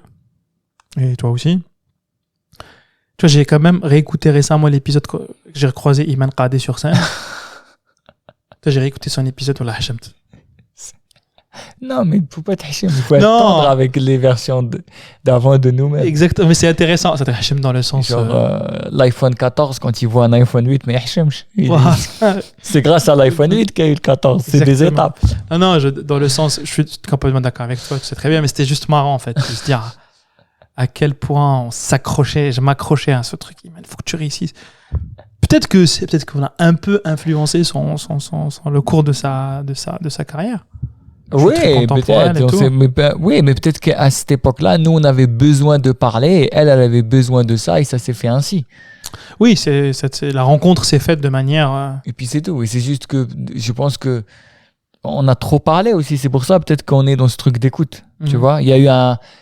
et toi aussi, tu vois, j'ai quand même réécouté récemment l'épisode que j'ai recroisé Iman Qadé sur scène. J'ai réécouté son épisode où la Hachemt. Non, mais il ne faut pas être Hachem, il faut attendre avec les versions d'avant de nous-mêmes. Exactement, mais c'est intéressant, c'est Hachem dans le sens... Genre, l'iPhone 14, quand il voit un iPhone 8, mais Hachem, c'est grâce à l'iPhone 8 qu'il y a eu le 14, c'est des étapes. Non, dans le sens, je suis complètement d'accord avec toi, c'est très bien, mais c'était juste marrant en fait, de se dire à quel point je m'accrochais à ce truc, il faut que tu réussisses. Peut-être qu'on a un peu influencé le cours de sa carrière. Oui, peut-être. Mais peut-être qu'à cette époque-là, nous, on avait besoin de parler, et elle avait besoin de ça, et ça s'est fait ainsi. Oui, la rencontre s'est faite de manière... Et puis c'est tout. Et c'est juste que je pense que on a trop parlé aussi. C'est pour ça peut-être qu'on est dans ce truc d'écoute. Tu vois, il y a eu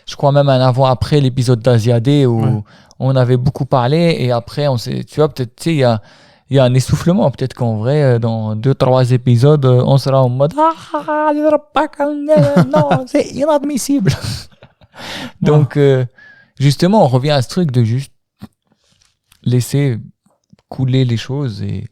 je crois même un avant-après l'épisode d'Asiadé où on avait beaucoup parlé, et après, tu vois, peut-être, tu sais, il y a un essoufflement. Peut-être qu'en vrai, dans 2-3 épisodes, on sera en mode non, c'est inadmissible. Donc, justement, on revient à ce truc de juste laisser couler les choses. Et...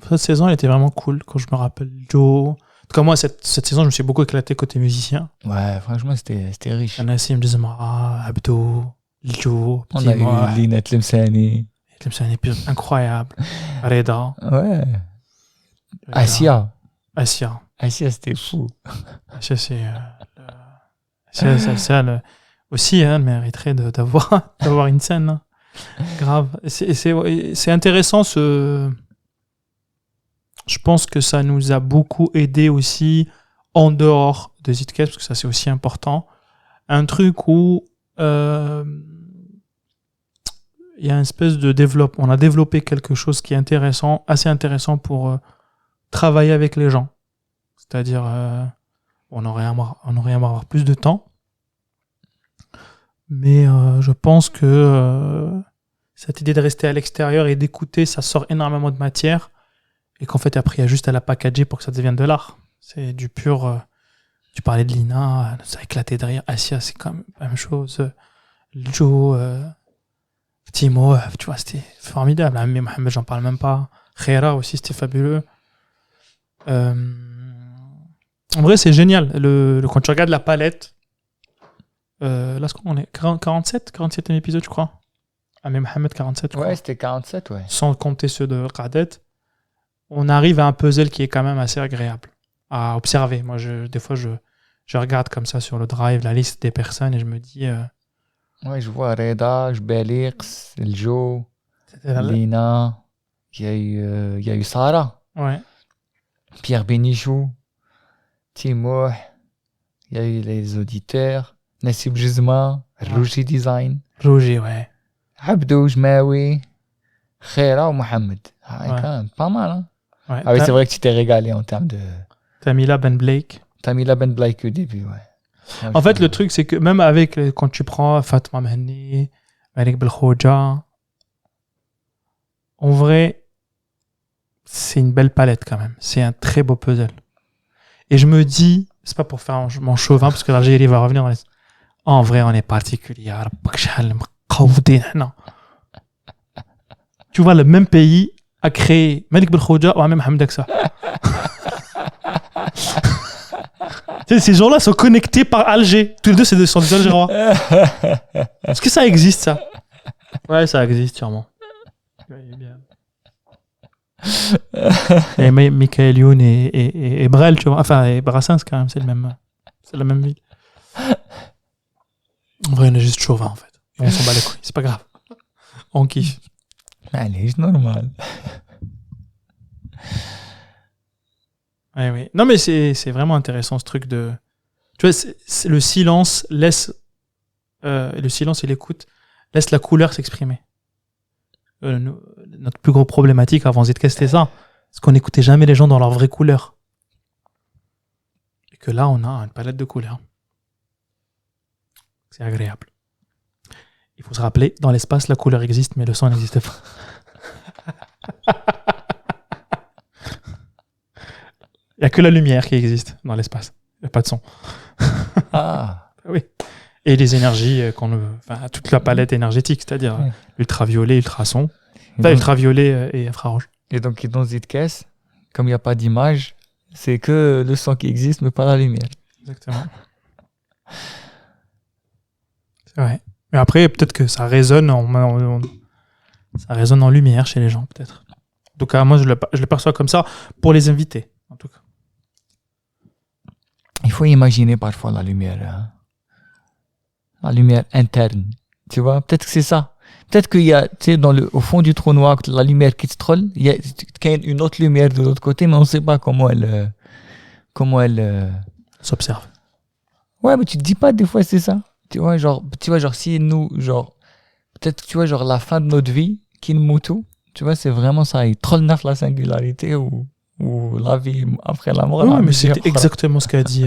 Cette saison, elle était vraiment cool, quand je me rappelle. Joe. En tout cas, moi, cette saison, je me suis beaucoup éclaté côté musicien. Ouais, franchement, c'était riche. Nassim Djezmara, Abdo, Joe. On a eu Linette Lemsani. C'est un épisode incroyable. Reda. Ouais. Asia, c'était fou. Asia, c'est aussi, elle mériterait d'avoir une scène. Hein. Grave. C'est intéressant, je pense que ça nous a beaucoup aidé aussi en dehors de Zidcast, parce que ça, c'est aussi important. Un truc où... il y a une espèce de développement. On a développé quelque chose qui est intéressant, assez intéressant pour travailler avec les gens. C'est-à-dire, on aurait aimé avoir plus de temps. Mais je pense que cette idée de rester à l'extérieur et d'écouter, ça sort énormément de matière. Et qu'en fait, après, il y a juste à la packager pour que ça devienne de l'art. C'est du pur... tu parlais de Lina, ça a éclaté de rire. Asia, c'est quand même la même chose. Joe... Timo, tu vois, c'était formidable. Mais Mohamed, j'en parle même pas. Khaira aussi, c'était fabuleux. En vrai, c'est génial. Quand tu regardes la palette, là, on est 47e épisode, je crois. Mais Mohamed, 47, je crois. Ouais, c'était 47, ouais. Sans compter ceux de Qadet. On arrive à un puzzle qui est quand même assez agréable à observer. Moi, des fois, je regarde comme ça sur le drive la liste des personnes et je me dis... Ouais, je vois Reda, Belix, Joe, Lina, il y a eu Sarah, Pierre Bénichou, Timo, il y a eu les auditeurs, Nassib Jizma, Rougi Design, ouais. Abdou Jmaoui, Khaira ou Mohamed. Quand même pas mal, hein. Ouais. Ah oui, c'est vrai que tu t'es régalé en termes de... Tamila Ben Blake. T'as mis la Ben Black au début, ouais. En fait, le truc, c'est que même avec, quand tu prends Fatma Mehni, Malik Belkhoja, en vrai, c'est une belle palette quand même. C'est un très beau puzzle. Et je me dis, c'est pas pour faire mon chauvin, parce que l'Algérie va revenir dans les... En vrai, on est particulier. Non. Tu vois, le même pays a créé Malik Belkhoja ou même Hamdak Sa. Ces gens-là sont connectés par Alger. Tous les deux, sont des Algérois. Est-ce que ça existe, ça? Ouais, ça existe, sûrement. Et Michael Youn et Brel, tu vois. Enfin, et Brassens, quand même, c'est la même ville. En vrai, on est juste chauvin, en fait. Et on s'en bat les couilles. C'est pas grave. On kiffe. Allez, c'est normal. Ouais, oui. Non, mais c'est vraiment intéressant ce truc de. Tu vois, le silence laisse. Le silence et l'écoute laissent la couleur s'exprimer. Notre plus grosse problématique avant Zidka, c'était ça. C'est qu'on n'écoutait jamais les gens dans leur vraie couleur. Et que là, on a une palette de couleurs. C'est agréable. Il faut se rappeler, dans l'espace, la couleur existe, mais le son n'existe pas. Il n'y a que la lumière qui existe dans l'espace. Il n'y a pas de son. Ah. Oui. Et les énergies, enfin, toute la palette énergétique, c'est-à-dire ultraviolet, ultrason, enfin, ultraviolet et infrarouge. Et donc, dans Zidkes, comme il n'y a pas d'image, c'est que le son qui existe, mais pas la lumière. Exactement. C'est vrai. Mais après, peut-être que ça résonne en lumière chez les gens, peut-être. En tout cas, moi, je le perçois comme ça pour les invités, en tout cas. Il faut imaginer parfois la lumière. Hein. La lumière interne. Tu vois, peut-être que c'est ça. Peut-être qu'il y a, tu sais, au fond du trou noir, la lumière qui se troll, il y a une autre lumière de l'autre côté, mais on ne sait pas comment elle s'observe. Ouais, mais tu te dis pas, des fois, c'est ça. Tu vois, genre, si nous, genre, peut-être, tu vois, genre, la fin de notre vie, Kinmutu, tu vois, c'est vraiment ça. Il troll neuf la singularité ou la vie après la mort. Oui, mais c'est exactement ce qu'a dit,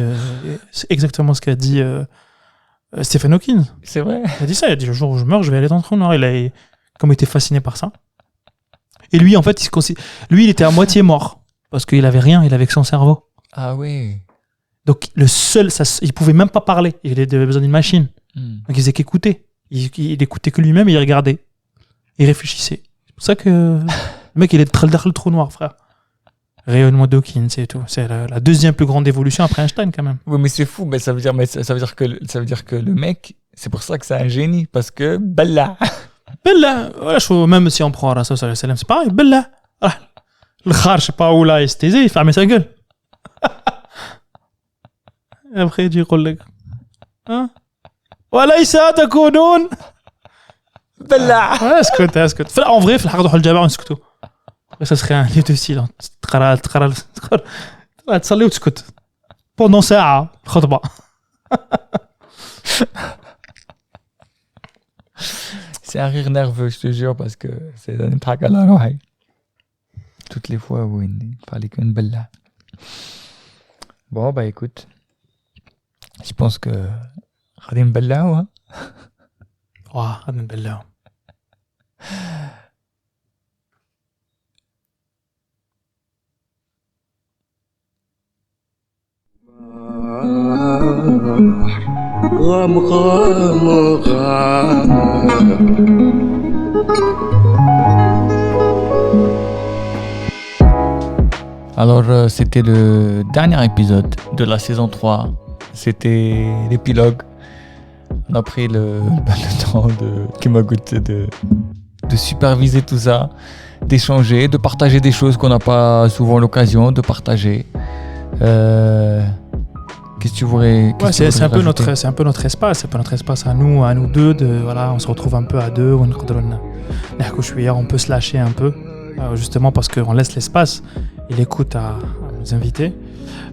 Stephen Hawking. C'est vrai. Il a dit ça, il a dit le jour où je meurs, je vais aller dans le trou noir. Comme il était fasciné par ça. Et lui, en fait, il était à moitié mort. Parce qu'il avait rien, il avait que son cerveau. Ah oui. Donc, il pouvait même pas parler. Il avait besoin d'une machine. Donc, il faisait qu'écouter. Il écoutait que lui-même et il regardait. Il réfléchissait. C'est pour ça que le mec, il est dans le trou noir, frère. Rayonnement d'Hawking, c'est tout. C'est la deuxième plus grande évolution après Einstein, quand même. Oui, mais c'est fou. Mais ça veut dire que le mec, c'est pour ça que c'est un génie. Parce que, Bella. Voilà, même si on prend Rasul sallallahu alayhi wa sallam, c'est pareil. Bella. Le khar, je sais pas où là, il s'est taisé, il fermait sa gueule. Et après, il dit, hein? وليس تكونون Bella. اسكت. En vrai, في الحق نروحوا للجامع ونسكتوا. Ça serait un lieu de silence. تقرا تصلي وتسكت. Pendant ساعة خطبة. C'est un rire nerveux, je te jure, parce que c'est un trac à la roue. Toutes les fois où il fallait qu'une Bella. Bon, bah écoute. Je pense que Khadim Bella, ouais. Ouais, Khadim Bella. غام غام غام. Alors, c'était le dernier épisode de la saison 3. C'était l'épilogue. On a pris le temps de superviser tout ça, d'échanger, de partager des choses qu'on n'a pas souvent l'occasion de partager. Qu'est-ce que tu voudrais c'est un peu notre espace, c'est pas notre espace à nous deux. Voilà, on se retrouve un peu à deux, on peut se lâcher un peu, justement parce qu'on laisse l'espace et l'écoute à nos invités.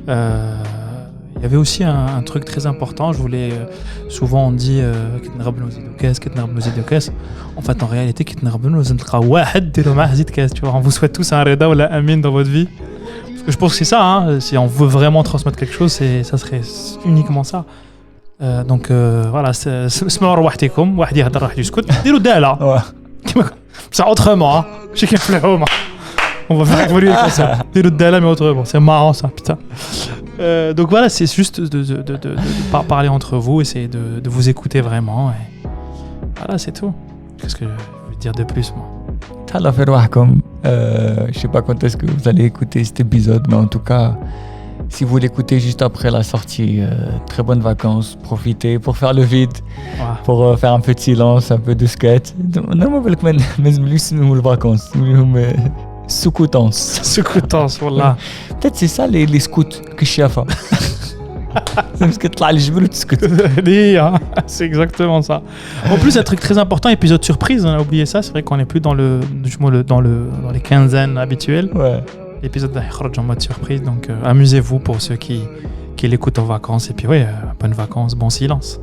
Il y avait aussi un truc très important. Souvent on dit en fait, en réalité, on vous souhaite tous un reda ou la amine dans votre vie. Je pense que c'est ça, hein. Si on veut vraiment transmettre quelque chose, ça serait uniquement ça. Donc voilà, اسمعوا روحتكم واحد يهضر واحد يسكت ديروا داله Ouais. c'est autrement hein. Je sais qu'il fait on va faire évoluer comme ça. Dérou dala mais autrement, c'est marrant ça, putain. Donc voilà, c'est juste de parler entre vous, essayer de vous écouter vraiment et voilà, c'est tout. Qu'est-ce que je veux dire de plus moi? Tala faire wahkom. Je sais pas quand est-ce que vous allez écouter cet épisode, mais en tout cas, si vous l'écoutez juste après la sortie, très bonnes vacances, profitez pour faire le vide, pour faire un peu de silence, un peu de skate. Non, mais les vacances, soukoutance. Soukoutance, voilà. Peut-être c'est ça les scouts que je sais pas. C'est exactement ça. En plus, un truc très important, épisode surprise, on a oublié ça. C'est vrai qu'on n'est plus dans dans les quinzaines habituelles. Ouais. L'épisode est en mode surprise, donc amusez-vous pour ceux qui l'écoutent en vacances. Et puis bonnes vacances, bon silence.